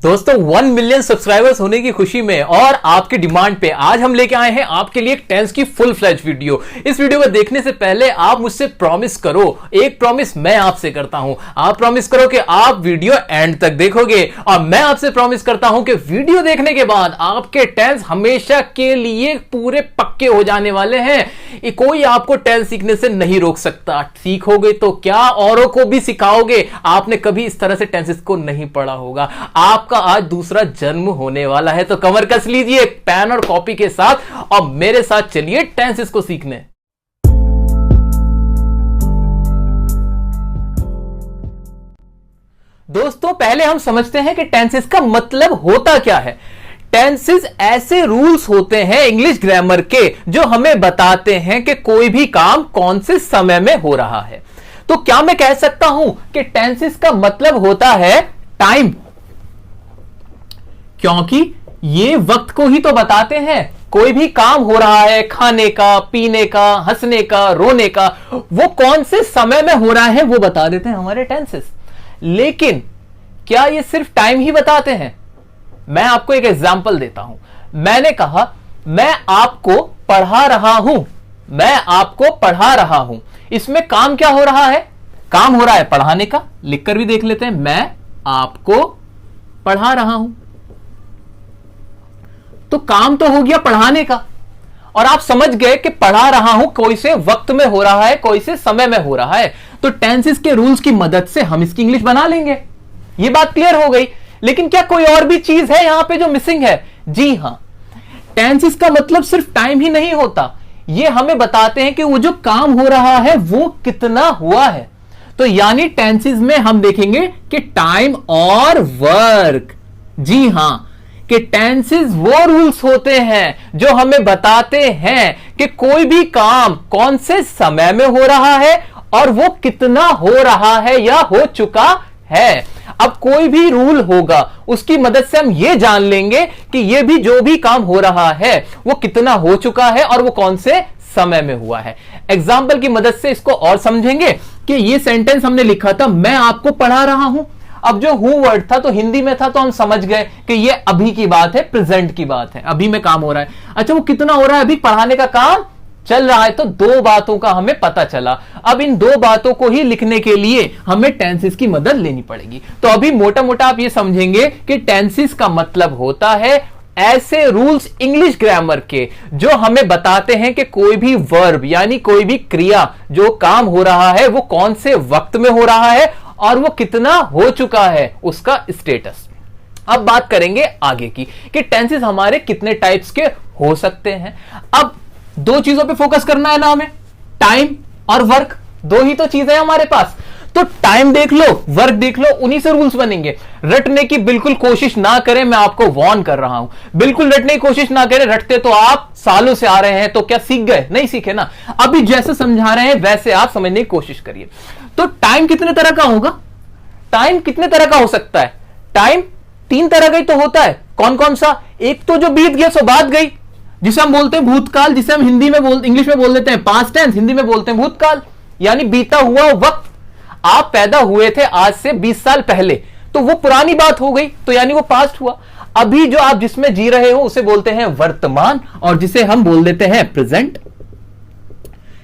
दोस्तों 1 million subscribers होने की खुशी में और आपके डिमांड पे आज हम लेके आए हैं आपके लिए एक टेंस की फुल फ्लैज वीडियो। इस वीडियो को देखने से पहले आप मुझसे प्रॉमिस करो, एक प्रॉमिस मैं आपसे करता हूं। आप प्रॉमिस करो कि आप वीडियो एंड तक देखोगे और मैं आपसे प्रॉमिस करता हूं कि वीडियो देखने के बाद आपके टेंस हमेशा के लिए पूरे पक्के हो जाने वाले हैं। कोई आपको टेंस सीखने से नहीं रोक सकता। सीखोगे तो क्या, औरों को भी सिखाओगे। आपने कभी इस तरह से टेंसेस को नहीं पढ़ा होगा। आपका आज दूसरा जन्म होने वाला है, तो कमर कस लीजिए पेन और कॉपी के साथ और मेरे साथ चलिए टेंसेस को सीखने। दोस्तों पहले हम समझते हैं कि टेंसेस का मतलब होता क्या है। टेंसेस ऐसे रूल्स होते हैं इंग्लिश ग्रामर के जो हमें बताते हैं कि कोई भी काम कौन से समय में हो रहा है। तो क्या मैं कह सकता हूं कि टेंसेस का मतलब होता है टाइम, क्योंकि ये वक्त को ही तो बताते हैं। कोई भी काम हो रहा है, खाने का, पीने का, हंसने का, रोने का, वो कौन से समय में हो रहा है वो बता देते हैं हमारे टेंसेस। लेकिन क्या ये सिर्फ टाइम ही बताते हैं? मैं आपको एक एग्जांपल देता हूं। मैंने कहा मैं आपको पढ़ा रहा हूं, मैं आपको पढ़ा रहा हूं। इसमें काम क्या हो रहा है? काम हो रहा है पढ़ाने का। लिखकर भी देख लेते हैं, मैं आपको पढ़ा रहा हूं। तो काम तो हो गया पढ़ाने का, और आप समझ गए कि पढ़ा रहा हूं कोई से वक्त में हो रहा है, कोई से समय में हो रहा है। तो टेंसेस के रूल्स की मदद से हम इसकी इंग्लिश बना लेंगे। ये बात क्लियर हो गई। लेकिन क्या कोई और भी चीज है यहां पे जो मिसिंग है? जी हां, टेंसेस का मतलब सिर्फ टाइम ही नहीं होता। ये हमें बताते हैं कि वो जो काम हो रहा है वो कितना हुआ है। तो यानी टेंसेस में हम देखेंगे कि टाइम और वर्क। जी हां, कि टेंसेस वो रूल्स होते हैं जो हमें बताते हैं कि कोई भी काम कौन से समय में हो रहा है और वो कितना हो रहा है या हो चुका है। अब कोई भी रूल होगा उसकी मदद से हम ये जान लेंगे कि ये भी जो भी काम हो रहा है वो कितना हो चुका है और वो कौन से समय में हुआ है। एग्जाम्पल की मदद से इसको और समझेंगे कि ये सेंटेंस हमने लिखा था, मैं आपको पढ़ा रहा हूं। अब जो हूं वर्ड था तो हिंदी में था, तो हम समझ गए कि ये अभी की बात है, प्रेजेंट की बात है, अभी में काम हो रहा है। अच्छा, वो कितना हो रहा है? अभी पढ़ाने का काम चल रहा है। तो दो बातों का हमें पता चला। अब इन दो बातों को ही लिखने के लिए हमें टेंसेस की मदद लेनी पड़ेगी। तो अभी मोटा मोटा आप ये समझेंगे कि टेंसेस का मतलब होता है ऐसे रूल्स इंग्लिश ग्रामर के जो हमें बताते हैं कि कोई भी वर्ब यानी कोई भी क्रिया जो काम हो रहा है वो कौन से वक्त में हो रहा है और वो कितना हो चुका है, उसका स्टेटस। अब बात करेंगे आगे की कि टेंसेस हमारे कितने टाइप्स के हो सकते हैं। अब दो चीजों पे फोकस करना है ना हमें, टाइम और वर्क। दो ही तो चीजें हैं हमारे पास। तो टाइम देख लो, वर्क देख लो, उन्हीं से रूल्स बनेंगे। रटने की बिल्कुल कोशिश ना करें, मैं आपको वार्न कर रहा हूं। बिल्कुल रटने की कोशिश ना करें। रटते तो आप सालों से आ रहे हैं, तो क्या सीख गए? नहीं सीखे ना। अभी जैसे समझा रहे हैं वैसे आप समझने की कोशिश करिए। तो टाइम कितने तरह का होगा? टाइम कितने तरह का हो सकता है? टाइम 3 तरह का ही तो होता है। कौन कौन सा? एक तो जो बीत गया सो बात गई, जिसे हम बोलते हैं भूतकाल, जिसे हम हिंदी में इंग्लिश में बोल देते हैं पास्ट टेंस, हिंदी में बोलते हैं भूतकाल, यानी बीता हुआ वक्त। आप पैदा हुए थे आज से 20 साल पहले, तो वो पुरानी बात हो गई, तो यानी वो पास्ट हुआ। अभी जो आप जिसमें जी रहे हो उसे बोलते हैं वर्तमान, और जिसे हम बोल देते हैं प्रेजेंट।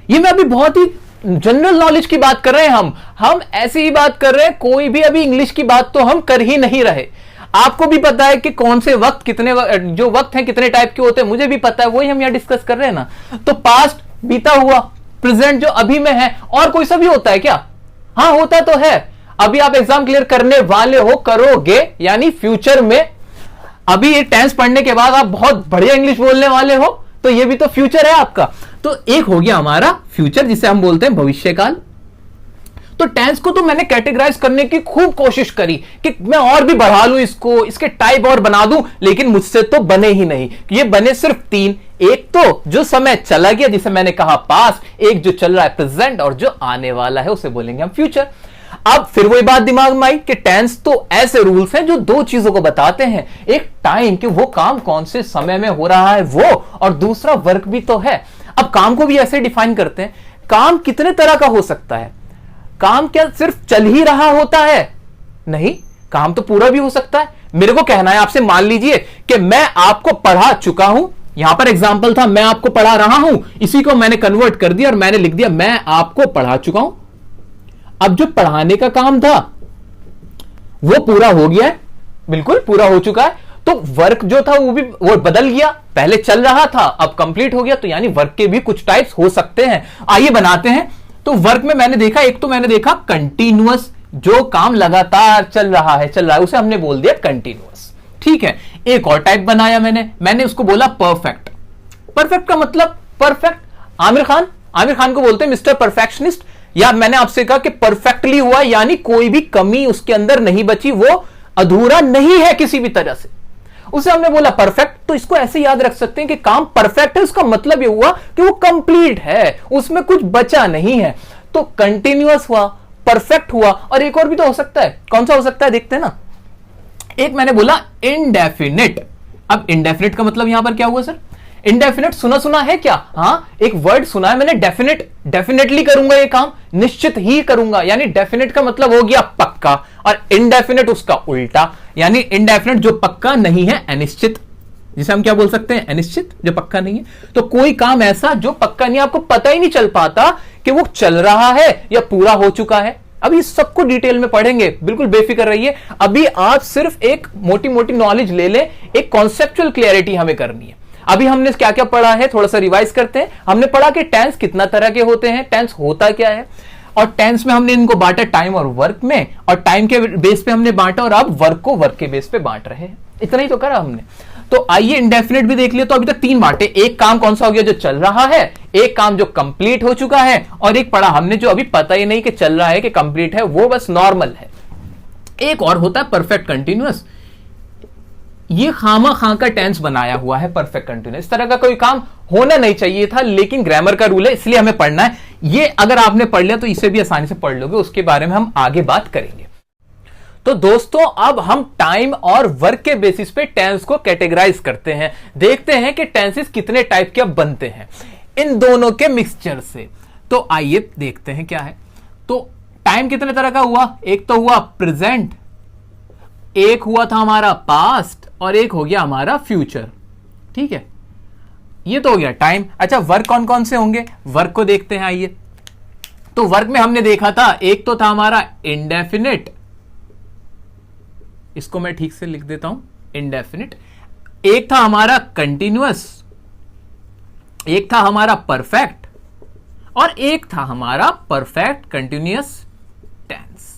ये मैं अभी बहुत ही जनरल नॉलेज की बात कर रहे हैं। हम ऐसी ही बात कर रहे हैं, कोई भी अभी इंग्लिश की बात तो हम कर ही नहीं रहे। आपको भी पता है कि कौन से वक्त, कितने जो वक्त हैं कितने टाइप के होते हैं, मुझे भी पता है, वही हम यहां डिस्कस कर रहे हैं ना। तो पास्ट बीता हुआ, प्रेजेंट जो अभी में है, और कोई सा भी होता है क्या? हाँ होता तो है। अभी आप एग्जाम क्लियर करने वाले हो, करोगे, यानी फ्यूचर में। अभी ये टेंस पढ़ने के बाद आप बहुत बढ़िया इंग्लिश बोलने वाले हो, तो ये भी तो फ्यूचर है आपका। तो एक हो गया हमारा फ्यूचर, जिसे हम बोलते हैं भविष्यकाल। तो टेंस को तो मैंने कैटेगराइज करने की खूब कोशिश करी कि मैं और भी बढ़ा लूं इसको, इसके टाइप और बना दूं, लेकिन मुझसे तो बने ही नहीं। ये बने सिर्फ 3। एक तो जो समय चला गया जिसे मैंने कहा पास्ट, एक जो चल रहा है प्रेजेंट, और जो आने वाला है उसे बोलेंगे हम फ्यूचर। अब फिर वही बात दिमाग में आई कि टेंस तो ऐसे रूल्स हैं जो दो चीजों को बताते हैं। एक टाइम कि वो काम कौन से समय में हो रहा है वो, और दूसरा वर्क भी तो है। अब काम को भी ऐसे डिफाइन करते हैं। काम कितने तरह का हो सकता है? काम क्या सिर्फ चल ही रहा होता है? नहीं, काम तो पूरा भी हो सकता है। मेरे को कहना है आपसे, मान लीजिए कि मैं आपको पढ़ा चुका हूं, यहां पर एग्जांपल था मैं आपको पढ़ा रहा हूं, इसी को मैंने कन्वर्ट कर दिया और मैंने लिख दिया मैं आपको पढ़ा चुका हूं। अब जो पढ़ाने का काम था वो पूरा हो गया है, बिल्कुल पूरा हो चुका है। तो वर्क जो था वो बदल गया, पहले चल रहा था अब कंप्लीट हो गया। तो यानी वर्क के भी कुछ टाइप्स हो सकते हैं। आइए बनाते हैं। तो वर्क में मैंने देखा, एक तो मैंने देखा कंटिन्यूअस, जो काम लगातार चल रहा है उसे हमने बोल दिया कंटिन्यूअस, ठीक है। एक और टाइप बनाया मैंने उसको बोला परफेक्ट। परफेक्ट का मतलब परफेक्ट, आमिर खान को बोलते हैं मिस्टर परफेक्शनिस्ट। या मैंने आपसे कहा कि परफेक्टली हुआ, यानी कोई भी कमी उसके अंदर नहीं बची, वो अधूरा नहीं है किसी भी तरह से, उसे हमने बोला परफेक्ट। तो इसको ऐसे याद रख सकते हैं कि काम परफेक्ट है, उसका मतलब ये हुआ कि वो कंप्लीट है, उसमें कुछ बचा नहीं है। तो कंटिन्यूअस हुआ, परफेक्ट हुआ, और एक और भी तो हो सकता है। कौन सा हो सकता है देखते हैं ना। एक मैंने बोला इनडेफिनिट। अब इनडेफिनिट का मतलब यहां पर क्या हुआ सर? इनडेफिनिट सुना है क्या? हाँ, एक वर्ड सुना है मैंने, डेफिनेटली करूंगा ये काम, निश्चित ही करूंगा। यानी डेफिनेट का मतलब हो गया पक्का, और इनडेफिनेट उसका उल्टा, यानी इनडेफिनेट जो पक्का नहीं है, अनिश्चित, जिसे हम क्या बोल सकते हैं? अनिश्चित, जो पक्का नहीं है। तो कोई काम ऐसा जो पक्का नहीं, आपको पता ही नहीं चल पाता कि वो चल रहा है या पूरा हो चुका है। अभी सबको डिटेल में पढ़ेंगे, बिल्कुल बेफिक्र रहिए। अभी आप सिर्फ एक मोटी मोटी नॉलेज ले लें, एक कॉन्सेप्चुअल क्लियरिटी हमें करनी है। अभी हमने क्या क्या पढ़ा है, थोड़ा सा रिवाइज करते हैं। हमने पढ़ा कि टेंस कितना तरह के होते हैं, टेंस होता क्या है, और टेंस में हमने इनको बांटा टाइम और वर्क में, और टाइम के बेस पे हमने बांटा, और अब वर्क को वर्क के बेस पे बांट रहे हैं। इतना ही तो करा हमने। तो आइए इंडेफिनिट भी देख लिया। तो अभी तक तीन बांटे, एक काम कौन सा हो गया जो चल रहा है, एक काम जो कंप्लीट हो चुका है, और एक पढ़ा हमने जो अभी पता ही नहीं कि चल रहा है कि कंप्लीट है, वो बस नॉर्मल है। एक और होता है परफेक्ट कंटिन्यूअस। ये खामा खां का टेंस बनाया हुआ है परफेक्ट कंटिन्यूअस। इस तरह का कोई काम होना नहीं चाहिए था, लेकिन ग्रामर का रूल है इसलिए हमें पढ़ना है। ये अगर आपने पढ़ लिया तो इसे भी आसानी से पढ़ लोगे, उसके बारे में हम आगे बात करेंगे। तो दोस्तों अब हम टाइम और वर्क के बेसिस पे टेंस को कैटेगराइज करते हैं, देखते हैं कि टेंसेस कितने टाइप के बनते हैं इन दोनों के मिक्सचर से। तो आइए देखते हैं क्या है। तो टाइम कितने तरह का हुआ? एक तो हुआ प्रेजेंट, एक हुआ था हमारा पास्ट, और एक हो गया हमारा फ्यूचर, ठीक है। ये तो हो गया टाइम। अच्छा, वर्क कौन कौन से होंगे, वर्क को देखते हैं आइए। तो वर्क में हमने देखा था, एक तो था हमारा इंडेफिनिट, इसको मैं ठीक से लिख देता हूं, इंडेफिनिट। एक था हमारा कंटिन्यूअस, एक था हमारा परफेक्ट, और एक था हमारा परफेक्ट कंटिन्यूअस टेंस।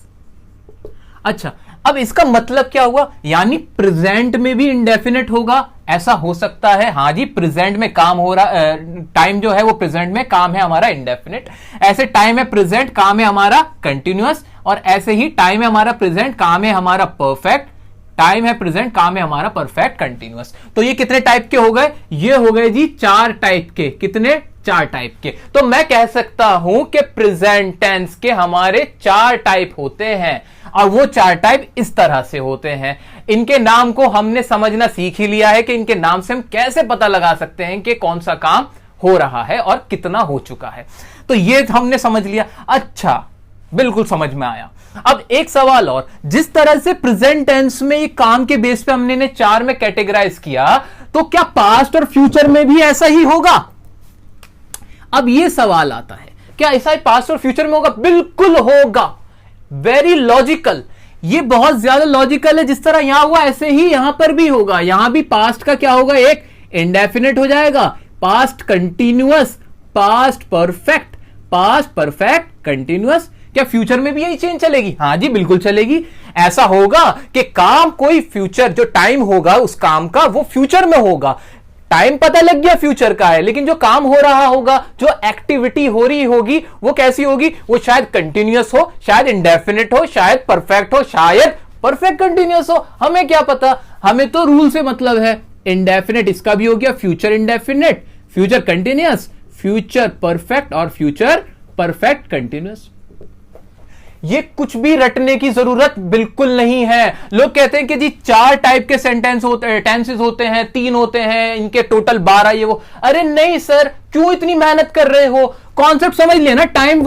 अच्छा, अब इसका मतलब क्या हुआ? यानी प्रेजेंट में भी इंडेफिनिट होगा, ऐसा हो सकता है। हाँ जी, प्रेजेंट में काम हो रहा, टाइम जो है वो प्रेजेंट में, काम है हमारा इंडेफिनिट। ऐसे टाइम है प्रेजेंट, काम है हमारा कंटिन्यूअस, और ऐसे ही टाइम है हमारा प्रेजेंट, काम है हमारा परफेक्ट, टाइम है प्रेजेंट, काम है हमारा परफेक्ट कंटिन्यूअस। तो ये कितने टाइप के हो गए? ये हो गए जी 4 टाइप के। कितने? 4 टाइप के। तो मैं कह सकता हूं कि प्रेजेंट टेंस के हमारे 4 टाइप होते हैं, और वो 4 टाइप इस तरह से होते हैं। इनके नाम को हमने समझना सीख ही लिया है कि इनके नाम से हम कैसे पता लगा सकते हैं कि कौन सा काम हो रहा है और कितना हो चुका है। तो ये हमने समझ लिया। अच्छा, बिल्कुल समझ में आया। अब एक सवाल और, जिस तरह से प्रेजेंट टेंस में एक काम के बेस पे हमने 4 में कैटेगराइज किया, तो क्या पास्ट और फ्यूचर में भी ऐसा ही होगा? अब ये सवाल आता है, क्या ऐसा ही पास्ट और फ्यूचर में होगा? बिल्कुल होगा। वेरी लॉजिकल, ये बहुत ज्यादा लॉजिकल है। जिस तरह यहां हुआ ऐसे ही यहां पर भी होगा। यहां भी पास्ट का क्या होगा? एक इंडेफिनिट हो जाएगा, past continuous, past perfect, past perfect continuous. क्या फ्यूचर में भी यही चेंज चलेगी? हां जी, बिल्कुल चलेगी। ऐसा होगा कि काम कोई फ्यूचर, जो टाइम होगा उस काम का, वो फ्यूचर में होगा। टाइम पता लग गया फ्यूचर का है, लेकिन जो काम हो रहा होगा, जो एक्टिविटी हो रही होगी, वो कैसी होगी? वो शायद कंटिन्यूअस हो, शायद इंडेफिनिट हो, शायद परफेक्ट हो, शायद परफेक्ट कंटिन्यूअस हो। हमें क्या पता? हमें तो रूल से मतलब है। इंडेफिनिट इसका भी हो गया, future indefinite, future continuous, future perfect, और फ्यूचर परफेक्ट कंटिन्यूअस। ये कुछ भी रटने की जरूरत बिल्कुल नहीं है। लोग कहते हैं कि जी 4 टाइप के सेंटेंस होते हैं, टेंसेस होते हैं, 3 होते हैं, इनके टोटल 12 ये वो। अरे नहीं सर, क्यों इतनी मेहनत कर रहे हो? कॉन्सेप्ट समझ लिया ना, टाइम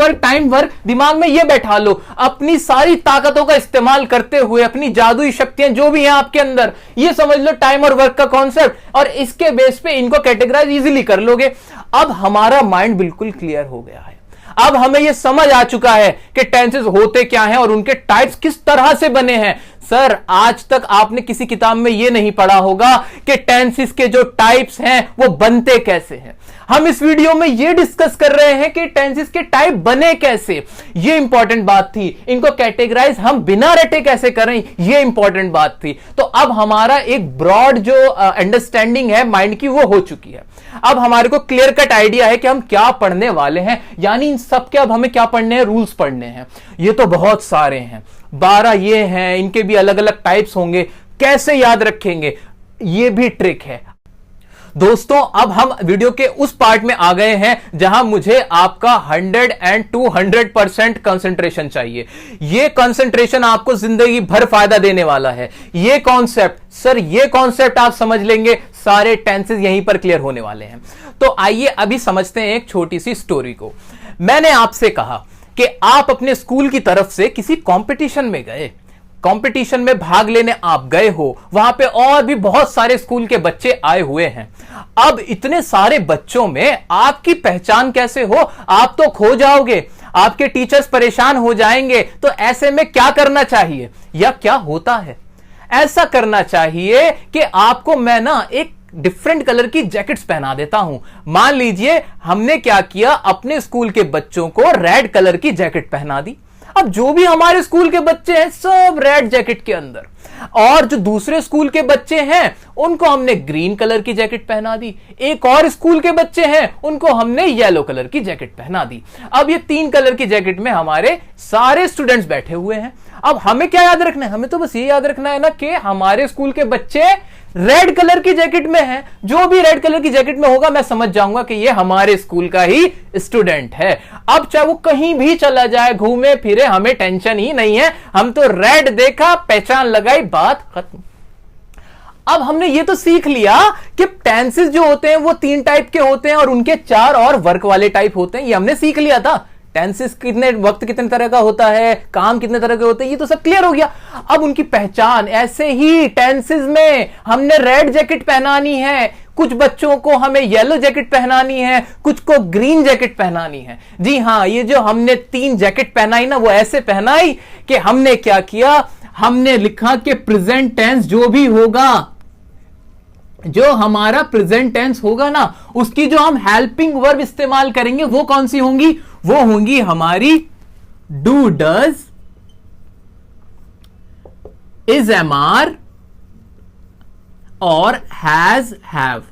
वर्क दिमाग में ये बैठा लो, अपनी सारी ताकतों का इस्तेमाल करते हुए, अपनी जादुई शक्तियां जो भी हैं आपके अंदर, ये समझ लो टाइम और वर्क का कॉन्सेप्ट, और इसके बेस पे इनको कैटेगराइज इजीली कर लोगे। अब हमारा माइंड बिल्कुल क्लियर हो गया है। अब हमें यह समझ आ चुका है कि टेंसेस होते क्या हैं और उनके टाइप्स किस तरह से बने हैं। सर, आज तक आपने किसी किताब में यह नहीं पढ़ा होगा कि टेंसेस के जो टाइप्स हैं वो बनते कैसे हैं। हम इस वीडियो में यह डिस्कस कर रहे हैं कि टेंसेस के टाइप बने कैसे, यह इंपॉर्टेंट बात थी। इनको कैटेगराइज हम बिना रटे कैसे करें, यह इंपॉर्टेंट बात थी। तो अब हमारा एक ब्रॉड जो अंडरस्टैंडिंग है माइंड की वो हो चुकी है। अब हमारे को क्लियर कट आइडिया है कि हम क्या पढ़ने वाले हैं, यानी इन सब के अब हमें क्या पढ़ने हैं, रूल्स पढ़ने हैं। ये तो बहुत सारे हैं, 12 ये हैं, इनके भी अलग अलग टाइप्स होंगे, कैसे याद रखेंगे ये भी ट्रिक है। दोस्तों, अब हम वीडियो के उस पार्ट में आ गए हैं जहां मुझे आपका 100 and 200% कंसंट्रेशन चाहिए। यह कंसंट्रेशन आपको जिंदगी भर फायदा देने वाला है। यह कॉन्सेप्ट, सर ये कॉन्सेप्ट आप समझ लेंगे, सारे टेंसेस यहीं पर क्लियर होने वाले हैं। तो आइए अभी समझते हैं एक छोटी सी स्टोरी को। मैंने आपसे कहा कि आप अपने स्कूल की तरफ से किसी कंपटीशन में गए, कंपटीशन में भाग लेने आप गए हो, वहां पे और भी बहुत सारे स्कूल के बच्चे आए हुए हैं। अब इतने सारे बच्चों में आपकी पहचान कैसे हो, आप तो खो जाओगे, आपके टीचर्स परेशान हो जाएंगे। तो ऐसे में क्या करना चाहिए या क्या होता है, ऐसा करना चाहिए कि आपको मैं ना एक डिफरेंट कलर की जैकेट्स पहना देता हूं। मान लीजिए हमने क्या किया, अपने स्कूल के बच्चों को रेड कलर की जैकेट पहना दी। अब जो भी हमारे स्कूल के बच्चे हैं सब रेड जैकेट के अंदर, और जो दूसरे स्कूल के बच्चे हैं उनको हमने ग्रीन कलर की जैकेट पहना दी। एक और स्कूल के बच्चे हैं उनको हमने येलो कलर की जैकेट पहना दी। अब ये 3 कलर की जैकेट में हमारे सारे स्टूडेंट्स बैठे हुए हैं। अब हमें क्या याद रखना है, हमें तो बस ये याद रखना है ना कि हमारे स्कूल के बच्चे रेड कलर की जैकेट में है। जो भी रेड कलर की जैकेट में होगा मैं समझ जाऊंगा कि ये हमारे स्कूल का ही स्टूडेंट है। अब चाहे वो कहीं भी चला जाए, घूमे फिरे, हमें टेंशन ही नहीं है। हम तो रेड देखा, पहचान लगाई, बात खत्म। अब हमने ये तो सीख लिया कि टेंसेस जो होते हैं वो 3 टाइप के होते हैं और उनके 4 और वर्क वाले टाइप होते हैं। ये हमने सीख लिया था। टेंसेस कितने वक्त कितने तरह का होता है, काम कितने तरह के होते हैं, ये तो सब क्लियर हो गया। अब उनकी पहचान, ऐसे ही टेंसेस में हमने रेड जैकेट पहनानी है, कुछ बच्चों को हमें येलो जैकेट पहनानी है, कुछ को ग्रीन जैकेट पहनानी है। जी हां, ये जो हमने 3 जैकेट पहनाई ना, वो ऐसे पहनाई कि हमने क्या किया, हमने लिखा कि प्रेजेंट टेंस जो भी होगा, जो हमारा प्रेजेंट टेंस होगा ना, उसकी जो हम हेल्पिंग वर्ब इस्तेमाल करेंगे वो कौन सी होंगी, वो होंगी हमारी do, does, is, am, are और हैज, हैव।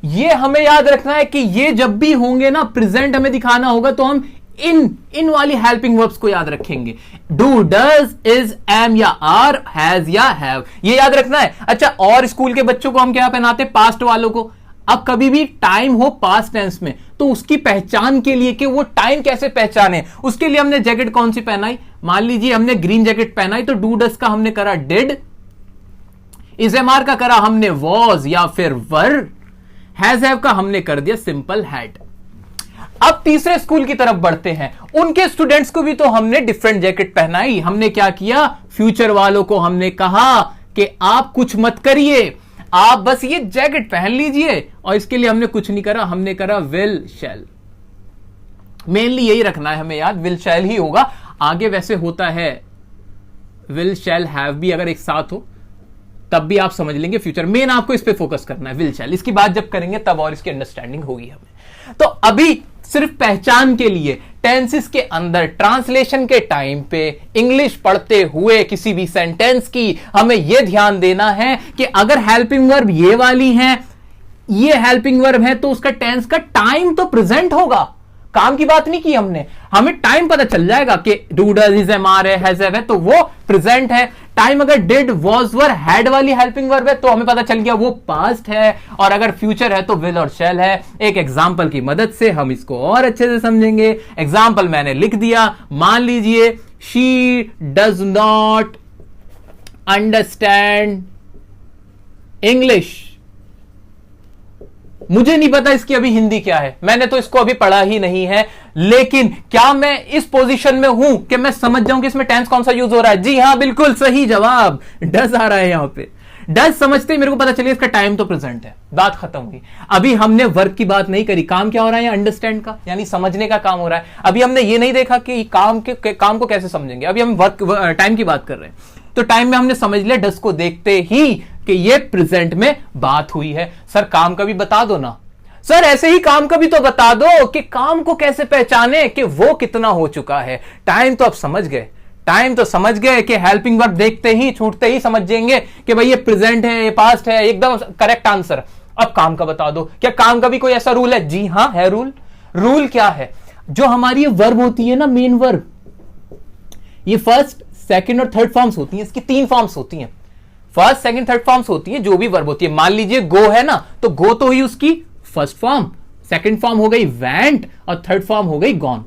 ये हमें याद रखना है कि ये जब भी होंगे ना, प्रेजेंट हमें दिखाना होगा तो हम इन वाली हेल्पिंग वर्ब्स को याद रखेंगे। डू, डज, इज, एम या आर, हैज या हैव, ये याद रखना है। अच्छा, और स्कूल के बच्चों को हम क्या पहनाते हैं, पास्ट वालों को। अब कभी भी टाइम हो पास्ट टेंस में तो उसकी पहचान के लिए कि वो टाइम कैसे पहचाने, उसके लिए हमने जैकेट कौन सी पहनाई। मान लीजिए हमने ग्रीन जैकेट पहनाई तो डू डज का हमने करा डिड, इज, एम, आर का करा हमने वॉज या फिर वर, हैज, हैव का हमने कर दिया सिंपल हैड। अब तीसरे स्कूल की तरफ बढ़ते हैं। उनके स्टूडेंट्स को भी तो हमने डिफरेंट जैकेट पहनाई। हमने क्या किया, फ्यूचर वालों को हमने कहा कि आप कुछ मत करिए, आप बस ये जैकेट पहन लीजिए, और इसके लिए हमने कुछ नहीं करा, हमने करा विल, शैल। मेनली यही रखना है हमें याद, विल शैल ही होगा। आगे वैसे होता है विल शैल हैव भी, अगर एक साथ हो तब भी आप समझ लेंगे फ्यूचर। मेन आपको इस पे फोकस करना है, विल शैल। इसकी बात जब करेंगे तब और इसकी अंडरस्टैंडिंग होगी हमें। तो अभी सिर्फ पहचान के लिए टेंसेस के अंदर ट्रांसलेशन के टाइम पे इंग्लिश पढ़ते हुए किसी भी सेंटेंस की हमें यह ध्यान देना है कि अगर हेल्पिंग वर्ब ये वाली है, ये हेल्पिंग वर्ब है, तो उसका टेंस का टाइम तो प्रेजेंट होगा। काम की बात नहीं की हमने, हमें टाइम पता चल जाएगा कि do, does, is, am, are है, हैज, हैव है, तो वो प्रेजेंट है। टाइम अगर डिड, वॉज, वर, हैड वाली हेल्पिंग वर्ब है तो हमें पता चल गया वो पास्ट है, और अगर फ्यूचर है तो विल और शैल है। एक एग्जांपल की मदद से हम इसको और अच्छे से समझेंगे। एग्जांपल मैंने लिख दिया। मान लीजिए she does not understand English. मुझे नहीं पता इसकी अभी हिंदी क्या है, मैंने तो इसको अभी पढ़ा ही नहीं है, लेकिन क्या मैं इस पोजीशन में हूं कि मैं समझ जाऊं कि इसमें टेंस कौन सा यूज हो रहा है? जी हां, बिल्कुल सही जवाब, डज आ रहा है यहां पे। डज समझते ही मेरे को पता चलिए इसका टाइम तो प्रेजेंट है, बात खत्म हुई। अभी हमने वर्क की बात नहीं करी, काम क्या हो रहा है? अंडरस्टैंड का, यानी समझने का काम हो रहा है। अभी हमने ये नहीं देखा कि काम को कैसे समझेंगे, अभी हम वर्क टाइम की बात कर रहे हैं। तो टाइम में हमने समझ लिया डज को देखते ही कि ये प्रेजेंट में बात हुई है। सर काम का भी बता दो ना। सर ऐसे ही काम का भी तो बता दो कि काम को कैसे पहचाने कि वो कितना हो चुका है। टाइम तो आप समझ गए, टाइम तो समझ गए कि हेल्पिंग वर्ब देखते ही छूटते ही समझ जाएंगे कि भाई ये प्रेजेंट है, ये पास्ट है, एकदम करेक्ट आंसर। अब काम का बता दो। क्या काम का भी कोई ऐसा रूल है? जी हां है रूल। रूल क्या है? जो हमारी ये वर्ब होती है ना, मेन वर्ब, ये फर्स्ट, सेकंड और थर्ड फॉर्म्स होती हैं। इसकी 3 फॉर्म्स होती हैं, फर्स्ट, सेकंड, थर्ड फॉर्म्स होती हैं जो भी वर्ब होती है। मान लीजिए गो है ना, तो गो तो ही उसकी फर्स्ट फॉर्म, सेकंड फॉर्म हो गई वेंट और थर्ड फॉर्म हो गई गॉन।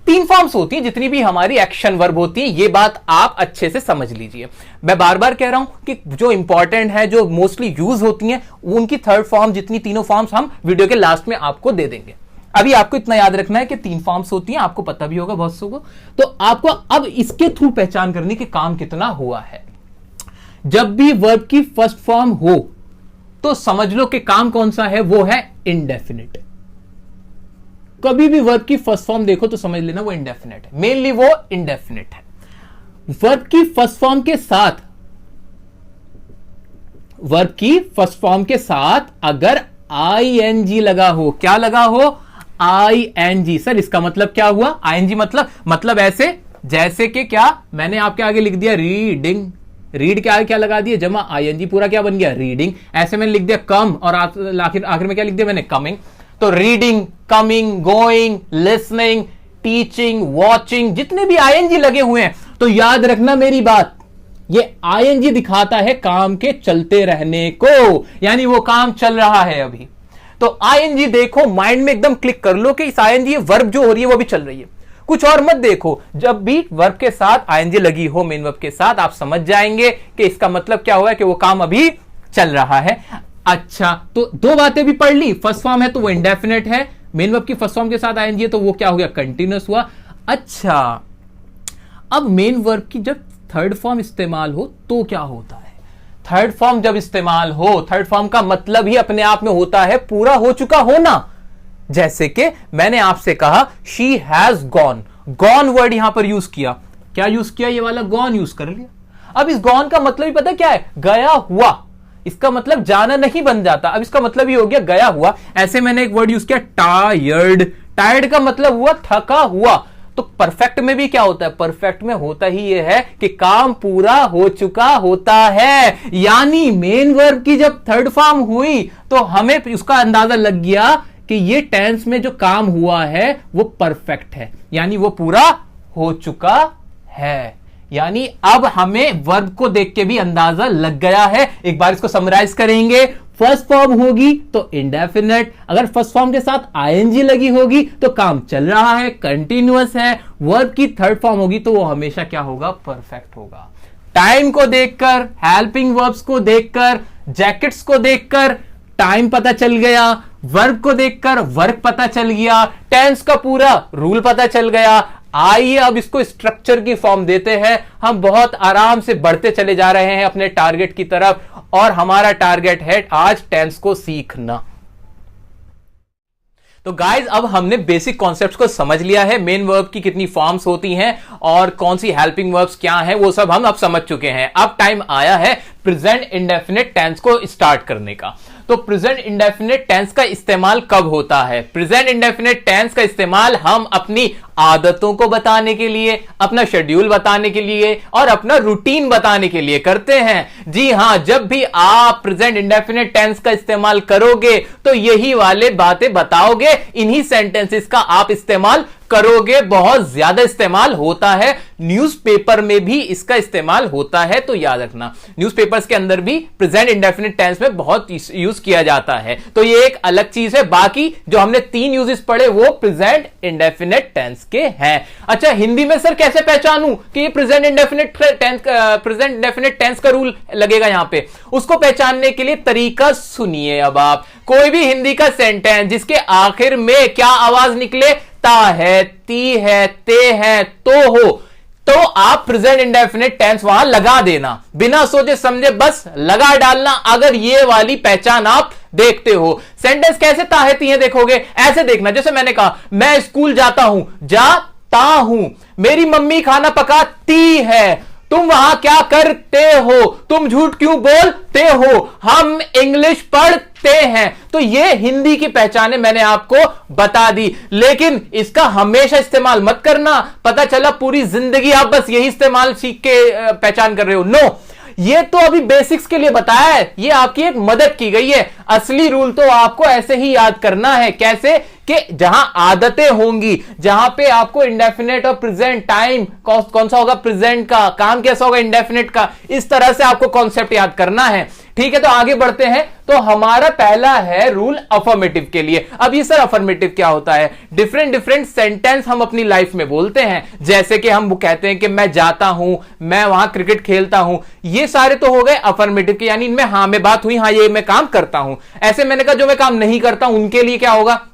3 फॉर्म्स होती हैं जितनी भी हमारी एक्शन वर्ब होती है। ये बात आप अच्छे से समझ लीजिए। मैं बार बार कह रहा हूं कि जो इंपॉर्टेंट है, जो मोस्टली यूज होती हैं, उनकी थर्ड फॉर्म जितनी तीनों फॉर्म्स हम वीडियो के लास्ट में आपको दे देंगे। अभी आपको इतना याद रखना है कि 3 फॉर्म्स होती हैं, आपको पता भी होगा बहुत सो को। तो आपको अब इसके थ्रू पहचान करनी कि काम कितना हुआ है। जब भी वर्ब की फर्स्ट फॉर्म हो तो समझ लो कि काम कौन सा है, वो है इंडेफिनिट। कभी भी वर्ब की फर्स्ट फॉर्म देखो तो समझ लेना वो इंडेफिनिट है, मेनली वो इंडेफिनिट है। वर्ब की फर्स्ट फॉर्म के साथ, वर्ब की फर्स्ट फॉर्म के साथ अगर आईएनजी लगा हो, क्या लगा हो? आईएनजी। सर इसका मतलब क्या हुआ? आईएनजी मतलब ऐसे जैसे कि क्या मैंने आपके आगे लिख दिया रीडिंग, रीड के आगे क्या लगा दिया? जमा आईएनजी, पूरा क्या बन गया? रीडिंग। ऐसे मैंने लिख दिया कम और आखिर में क्या लिख दिया मैंने? कमिंग। तो reading, coming, going, listening, teaching, watching, जितने भी आईएनजी लगे हुए हैं, तो याद रखना मेरी बात, ये आईएनजी दिखाता है काम के चलते रहने को, यानी वो काम चल रहा है अभी। तो आईएनजी देखो, माइंड में एकदम क्लिक कर लो कि इस आईएनजी वर्ब जो हो रही है वो भी चल रही है, कुछ और मत देखो। जब भी वर्ब के साथ आईएनजी लगी हो, मेन वर्ब के साथ, आप समझ जाएंगे कि इसका मतलब क्या हुआ है कि वो काम अभी चल रहा है। अच्छा, तो 2 बातें भी पढ़ ली। फर्स्ट फॉर्म है तो वो इंडेफिनिट है, मेन वर्ब की फर्स्ट फॉर्म के साथ आईएनजी है तो वो क्या हो गया? कंटिन्यूअस हुआ। अच्छा, अब मेन वर्ब की जब थर्ड फॉर्म इस्तेमाल हो तो क्या होता है? थर्ड फॉर्म जब इस्तेमाल हो, थर्ड फॉर्म का मतलब ही अपने आप में होता है पूरा हो चुका होना। जैसे कि मैंने आपसे कहा she has gone, gone word यहां पर यूज किया, क्या यूज किया? ये वाला गॉन यूज कर लिया। अब इस गॉन का मतलब ही पता क्या है? गया हुआ। इसका मतलब जाना नहीं बन जाता, अब इसका मतलब ही हो गया गया हुआ। ऐसे मैंने एक वर्ड यूज किया टायर्ड, टायर्ड का मतलब हुआ थका हुआ। तो परफेक्ट में भी क्या होता है? परफेक्ट में होता ही यह है कि काम पूरा हो चुका होता है, यानी मेन वर्ब की जब थर्ड फॉर्म हुई तो हमें उसका अंदाजा लग गया कि ये टेंस में जो काम हुआ है वो परफेक्ट है, यानी वो पूरा हो चुका है। यानी अब हमें वर्ब को देख के भी अंदाजा लग गया है। एक बार इसको समराइज करेंगे। फर्स्ट फॉर्म होगी तो इंडेफिनिट, अगर फर्स्ट फॉर्म के साथ आईएनजी लगी होगी तो काम चल रहा है, कंटिन्यूअस है। वर्ब की थर्ड फॉर्म होगी तो वो हमेशा क्या होगा? परफेक्ट होगा। टाइम को देखकर, हेल्पिंग वर्ब्स को देखकर, जैकेट्स को देखकर टाइम पता चल गया, वर्ब को देखकर वर्क पता चल गया, टेंस का पूरा रूल पता चल गया। आइए अब इसको स्ट्रक्चर की फॉर्म देते हैं। हम बहुत आराम से बढ़ते चले जा रहे हैं अपने टारगेट की तरफ, और हमारा टारगेट है आज टेंस को सीखना। तो गाइज अब हमने बेसिक कॉन्सेप्ट्स को समझ लिया है, मेन वर्ब की कितनी फॉर्म्स होती हैं और कौन सी हेल्पिंग वर्ब्स क्या हैं, वो सब हम अब समझ चुके हैं। अब टाइम आया है प्रेजेंट इंडेफिनिट टेंस को स्टार्ट करने का। तो प्रेजेंट इंडेफिनिट टेंस का इस्तेमाल कब होता है? प्रेजेंट इंडेफिनिट टेंस का इस्तेमाल हम अपनी आदतों को बताने के लिए, अपना शेड्यूल बताने के लिए और अपना रूटीन बताने के लिए करते हैं। जी हां, जब भी आप प्रेजेंट इंडेफिनिट टेंस का इस्तेमाल करोगे तो यही वाले बातें बताओगे, इन्हीं सेंटेंसेस का आप इस्तेमाल करोगे। बहुत ज्यादा इस्तेमाल होता है, न्यूज़पेपर में भी इसका इस्तेमाल होता है, तो याद रखना न्यूज़पेपर्स के अंदर भी प्रेजेंट इंडेफिनिट टेंस में बहुत यूज किया जाता है। तो ये एक अलग चीज है। बाकी जो हमने 3 यूजेस पढ़े वो प्रेजेंट इंडेफिनिट टेंस के हैं। अच्छा, हिंदी में सर कैसे पहचानूं कि ये प्रेजेंट इंडेफिनिट टेंस का रूल लगेगा यहां पे? उसको पहचानने के लिए तरीका सुनिए। अब आप कोई भी हिंदी का सेंटेंस जिसके आखिर में क्या आवाज निकले, ता है, ती है, ते है, तो हो, तो आप प्रेजेंट इंडेफिनिट टेंस वहां लगा देना, बिना सोचे समझे बस लगा डालना। अगर ये वाली पहचान आप देखते हो, सेंटेंस कैसे ताहती है देखोगे, ऐसे देखना। जैसे मैंने कहा मैं स्कूल जाता हूं, जाता हूं। मेरी मम्मी खाना पकाती है, तुम वहां क्या करते हो? तुम झूठ क्यों बोलते हो? हम इंग्लिश पढ़ते हैं। तो ये हिंदी की पहचाने मैंने आपको बता दी, लेकिन इसका हमेशा इस्तेमाल मत करना। पता चला पूरी जिंदगी आप बस यही इस्तेमाल सीख के पहचान कर रहे हो। नो, ये तो अभी बेसिक्स के लिए बताया है, ये आपकी एक मदद की गई है। असली रूल तो आपको ऐसे ही याद करना है। कैसे? कि जहां आदतें होंगी, जहां पे आपको इंडेफिनेट और प्रेजेंट टाइम कौन सा होगा, प्रेजेंट का काम कैसा होगा, इंडेफिनेट का, इस तरह से आपको कॉन्सेप्ट याद करना है। ठीक है, तो आगे बढ़ते हैं। तो हमारा पहला है रूल अफर्मेटिव के लिए। अब ये सर अफर्मेटिव क्या होता है? डिफरेंट सेंटेंस हम अपनी लाइफ में बोलते हैं। जैसे कि हम वो कहते हैं कि मैं जाता हूं, मैं वहां क्रिकेट खेलता हूं। ये सारे तो हो गए अफर्मेटिव के, यानी इनमें हां में बात हुई, हां ये मैं काम करता हूं। ऐसे मैंने कहा जो मैं काम नहीं करता हूं उनके लिए क्या होगा?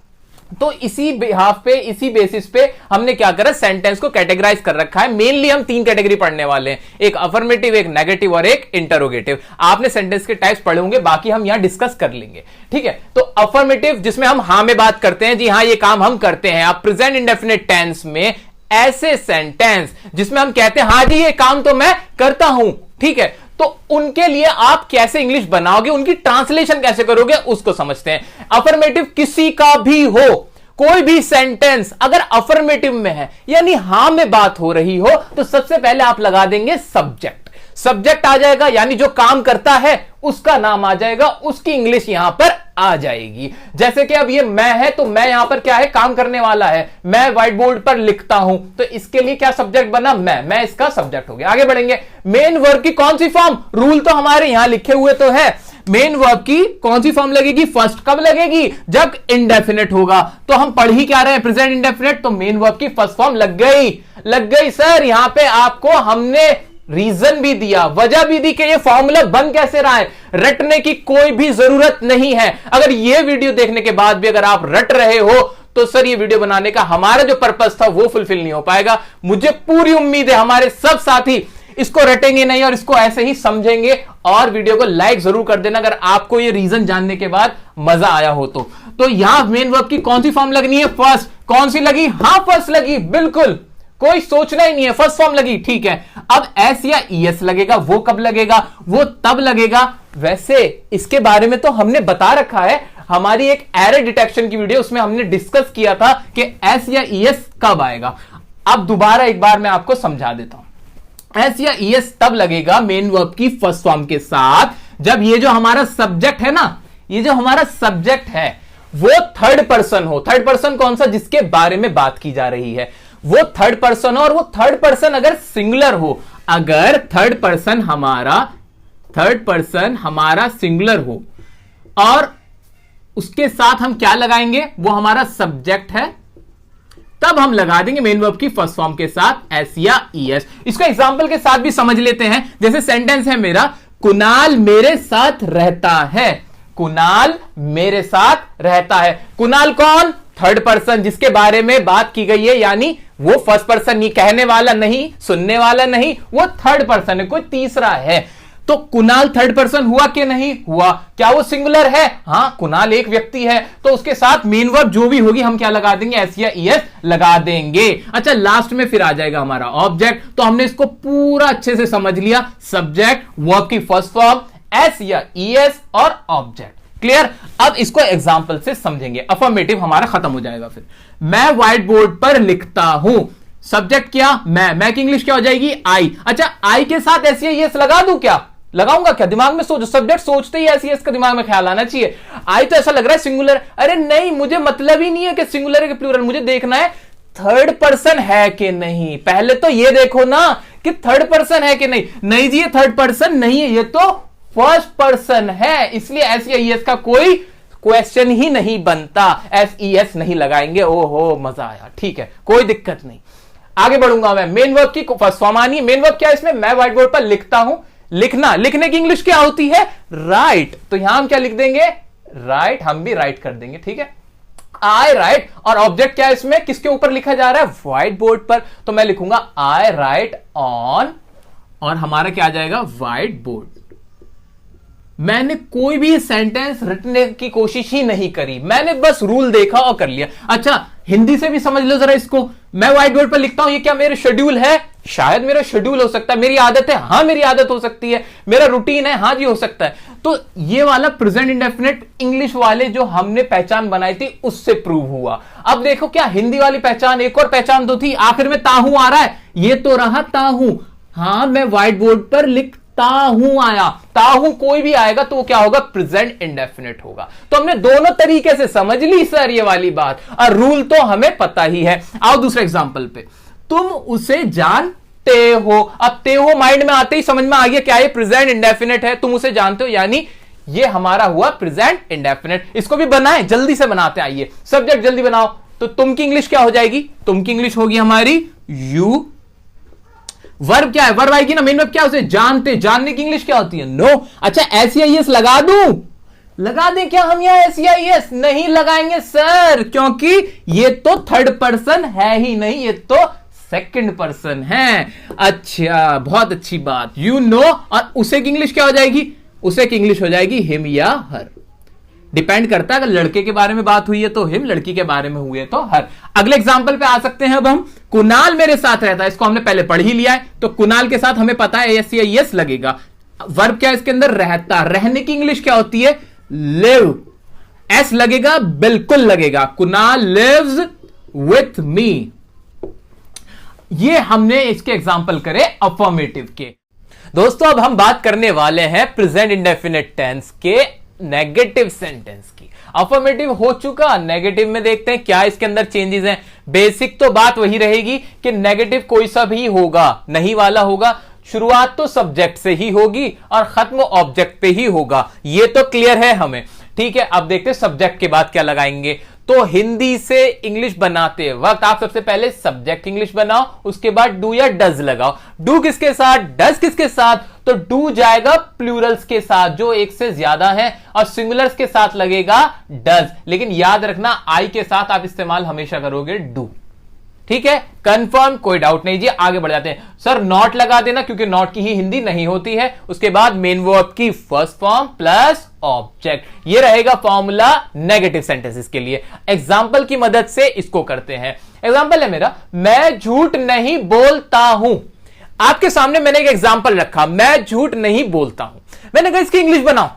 तो इसी बिहाफ पे, इसी बेसिस पे हमने क्या करा, सेंटेंस को कैटेगराइज कर रखा है। मेनली हम 3 कैटेगरी पढ़ने वाले हैं, एक अफर्मेटिव, एक नेगेटिव और एक इंटरोगेटिव। आपने सेंटेंस के टाइप्स पढ़े होंगे, बाकी हम यहां डिस्कस कर लेंगे। ठीक है, तो अफर्मेटिव जिसमें हम हां में बात करते हैं, जी हां ये काम हम करते हैं। आप प्रेजेंट इंडेफिनिट टेंस में ऐसे सेंटेंस जिसमें हम कहते हैं हां जी ये काम तो मैं करता हूं, ठीक है, तो उनके लिए आप कैसे इंग्लिश बनाओगे, उनकी ट्रांसलेशन कैसे करोगे, उसको समझते हैं। अफर्मेटिव किसी का भी हो, कोई भी सेंटेंस अगर अफर्मेटिव में है यानी हां में बात हो रही हो, तो सबसे पहले आप लगा देंगे सब्जेक्ट। सब्जेक्ट आ जाएगा, यानी जो काम करता है उसका नाम आ जाएगा, उसकी इंग्लिश यहां पर आ जाएगी। जैसे कि अब ये मैं है, तो मैं यहां पर क्या है, काम करने वाला है। मैं व्हाइट बोर्ड पर लिखता हूं, तो इसके लिए क्या सब्जेक्ट बना, मैं इसका सब्जेक्ट हो गया। आगे बढ़ेंगे। मेन वर्ब की कौन सी फॉर्म, रूल तो हमारे यहां लिखे हुए तो है। मेन वर्ब की कौन सी फॉर्म लगेगी, फर्स्ट कब लगेगी, जब इंडेफिनिट होगा। तो हम पढ़ ही क्या रहे हैं, प्रेजेंट इंडेफिनिट, तो मेन वर्ब की फर्स्ट फॉर्म लग गई सर। यहां पे आपको हमने रीजन भी दिया, वजह भी दी कि ये फॉर्मूला बन कैसे रहा है। रटने की कोई भी जरूरत नहीं है। अगर ये वीडियो देखने के बाद भी अगर आप रट रहे हो, तो सर ये वीडियो बनाने का हमारा जो पर्पस था वो फुलफिल नहीं हो पाएगा। मुझे पूरी उम्मीद है हमारे सब साथी इसको रटेंगे नहीं और इसको ऐसे ही समझेंगे। और वीडियो को लाइक जरूर कर देना अगर आपको ये रीजन जानने के बाद मजा आया हो तो यहां मेन वर्ब की कौन सी फॉर्म लगनी है, फर्स्ट। कौन सी लगी, हां फर्स्ट लगी, बिल्कुल कोई सोचना ही नहीं है, फर्स्ट फॉर्म लगी, ठीक है। अब एस या ईएस लगेगा, वो कब लगेगा, वो तब लगेगा। वैसे इसके बारे में तो हमने बता रखा है, हमारी एक एरर डिटेक्शन की वीडियो, उसमें हमने डिस्कस किया था कि एस या ईएस कब आएगा। अब दोबारा एक बार मैं आपको समझा देता हूं। एस या ईएस तब लगेगा मेन वर्ब की फर्स्ट फॉर्म के साथ, जब ये जो हमारा सब्जेक्ट है ना, ये जो हमारा सब्जेक्ट है वो थर्ड पर्सन हो। थर्ड पर्सन कौन सा, जिसके बारे में बात की जा रही है वो थर्ड पर्सन हो, और वो थर्ड पर्सन अगर सिंगुलर हो, अगर थर्ड पर्सन हमारा सिंगुलर हो, और उसके साथ हम क्या लगाएंगे, वो हमारा सब्जेक्ट है, तब हम लगा देंगे मेन वर्ब की फर्स्ट फॉर्म के साथ एस या ईएस। इसको एग्जांपल के साथ भी समझ लेते हैं। जैसे सेंटेंस है मेरा, कुणाल मेरे साथ रहता है। कुणाल मेरे साथ रहता है। कुणाल कौन, थर्ड पर्सन जिसके बारे में बात की गई है, यानी वो फर्स्ट पर्सन नहीं, कहने वाला नहीं, सुनने वाला नहीं, वो थर्ड पर्सन है, कोई तीसरा है। तो कुणाल थर्ड पर्सन हुआ कि नहीं हुआ, क्या वो सिंगुलर है, हां कुणाल एक व्यक्ति है, तो उसके साथ मेन वर्ब जो भी होगी हम क्या लगा देंगे, एस या ईएस लगा देंगे। अच्छा, लास्ट में फिर आ जाएगा हमारा ऑब्जेक्ट। तो हमने इसको पूरा अच्छे से समझ लिया, सब्जेक्ट, वर्ब की फर्स्ट फॉर्म, एस या ईएस और ऑब्जेक्ट। क्लियर। अब इसको एग्जांपल से समझेंगे। अफर्मेटिव हमारा खत्म हो जाएगा। फिर मैं व्हाइट बोर्ड पर लिखता हूं, सब्जेक्ट क्या, मैं की इंग्लिश क्या हो जाएगी, आई। अच्छा, आई के साथ एस या ईएस लगा दूं, क्या लगाऊंगा, क्या दिमाग में सोचो, सब्जेक्ट सोचते ही एस ईएस का दिमाग में ख्याल आना चाहिए। आई तो ऐसा लग रहा है सिंगुलर, अरे नहीं, मुझे मतलब ही नहीं है कि सिंगुलर है कि प्लूरल, मुझे देखना है थर्ड पर्सन है कि नहीं। पहले तो ये देखो ना कि थर्ड पर्सन है कि नहीं। नहीं जी, ये थर्ड पर्सन नहीं है, ये तो फर्स्ट पर्सन है, इसलिए एस या ईएस का कोई क्वेश्चन ही नहीं बनता, SES नहीं लगाएंगे। ओहो मजा आया, ठीक है कोई दिक्कत नहीं। आगे बढ़ूंगा मैं। मेन वर्ब की फर्स्ट फॉर्म आनी है। मेन वर्ब क्या है इसमें? मैं व्हाइट बोर्ड पर लिखता हूं। लिखना, लिखने की इंग्लिश क्या होती है? राइट। तो यहां हम क्या लिख देंगे? राइट। हम भी राइट कर देंगे, ठीक है। आई राइट, और ऑब्जेक्ट क्या है इसमें? किसके ऊपर लिखा जा रहा है? व्हाइट बोर्ड पर। तो मैं लिखूंगा आई राइट ऑन, और हमारा क्या आ जाएगा? White board. मैंने कोई भी सेंटेंस रटने की कोशिश ही नहीं करी, मैंने बस रूल देखा और कर लिया। अच्छा हिंदी से भी समझ लो जरा इसको। मैं व्हाइट बोर्ड पर लिखता हूं, ये क्या मेरे शेड्यूल है? शायद मेरा शेड्यूल हो सकता है। मेरी आदत है? हां मेरी आदत हो सकती है। मेरा रूटीन है? हां जी हो सकता है। तो ये वाला प्रेजेंट इंडेफिनिट इंग्लिश वाले जो हमने पहचान बनाई थी उससे प्रूव हुआ। अब देखो क्या हिंदी वाली पहचान, एक और पहचान तो थी, आखिर में ताहू आ रहा है, ये तो रहा ताहू। हां मैं व्हाइट बोर्ड पर लिख ताहू आया, ताहू कोई भी आएगा तो वो क्या होगा? प्रेजेंट इंडेफिनिट होगा। तो हमने दोनों तरीके से समझ ली सर ये वाली बात, और रूल तो हमें पता ही है। आओ दूसरे एग्जांपल पे। तुम उसे जानते हो। अब ते हो माइंड में आते ही समझ में आ गया क्या ये प्रेजेंट इंडेफिनिट है। तुम उसे जानते हो यानी ये हमारा हुआ प्रेजेंट इंडेफिनिट। इसको भी बनाएं, जल्दी से बनाते हैं। आइए सब्जेक्ट जल्दी बनाओ। तो तुम की इंग्लिश क्या हो जाएगी? तुम की इंग्लिश होगी हमारी यू। वर्ब क्या है? वर्ब आएगी ना, मेन वर्ब क्या है? उसे जानते। जानने की इंग्लिश क्या होती है? नो। अच्छा SEIS लगा दूं? लगा दें क्या हम यहां SEIS? नहीं लगाएंगे सर, क्योंकि ये तो थर्ड पर्सन है ही नहीं, ये तो सेकंड पर्सन है। अच्छा बहुत अच्छी बात। यू नो, और उसे की इंग्लिश क्या हो जाएगी? उसे की इंग्लिश हो जाएगी हिम या हर। डिपेंड करता है, अगर लड़के के बारे में बात हुई है तो हिम, लड़की के बारे में हुई है तो हर। अगले एग्जांपल पे आ सकते हैं अब हम। कुणाल मेरे साथ रहता है, इसको हमने पहले पढ़ ही लिया है, तो कुणाल के साथ हमें पता है SEIS लगेगा। वर्ब क्या है इसके अंदर? रहता। रहने की इंग्लिश क्या होती है? लिव। S लगेगा? बिल्कुल लगेगा। Kunal lives with me. ये हमने इसके एग्जांपल करे अफर्मेटिव के। दोस्तों अब हम बात करने वाले हैं प्रेजेंट इंडेफिनिट टेंस के नेगेटिव सेंटेंस की। अफर्मेटिव हो चुका, नेगेटिव में देखते हैं क्या इसके अंदर चेंजेस हैं। बेसिक तो बात वही रहेगी कि नेगेटिव कोई सा भी होगा, नहीं वाला होगा। शुरुआत तो सब्जेक्ट से ही होगी और खत्म ऑब्जेक्ट पे ही होगा, ये तो क्लियर है हमें, ठीक है। अब देखते हैं सब्जेक्ट के बाद क्या लगाएंगे। तो हिंदी से इंग्लिश बनाते वक्त आप सबसे पहले सब्जेक्ट इंग्लिश बनाओ, उसके बाद डू या डज लगाओ। डू किसके साथ, डज किसके साथ? तो डू जाएगा प्लूरल्स के साथ जो एक से ज्यादा है, और सिंगुलर्स के साथ लगेगा डज। लेकिन याद रखना आई के साथ आप इस्तेमाल हमेशा करोगे डू, ठीक है। कंफर्म, कोई डाउट नहीं जी। आगे बढ़ जाते हैं। सर नॉट लगा देना, क्योंकि नॉट की ही हिंदी नहीं होती है। उसके बाद मेन वर्ब की फर्स्ट फॉर्म प्लस ऑब्जेक्ट, ये रहेगा फॉर्मूला नेगेटिव सेंटेंसेस के लिए। एग्जांपल की मदद से इसको करते हैं। एग्जांपल है मेरा, मैं झूठ नहीं बोलता हूं। आपके सामने मैंने एक एग्जांपल रखा, मैं झूठ नहीं बोलता हूं। मैंने कहा इसकी इंग्लिश बनाओ।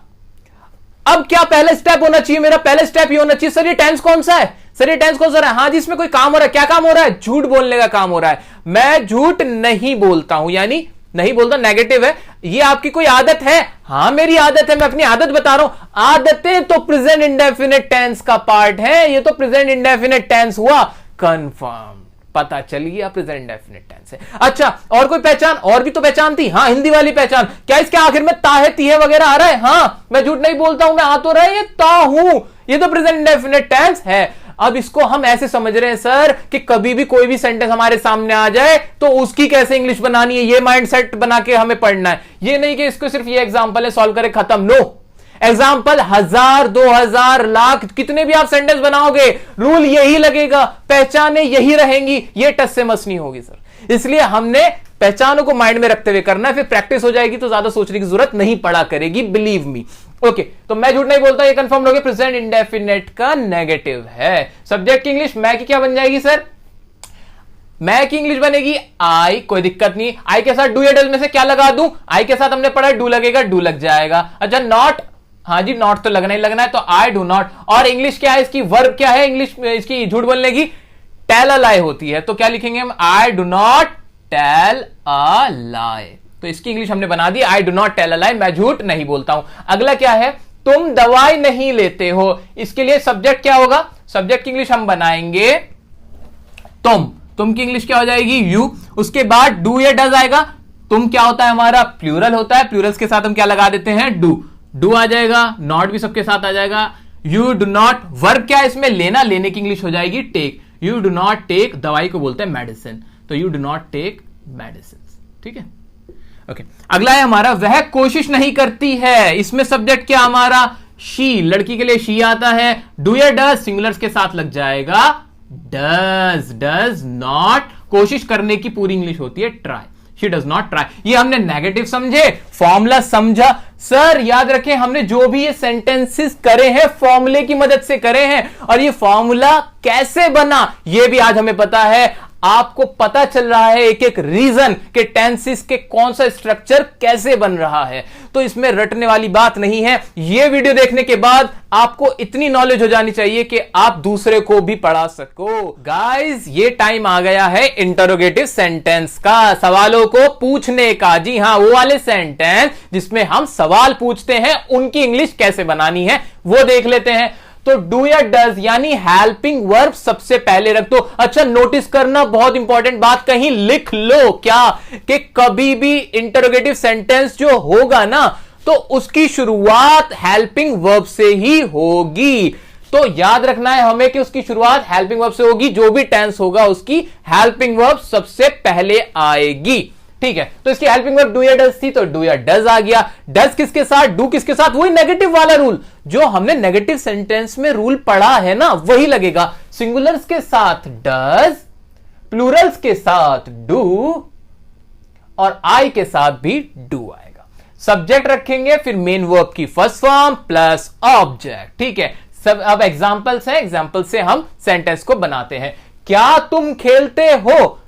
अब क्या पहला स्टेप होना चाहिए मेरा? पहला स्टेप ये होना चाहिए, सर ये टेंस कौन सा है? सर ये टेंस कौन सा है? हाँ जी इसमें कोई काम हो रहा है। क्या काम हो रहा है? झूठ बोलने का काम हो रहा है। मैं झूठ नहीं बोलता हूं, यानी नहीं बोलता नेगेटिव है। ये आपकी कोई आदत है? हां मेरी आदत है, मैं अपनी आदत बता रहा हूं। आदतें तो प्रेजेंट इंडेफिनिट टेंस का पार्ट है, ये तो प्रेजेंट इंडेफिनिट टेंस हुआ। कंफर्म, पता चल गया प्रेजेंट इंडेफिनिट टेंस है। अच्छा और कोई पहचान? और भी तो पहचान थी। हाँ हिंदी वाली पहचान। क्या इसके आखिर में ता है, ती है वगैरह आ रहा है? हाँ मैं झूठ नहीं बोलता हूं, मैं आ तो रहा है, ये ता हूं, ये तो प्रेजेंट इंडेफिनिट टेंस है। अब इसको हम ऐसे समझ रहे हैं सर कि कभी भी कोई भी सेंटेंस हमारे सामने आ जाए तो उसकी कैसे इंग्लिश बनानी है, ये माइंडसेट बना के हमें पढ़ना है। ये नहीं कि इसको सिर्फ ये एग्जांपल है सॉल्व करे खत्म। नो, एग्जाम्पल 1000 2000 लाख कितने भी आप सेंटेंस बनाओगे रूल यही लगेगा, पहचाने यही रहेंगी, ये टस से मस नहीं होगी सर। इसलिए हमने पहचानों को माइंड में रखते हुए करना है, फिर प्रैक्टिस हो जाएगी तो ज्यादा सोचने की जरूरत नहीं पड़ा करेगी, बिलीव मी। ओके तो मैं झूठ नहीं बोलता, ये कंफर्म हो गया प्रेजेंट इंडेफिनिट का नेगेटिव है। सब्जेक्ट की इंग्लिश मैं की क्या बन जाएगी सर? मैं की इंग्लिश बनेगी आई, कोई दिक्कत नहीं। आई के साथ डू या डज में से क्या लगा दूं? आई के साथ हमने पढ़ा डू लगेगा, डू लग जाएगा। अच्छा नॉट, हाँ जी नॉट तो लगना ही लगना है, तो आई डू नॉट। और इंग्लिश क्या है इसकी? वर्ब क्या है इंग्लिश इसकी झूठ बोलने की? टेल अ लाई होती है, तो क्या लिखेंगे हम? I do not tell a lie. तो इसकी इंग्लिश हमने बना दी I do not tell a lie, मैं झूठ नहीं बोलता हूं। अगला क्या है? तुम दवाई नहीं लेते हो। इसके लिए सब्जेक्ट क्या होगा? सब्जेक्ट की इंग्लिश हम बनाएंगे तुम की इंग्लिश क्या हो जाएगी? यू। उसके बाद डू या डज आएगा। तुम क्या होता है हमारा? प्लूरल होता है, प्लूरल्स के साथ हम क्या लगा देते हैं? डू। डू आ जाएगा, नॉट भी सबके साथ आ जाएगा। यू डू नॉट, वर्ब क्या है इसमें, लेना, लेने की इंग्लिश हो जाएगी take. You do not take, दवाई को बोलते हैं मेडिसिन, तो you do not take medicine. ठीक है, ओके। अगला है हमारा, वह कोशिश नहीं करती है। इसमें सब्जेक्ट क्या हमारा, शी, लड़की के लिए शी आता है। डू या डज, सिंगुलर्स के साथ लग जाएगा डज। डज नॉट, कोशिश करने की पूरी इंग्लिश होती है try. She does not try. ये हमने नेगेटिव समझे, फॉर्मूला समझा। सर याद रखें, हमने जो भी ये सेंटेंसेस करे हैं फॉर्मूले की मदद से करे हैं, और ये फॉर्मूला कैसे बना ये भी आज हमें पता है। आपको पता चल रहा है एक एक रीजन के टेंसेस के कौन सा स्ट्रक्चर कैसे बन रहा है, तो इसमें रटने वाली बात नहीं है। यह वीडियो देखने के बाद आपको इतनी नॉलेज हो जानी चाहिए कि आप दूसरे को भी पढ़ा सको। गाइस, ये टाइम आ गया है इंटरोगेटिव सेंटेंस का, सवालों को पूछने का। जी हां, वो वाले सेंटेंस जिसमें हम सवाल पूछते हैं उनकी इंग्लिश कैसे बनानी है वो देख लेते हैं। तो डू या डज यानी हेल्पिंग वर्ब सबसे पहले रख दो। अच्छा, नोटिस करना, बहुत इंपॉर्टेंट बात कहीं लिख लो क्या, कि कभी भी इंटरोगेटिव सेंटेंस जो होगा ना तो उसकी शुरुआत हेल्पिंग वर्ब से ही होगी। तो याद रखना है हमें कि उसकी शुरुआत हेल्पिंग वर्ब से होगी। जो भी टेंस होगा उसकी हेल्पिंग वर्ब सबसे पहले आएगी। ठीक है, तो इसकी हेल्पिंग वर्ब डू या डज थी, तो डू या डज आ गया। डज किसके साथ, डू किसके साथ, वही नेगेटिव वाला रूल जो हमने नेगेटिव सेंटेंस में रूल पढ़ा है ना, वही लगेगा। सिंगुलर्स के साथ डज, प्लूरल्स के साथ डू, और आई के साथ भी डू आएगा। सब्जेक्ट रखेंगे, फिर मेन वर्ब की फर्स्ट फॉर्म प्लस ऑब्जेक्ट। ठीक है, सब अब एग्जांपल्स हैं, एग्जांपल से हम सेंटेंस को बनाते हैं। क्या तुम खेलते हो,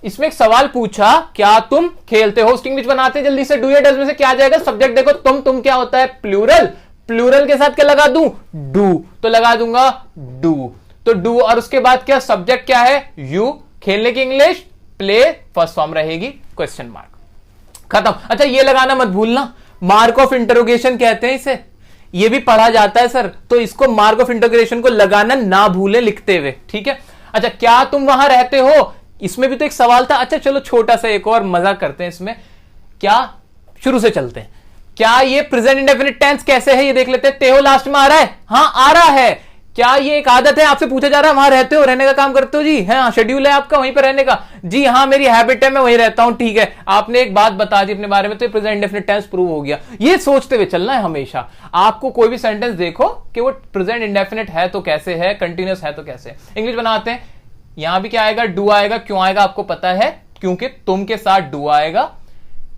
इसमें एक सवाल पूछा, क्या तुम खेलते हो, उसकी इंग्लिश बनाते हैं जल्दी से। डू या डज में से क्या आ जाएगा, सब्जेक्ट देखो, तुम क्या होता है, प्लूरल। प्लूरल के साथ क्या लगा दूं, डू, तो लगा दूंगा डू, तो डू, और उसके बाद क्या, सब्जेक्ट क्या है, यू, खेलने की इंग्लिश प्ले, फर्स्ट फॉर्म रहेगी क्वेश्चन मार्क, खत्म। अच्छा, ये लगाना मत भूलना, मार्क ऑफ इंटरोगेशन कहते हैं इसे, ये भी पढ़ा जाता है सर, तो इसको मार्क ऑफ इंटरोगेशन को लगाना ना भूले लिखते हुए। ठीक है, अच्छा, क्या तुम वहां रहते हो, इसमें भी तो एक सवाल था। अच्छा चलो, छोटा सा एक और मजा करते हैं इसमें, क्या, शुरू से चलते हैं। क्या ये प्रेजेंट इंडेफिनिट टेंस कैसे है ये देख लेते हैं। ते हो लास्ट में आ रहा है, हाँ आ रहा है। क्या ये एक आदत है, आपसे पूछा जा रहा है वहां रहते हो, रहने का काम करते हो जी, हाँ शेड्यूल है आपका वहीं पर रहने का, जी हाँ मेरी हैबिट है, मैं वहीं रहता हूं। ठीक है, आपने एक बात बता दी अपने बारे में, तो प्रेजेंट इंडेफिनिट टेंस प्रूव हो गया। ये सोचते हुए चलना है हमेशा। आपको कोई भी सेंटेंस देखो कि वो प्रेजेंट इंडेफिनिट है तो कैसे है, कंटिन्यूस है तो कैसे। इंग्लिश बनाते हैं, यहां भी क्या आएगा, डू आएगा। क्यों आएगा आपको पता है, क्योंकि तुम के साथ डू आएगा।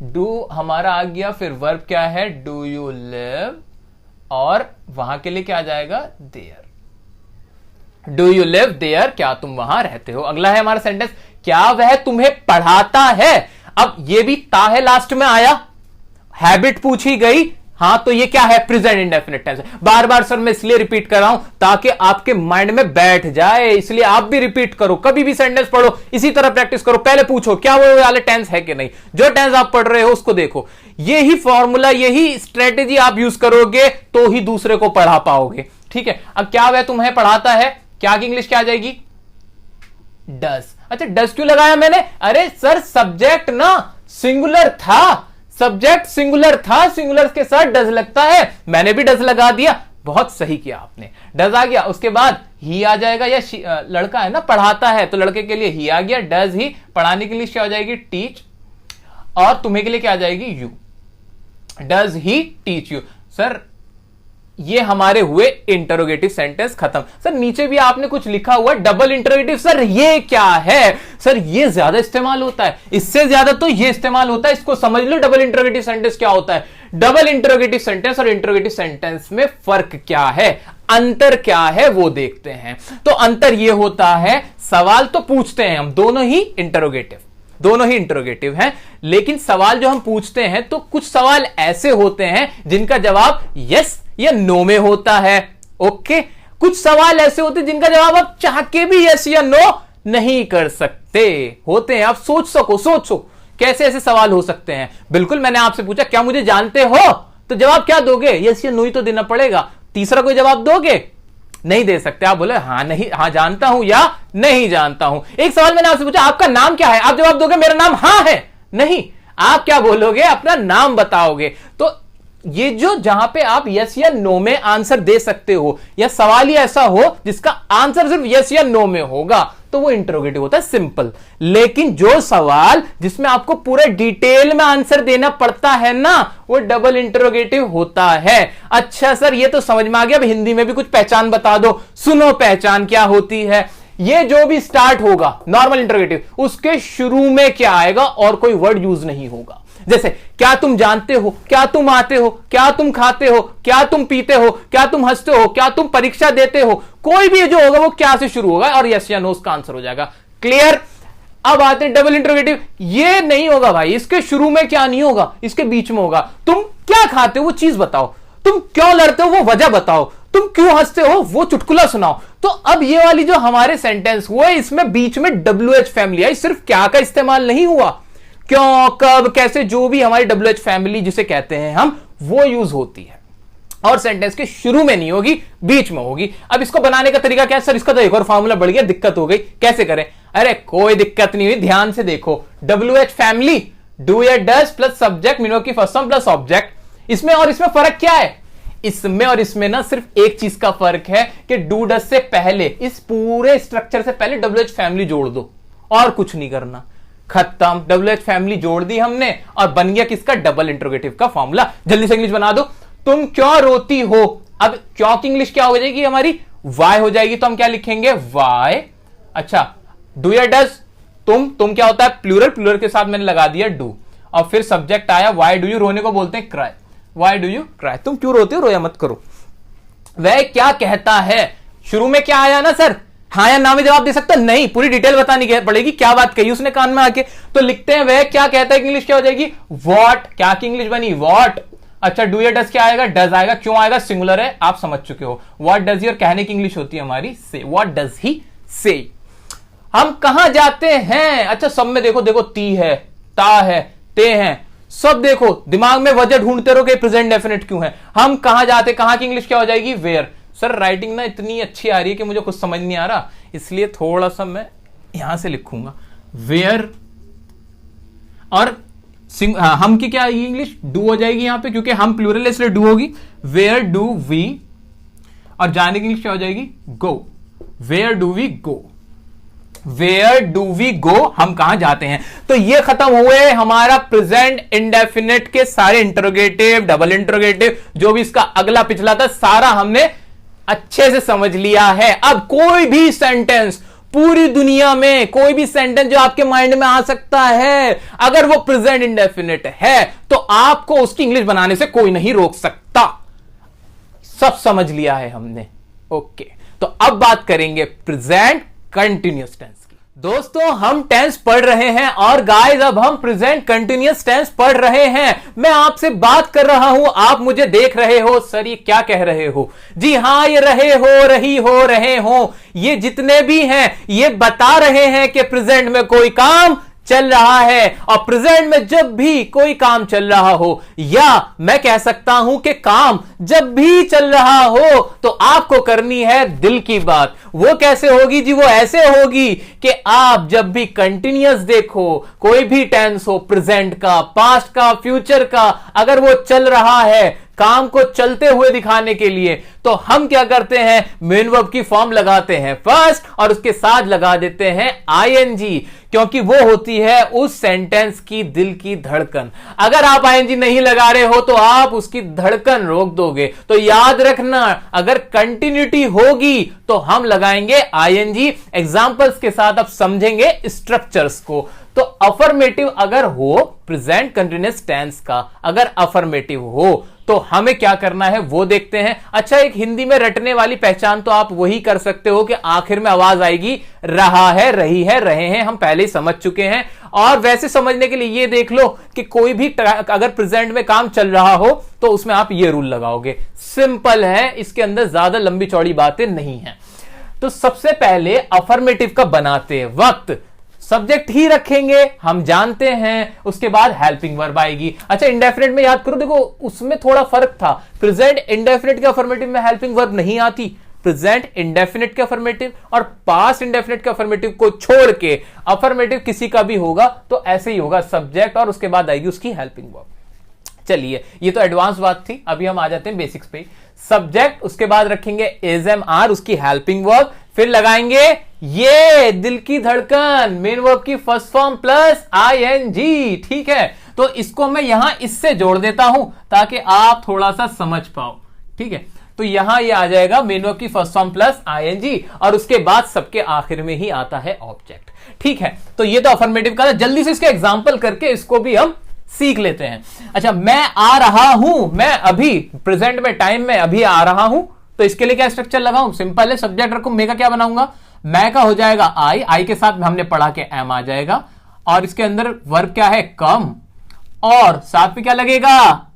डू हमारा आ गया, फिर वर्ब क्या है, डू यू लिव, और वहां के लिए क्या आ जाएगा, there. Do you live there, क्या तुम वहां रहते हो। अगला है हमारा सेंटेंस, क्या वह तुम्हें पढ़ाता है। अब ये भी ता है लास्ट में आया, हैबिट पूछी गई, हाँ तो ये क्या है, प्रेजेंट इंडेफिनिट टेंस। बार बार सर मैं इसलिए रिपीट कर रहा हूं ताकि आपके माइंड में बैठ जाए, इसलिए आप भी रिपीट करो, कभी भी सेंटेंस पढ़ो इसी तरह प्रैक्टिस करो। पहले पूछो क्या वो वाले टेंस है कि नहीं, जो टेंस आप पढ़ रहे हो उसको देखो। यही फॉर्मूला, यही स्ट्रेटेजी आप यूज करोगे तो ही दूसरे को पढ़ा पाओगे। ठीक है, अब क्या वह तुम्हें पढ़ाता है, क्या की इंग्लिश क्या आ जाएगी, डज। अच्छा, डज क्यों लगाया मैंने, अरे सर सब्जेक्ट ना सिंगुलर था, सब्जेक्ट सिंगुलर था, सिंगुलर के साथ डज लगता है, मैंने भी डज लगा दिया, बहुत सही किया आपने, डज आ गया। उसके बाद ही आ जाएगा, या लड़का है ना पढ़ाता है तो लड़के के लिए ही आ गया, डज ही। पढ़ाने के लिए क्या हो जाएगी, टीच, और तुम्हें के लिए क्या आ जाएगी, you. Does he teach you. Sir ये हमारे हुए इंटरोगेटिव सेंटेंस खत्म। सर नीचे भी आपने कुछ लिखा हुआ डबल इंटरोगेटिव, सर ये क्या है, सर ये ज्यादा इस्तेमाल होता है, इससे ज्यादा तो ये इस्तेमाल होता है, इसको समझ लो डबल इंटरोगेटिव सेंटेंस क्या होता है। डबल इंटरोगेटिव सेंटेंस और इंटरोगेटिव सेंटेंस में फर्क क्या है, अंतर क्या है वो देखते हैं। तो अंतर ये होता है, सवाल तो पूछते हैं हम, दोनों ही इंटरोगेटिव हैं, लेकिन सवाल जो हम पूछते हैं तो कुछ सवाल ऐसे होते हैं जिनका जवाब यस या नो में होता है। ओके, कुछ सवाल ऐसे होते हैं जिनका जवाब आप चाह के भी यस या नो नहीं कर सकते होते हैं। आप सोचो कैसे ऐसे सवाल हो सकते हैं। बिल्कुल, मैंने आपसे पूछा क्या मुझे जानते हो, तो जवाब क्या दोगे, यस या नो ही तो देना पड़ेगा। तीसरा कोई जवाब दोगे, नहीं दे सकते। आप बोले हाँ नहीं, हाँ जानता हूं या नहीं जानता हूं। एक सवाल मैंने आपसे पूछा आपका नाम क्या है, आप जवाब दोगे मेरा नाम हाँ है, नहीं, आप क्या बोलोगे, अपना नाम बताओगे। तो ये जो जहां पे आप यस या नो में आंसर दे सकते हो, या सवाल ही ऐसा हो जिसका आंसर सिर्फ यस या नो में होगा, तो वो इंटरोगेटिव होता है, सिंपल। लेकिन जो सवाल जिसमें आपको पूरे डिटेल में आंसर देना पड़ता है ना, वो डबल इंटरोगेटिव होता है। अच्छा सर, ये तो समझ में आ गया, अब हिंदी में भी कुछ पहचान बता दो। सुनो, पहचान क्या होती है? ये जो भी स्टार्ट होगा नॉर्मल इंटरोगेटिव, उसके शुरू में क्या आएगा और कोई वर्ड यूज नहीं होगा। जैसे क्या तुम जानते हो, क्या तुम आते हो, क्या तुम खाते हो, क्या तुम पीते हो, क्या तुम हंसते हो, क्या तुम परीक्षा देते हो, कोई भी जो होगा वो क्या से शुरू होगा और यस या नो उसका आंसर हो जाएगा। क्लियर? अब आते हैं डबल इंटरोगेटिव। ये नहीं होगा भाई, इसके शुरू में क्या नहीं होगा, इसके बीच में होगा। तुम क्या खाते हो वो चीज बताओ, तुम क्यों लड़ते हो वो वजह बताओ, तुम क्यों हंसते हो वो चुटकुला सुनाओ। तो अब ये वाली जो हमारे सेंटेंस हुए, इसमें बीच में WH फैमिली आई, सिर्फ क्या का इस्तेमाल नहीं हुआ, क्यों, कब, कैसे, जो भी हमारी WH फैमिली जिसे कहते हैं हम, वो यूज होती है। और सेंटेंस के शुरू में नहीं होगी, बीच में होगी। अब इसको बनाने का तरीका क्या है? सर इसका तो एक और फॉर्मूला बढ़ गया, दिक्कत हो गई, कैसे करें? अरे कोई दिक्कत नहीं हुई, ध्यान से देखो। WH फैमिली, डू या डज प्लस सब्जेक्ट मीनो की फर्स्ट फॉर्म प्लस ऑब्जेक्ट। इसमें और इसमें फर्क क्या है? इसमें और इसमें ना सिर्फ एक चीज का फर्क है कि डू डज से पहले, इस पूरे स्ट्रक्चर से पहले WH फैमिली जोड़ दो, और कुछ नहीं करना, खत्म। WH फैमिली जोड़ दी हमने और बन गया किसका? डबल इंटरोगेटिव का फॉर्मूला। जल्दी से इंग्लिश बना दो। तुम क्यों रोती हो? अब क्यों की इंग्लिश क्या हो जाएगी हमारी? वाई हो जाएगी। तो हम क्या लिखेंगे? वाई। अच्छा, डू या डज, तुम क्या होता है? प्लूरल, प्लूरल के साथ मैंने लगा दिया डू, और फिर सब्जेक्ट आया वाई डू यू, रोने को बोलते हैं cry, why do you cry. तुम क्यों रोते हो? रोया मत करो। वह क्या कहता है? शुरू में क्या आया ना सर, हाँ या ना में जवाब दे सकते नहीं, पूरी डिटेल बतानी पड़ेगी, क्या बात कही उसने कान में आके। तो लिखते हैं वह क्या कहता है, इंग्लिश क्या हो जाएगी? व्हाट। क्या की इंग्लिश बनी? व्हाट। अच्छा, डू या डज क्या आएगा? डज आएगा। क्यों आएगा? सिंगुलर है, आप समझ चुके हो। व्हाट डज ही, और कहने की इंग्लिश होती है हमारी से। व्हाट डज ही से। हम कहां जाते हैं? अच्छा, सब में देखो, देखो ती है, ता है, ते हैं, सब देखो, दिमाग में वजह ढूंढते रहो कि प्रेजेंट डेफिनेट क्यों है। हम कहां जाते, कहां की इंग्लिश क्या हो जाएगी? वेयर। सर राइटिंग ना इतनी अच्छी आ रही है कि मुझे कुछ समझ नहीं आ रहा, इसलिए थोड़ा सा मैं यहां से लिखूंगा वेयर। और हम की क्या आएगी इंग्लिश? डू हो जाएगी यहां पे, क्योंकि हम प्लूरल है इसलिए डू होगी। वेयर डू वी, और जाने की इंग्लिश क्या हो जाएगी? Go. Where do we go, where do we go, हम कहां जाते हैं। तो ये खत्म हुए हमारा प्रेजेंट इंडेफिनिट के सारे इंटरोगेटिव, डबल इंटरोगेटिव, जो भी इसका अगला पिछला था, सारा हमने अच्छे से समझ लिया है। अब कोई भी सेंटेंस, पूरी दुनिया में कोई भी सेंटेंस जो आपके माइंड में आ सकता है, अगर वो प्रेजेंट इंडेफिनिट है, तो आपको उसकी इंग्लिश बनाने से कोई नहीं रोक सकता। सब समझ लिया है हमने। ओके, तो अब बात करेंगे प्रेजेंट कंटिन्यूअस टेंस की। दोस्तों, हम टेंस पढ़ रहे हैं, और गाइस अब हम प्रेजेंट कंटिन्यूअस टेंस पढ़ रहे हैं। मैं आपसे बात कर रहा हूं, आप मुझे देख रहे हो। सर ये क्या कह रहे हो? जी हां, ये रहे हो, रही हो, रहे हो, ये जितने भी हैं, ये बता रहे हैं कि प्रेजेंट में कोई काम चल रहा है। और प्रेजेंट में जब भी कोई काम चल रहा हो, या मैं कह सकता हूं कि काम जब भी चल रहा हो, तो आपको करनी है दिल की बात। वो कैसे होगी जी? वो ऐसे होगी कि आप जब भी कंटिन्यूअस देखो, कोई भी टेंस हो, प्रेजेंट का, पास्ट का, फ्यूचर का, अगर वो चल रहा है, काम को चलते हुए दिखाने के लिए, तो हम क्या करते हैं? मेन वर्ब की फॉर्म लगाते हैं फर्स्ट, और उसके साथ लगा देते हैं आईएनजी, क्योंकि वो होती है उस सेंटेंस की दिल की धड़कन। अगर आप आईएनजी नहीं लगा रहे हो तो आप उसकी धड़कन रोक दोगे। तो याद रखना, अगर कंटिन्यूटी होगी तो हम लगाएंगे आईएनजी। एग्जांपल्स के साथ आप समझेंगे स्ट्रक्चर्स को। तो अफर्मेटिव अगर हो, प्रेजेंट कंटिन्यूअस टेंस का अगर अफर्मेटिव हो, तो हमें क्या करना है वो देखते हैं। अच्छा, एक हिंदी में रटने वाली पहचान तो आप वही कर सकते हो कि आखिर में आवाज आएगी रहा है, रही है, रहे हैं, हम पहले ही समझ चुके हैं। और वैसे समझने के लिए ये देख लो कि कोई भी अगर प्रेजेंट में काम चल रहा हो तो उसमें आप ये रूल लगाओगे। सिंपल है, इसके अंदर ज्यादा लंबी चौड़ी बातें नहीं है। तो सबसे पहले अफर्मेटिव का बनाते वक्त सब्जेक्ट ही रखेंगे, हम जानते हैं। उसके बाद हेल्पिंग वर्ब आएगी। अच्छा, इंडेफिनिट में याद करो, देखो उसमें थोड़ा फर्क था। प्रेजेंट इंडेफिनिट के अफर्मेटिव में हेल्पिंग वर्ब नहीं आती। प्रेजेंट इंडेफिनिट के अफर्मेटिव और पास्ट इंडेफिनिट के अफर्मेटिव को छोड़ के अफर्मेटिव किसी का भी होगा तो ऐसे ही होगा, सब्जेक्ट और उसके बाद आएगी उसकी हेल्पिंग वर्ब। चलिए ये तो एडवांस बात थी, अभी हम आ जाते हैं बेसिक्स पे। सब्जेक्ट, उसके बाद रखेंगे इज एम आर, उसकी हेल्पिंग वर्ब, फिर लगाएंगे ये दिल की धड़कन, मेन वर्ब की फर्स्ट फॉर्म प्लस आईएनजी। ठीक है, तो इसको मैं यहां इससे जोड़ देता हूं ताकि आप थोड़ा सा समझ पाओ। ठीक है, तो यहां ये आ जाएगा मेन वर्ब की फर्स्ट फॉर्म प्लस आईएनजी, और उसके बाद सबके आखिर में ही आता है ऑब्जेक्ट। ठीक है, तो ये तो अफर्मेटिव का था। जल्दी से इसके एग्जांपल करके इसको भी हम सीख लेते हैं। अच्छा, मैं आ रहा हूं, मैं अभी प्रेजेंट में टाइम में अभी आ रहा हूं, तो इसके लिए क्या स्ट्रक्चर लगाऊं? सिंपल है, सब्जेक्ट रखूं, मैं का क्या बनाऊंगा? मैं का हो जाएगा आई के साथ हमने पढ़ा के एम आ जाएगा, और इसके अंदर वर्ब क्या है? कम, और साथ में क्या लगेगा?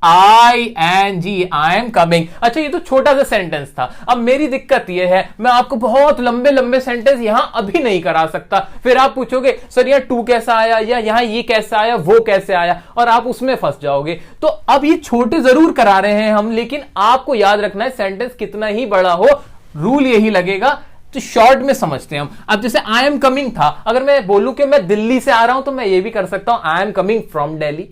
I N G, I am coming. अच्छा, ये तो छोटा सा सेंटेंस था। अब मेरी दिक्कत ये है, मैं आपको बहुत लंबे लंबे सेंटेंस यहां अभी नहीं करा सकता। फिर आप पूछोगे सर यहाँ टू कैसा आया, या यहां ये कैसा आया, वो कैसे आया, और आप उसमें फंस जाओगे। तो अब ये छोटे जरूर करा रहे हैं हम, लेकिन आपको याद रखना है सेंटेंस कितना ही बड़ा हो, रूल यही लगेगा। तो शॉर्ट में समझते हैं हम। अब जैसे आई एम कमिंग था, अगर मैं बोलूं कि मैं दिल्ली से आ रहा हूं, तो मैं ये भी कर सकता हूं आई एम कमिंग फ्रॉम दिल्ली।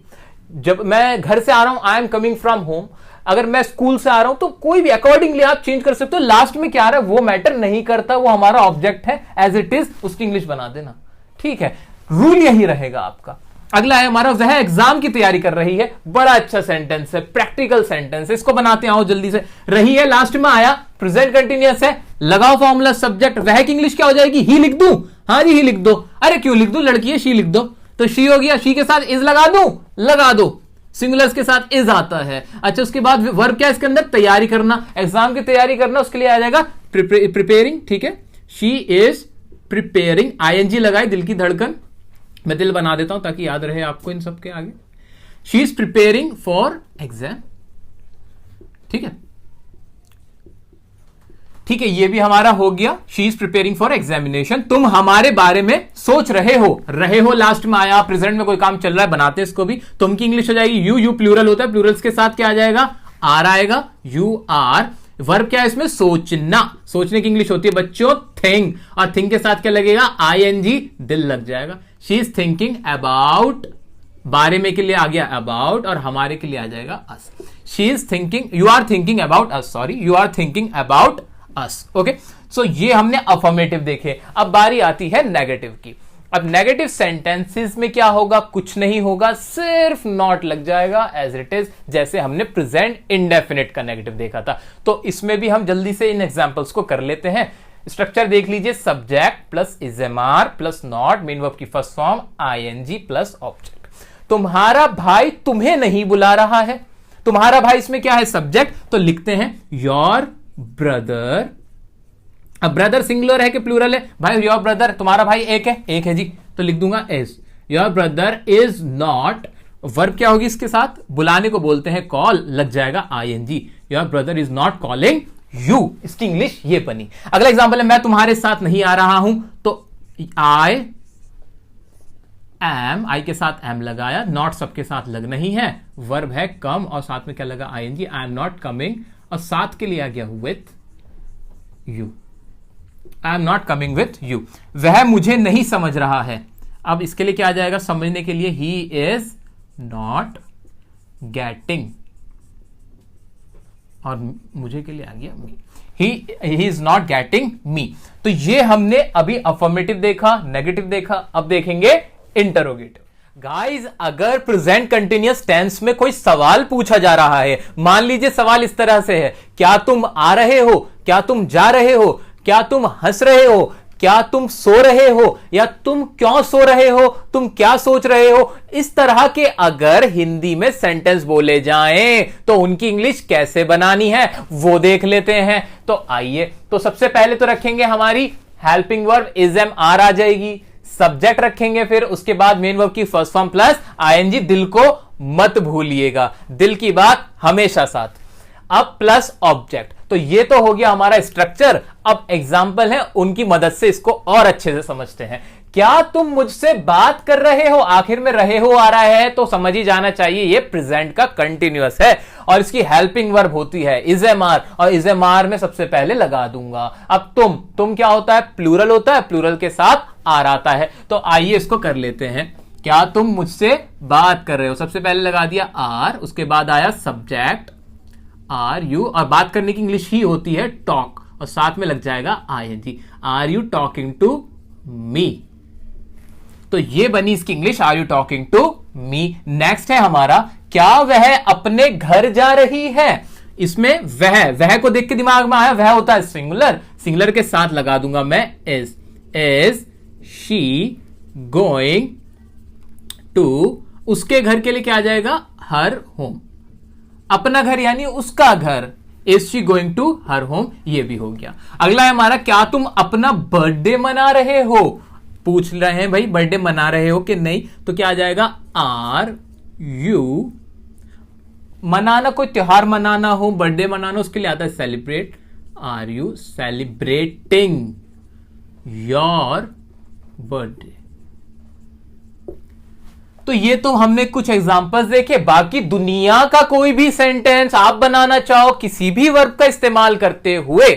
जब मैं घर से आ रहा हूं, आई एम कमिंग फ्रॉम होम। अगर मैं स्कूल से आ रहा हूं, तो कोई भी अकॉर्डिंगली आप चेंज कर सकते हो। लास्ट में क्या आ रहा है वो मैटर नहीं करता, वो हमारा ऑब्जेक्ट है, एज इट इज उसकी इंग्लिश बना देना। ठीक है, रूल यही रहेगा आपका। अगला है हमारा, वह एग्जाम की तैयारी कर रही है। बड़ा अच्छा सेंटेंस है, प्रैक्टिकल सेंटेंस है, इसको बनाते हैं। आओ जल्दी से। रही है लास्ट में आया, प्रेजेंट कंटिन्यूअस है, लगाओ फॉर्मूला सब्जेक्ट। वह की इंग्लिश क्या हो जाएगी? ही लिख दूं? हाँ जी, ही लिख दो। अरे क्यों लिख दूं, लड़की है, शी लिख दो। तो शी हो गया, शी के साथ इज लगा दूं? लगा दो, सिंगुलर्स के साथ इज आता है। अच्छा, उसके बाद वर्ब क्या इसके अंदर? तैयारी करना, एग्जाम की तैयारी करना, उसके लिए आ जाएगा प्रिपेयरिंग। ठीक है, शी इज प्रिपेयरिंग, आईएनजी लगाए, दिल की धड़कन, मैं दिल बना देता हूं ताकि याद रहे आपको इन सबके आगे। She is preparing for exam. ठीक है, ठीक है, ये भी हमारा हो गया। She is preparing for examination. तुम हमारे बारे में सोच रहे हो लास्ट में आया, प्रेजेंट में कोई काम चल रहा है, बनाते इसको भी। तुम की इंग्लिश हो जाएगी यू, यू प्लूरल होता है, प्लूरल्स के साथ क्या आ जाएगा? आर आएगा, यू आर। वर्ब क्या है इसमें? सोचना, सोचने की इंग्लिश होती है बच्चों थिंक, और थिंक के साथ क्या लगेगा? आईएनजी, दिल लग जाएगा। शी इज थिंकिंग अबाउट, बारे में के लिए आ गया अबाउट, और हमारे के लिए आ जाएगा us. She is thinking, you are thinking about us, sorry, you are thinking about us. Okay, so ये हमने अफर्मेटिव देखे। अब बारी आती है नेगेटिव की। अब नेगेटिव सेंटेंसेस में क्या होगा? कुछ नहीं होगा, सिर्फ नॉट लग जाएगा एज इट इज, जैसे हमने प्रेजेंट इंडेफिनिट का नेगेटिव देखा था। तो इसमें भी हम जल्दी से इन एग्जांपल्स को कर लेते हैं। स्ट्रक्चर देख लीजिए, subject plus is am are plus not, main verb की first form ING plus object. तुम्हारा भाई तुम्हें नहीं बुला रहा है। तुम्हारा भाई इसमें क्या है? सब्जेक्ट, तो लिखते हैं योर ब्रदर। अब ब्रदर सिंगुलर है कि प्लूरल है? भाई योर ब्रदर, तुम्हारा भाई एक है जी, तो लिख दूंगा is. Your brother is not, verb क्या होगी इसके साथ? बुलाने को बोलते हैं कॉल, लग जाएगा ING. Your brother is not calling you, इसकी इंग्लिश ये बनी। अगला एग्जांपल है, मैं तुम्हारे साथ नहीं आ रहा हूं, तो आई एम, आई के साथ एम लगाया, नॉट सबके साथ लग नहीं है, वर्ब है कम, और साथ में क्या लगा? ING. I am not coming, और साथ के लिए आ गया with you. I am not coming with you. वह मुझे नहीं समझ रहा है। अब इसके लिए क्या आ जाएगा? समझने के लिए ही इज नॉट गेटिंग, और मुझे के लिए आ गया me. He is not getting me. तो ये हमने अभी अफर्मेटिव देखा, नेगेटिव देखा, अब देखेंगे इंटरोगेटिव। गाइज, अगर प्रेजेंट कंटिन्यूअस टेंस में कोई सवाल पूछा जा रहा है, मान लीजिए सवाल इस तरह से है, क्या तुम आ रहे हो, क्या तुम जा रहे हो, क्या तुम हंस रहे हो, क्या तुम सो रहे हो, या तुम क्यों सो रहे हो, तुम क्या सोच रहे हो, इस तरह के अगर हिंदी में सेंटेंस बोले जाएं तो उनकी इंग्लिश कैसे बनानी है वो देख लेते हैं। तो आइए, तो सबसे पहले तो रखेंगे हमारी helping verb is am are आ जाएगी, सब्जेक्ट रखेंगे, फिर उसके बाद मेन वर्ब की फर्स्ट फॉर्म प्लस आईएनजी। दिल को मत भूलिएगा, दिल की बात हमेशा साथ। अब प्लस ऑब्जेक्ट, तो ये तो हो गया हमारा स्ट्रक्चर। अब एग्जाम्पल है, उनकी मदद से इसको और अच्छे से समझते हैं। क्या तुम मुझसे बात कर रहे हो, आखिर में रहे हो आ रहा है, तो समझ ही जाना चाहिए ये प्रेजेंट का कंटिन्यूअस है, और इसकी हेल्पिंग वर्ब होती है इज एम आर, और इज एम आर में सबसे पहले लगा दूंगा। अब तुम क्या होता है? प्लूरल होता है, प्लूरल के साथ आर आता है। तो आइए इसको कर लेते हैं। क्या तुम मुझसे बात कर रहे हो? सबसे पहले लगा दिया आर, उसके बाद आया सब्जेक्ट आर यू, और बात करने की इंग्लिश ही होती है टॉक, और साथ में लग जाएगा ING. Are you talking to me? तो ये बनी इसकी English, are you talking to me. Next है हमारा, क्या वह अपने घर जा रही है? इसमें वह को देख के दिमाग में आया, वह होता है सिंगुलर, सिंगुलर के साथ लगा दूंगा मैं इज शी गोइंग टू, उसके घर के लिए क्या आ जाएगा? Her home. अपना घर यानी उसका घर, is she going to her home, ये भी हो गया। अगला है हमारा, क्या तुम अपना बर्थडे मना रहे हो? पूछ रहे हैं भाई बर्थडे मना रहे हो कि नहीं, तो क्या आ जाएगा? आर यू, मनाना कोई त्योहार मनाना हो, बर्थडे मनाना, उसके लिए आता है celebrate. Are you celebrating your birthday? तो ये तो हमने कुछ एग्जांपल्स देखे। बाकी दुनिया का कोई भी सेंटेंस आप बनाना चाहो किसी भी वर्ब का इस्तेमाल करते हुए,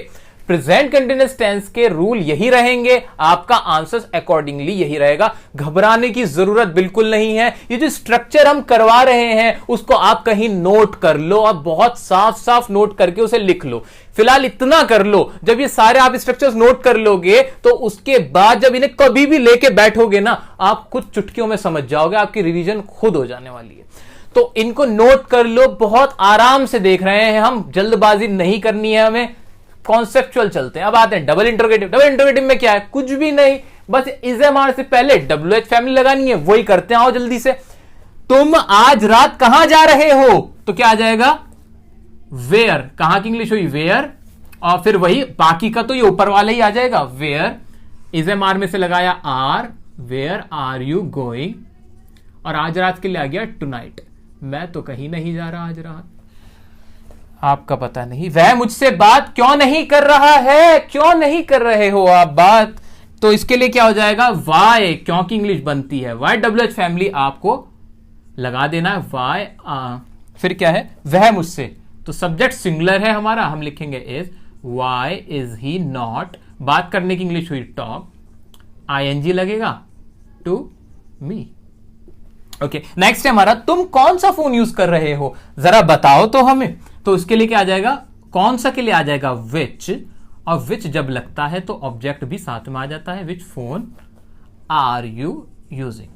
प्रेजेंट कंटीन्यूअस टेंस के रूल यही रहेंगे, आपका आंसर अकॉर्डिंगली यही रहेगा। घबराने की जरूरत बिल्कुल नहीं है। ये जो स्ट्रक्चर हम करवा रहे हैं उसको आप कहीं नोट कर लो और बहुत साफ साफ नोट करके उसे लिख लो। फिलहाल इतना कर लो, जब ये सारे आप स्ट्रक्चर्स नोट कर लोगे तो उसके बाद जब इन्हें कभी भी लेके बैठोगे ना, आप कुछ चुटकियों में समझ जाओगे, आपकी रिवीजन खुद हो जाने वाली है। तो इनको नोट कर लो, बहुत आराम से देख रहे हैं हम, जल्दबाजी नहीं करनी है हमें, कॉन्सेप्चुअल चलते हैं। अब आते हैं डबल इंटरोगेटिव। डबल इंटरोगेटिव में क्या है? कुछ भी नहीं, बस इज एम आर से पहले WH फैमिली लगानी है, वही करते हैं। आओ जल्दी से, तुम आज रात कहां जा रहे हो? तो क्या आ जाएगा? वेयर। कहां की इंग्लिश हुई? वेयर। और फिर वही बाकी का तो ये ऊपर वाला ही आ जाएगा, वेयर। इज एम आर में से लगाया R, where are you going, और आज रात के लिए आ गया टुनाइट। मैं तो कहीं नहीं जा रहा आज रात। आपका पता नहीं वह मुझसे बात क्यों नहीं कर रहा है? क्यों नहीं कर रहे हो आप बात? तो इसके लिए क्या हो जाएगा? वाई। क्यों की इंग्लिश बनती है वाई, WH फैमिली आपको लगा देना है, वाई। फिर क्या है? वह मुझसे, तो सब्जेक्ट सिंगुलर है हमारा, हम लिखेंगे is. Why is he not, बात करने की इंग्लिश हुई टॉक, ING लगेगा टू मी। ओके, नेक्स्ट है हमारा, तुम कौन सा फोन यूज कर रहे हो? जरा बताओ तो हमें। तो उसके लिए क्या आ जाएगा? कौन सा के लिए आ जाएगा? विच, और विच जब लगता है तो ऑब्जेक्ट भी साथ में आ जाता है। Which phone are you using?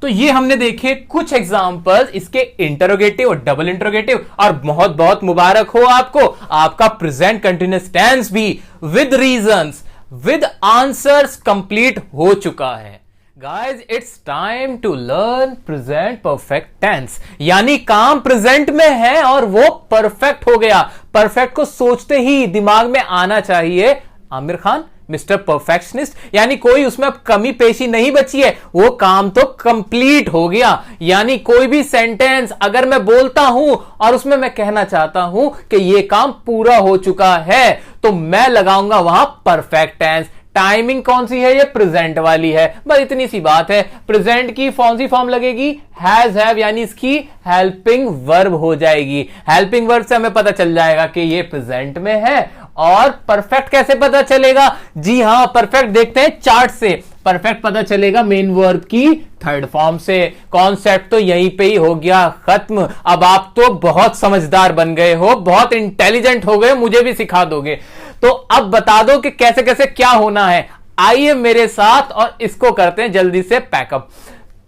तो ये हमने देखे कुछ एग्जांपल्स इसके इंटरोगेटिव और डबल इंटरोगेटिव, और बहुत बहुत मुबारक हो आपको, आपका प्रेजेंट कंटिन्यूअस टेंस भी with reasons, with answers complete हो चुका है। Guys, it's time to learn present perfect tense, यानी काम प्रेजेंट में है और वो परफेक्ट हो गया। परफेक्ट को सोचते ही दिमाग में आना चाहिए आमिर खान मिस्टर परफेक्शनिस्ट, यानी कोई उसमें अब कमी पेशी नहीं बची है, वो काम तो कंप्लीट हो गया। यानी कोई भी सेंटेंस अगर मैं बोलता हूं और उसमें मैं कहना चाहता हूं कि ये काम पूरा हो चुका है, तो मैं लगाऊंगा वहां परफेक्ट टेंस। टाइमिंग कौन सी है? ये प्रेजेंट वाली है, बस इतनी सी बात है। प्रेजेंट की कौन सी फॉर्म लगेगी? हैज, हैव, यानी इसकी हेल्पिंग वर्ब हो जाएगी। हेल्पिंग वर्ब से हमें पता चल जाएगा कि ये प्रेजेंट में है। और परफेक्ट कैसे पता चलेगा? जी हां, परफेक्ट देखते हैं चार्ट से। परफेक्ट पता चलेगा मेन वर्ब की थर्ड फॉर्म से। कॉन्सेप्ट तो यहीं पे ही हो गया खत्म। अब आप तो बहुत समझदार बन गए हो, बहुत इंटेलिजेंट हो गए, मुझे भी सिखा दोगे। तो अब बता दो कि कैसे कैसे क्या होना है। आइए मेरे साथ और इसको करते हैं जल्दी से पैकअप।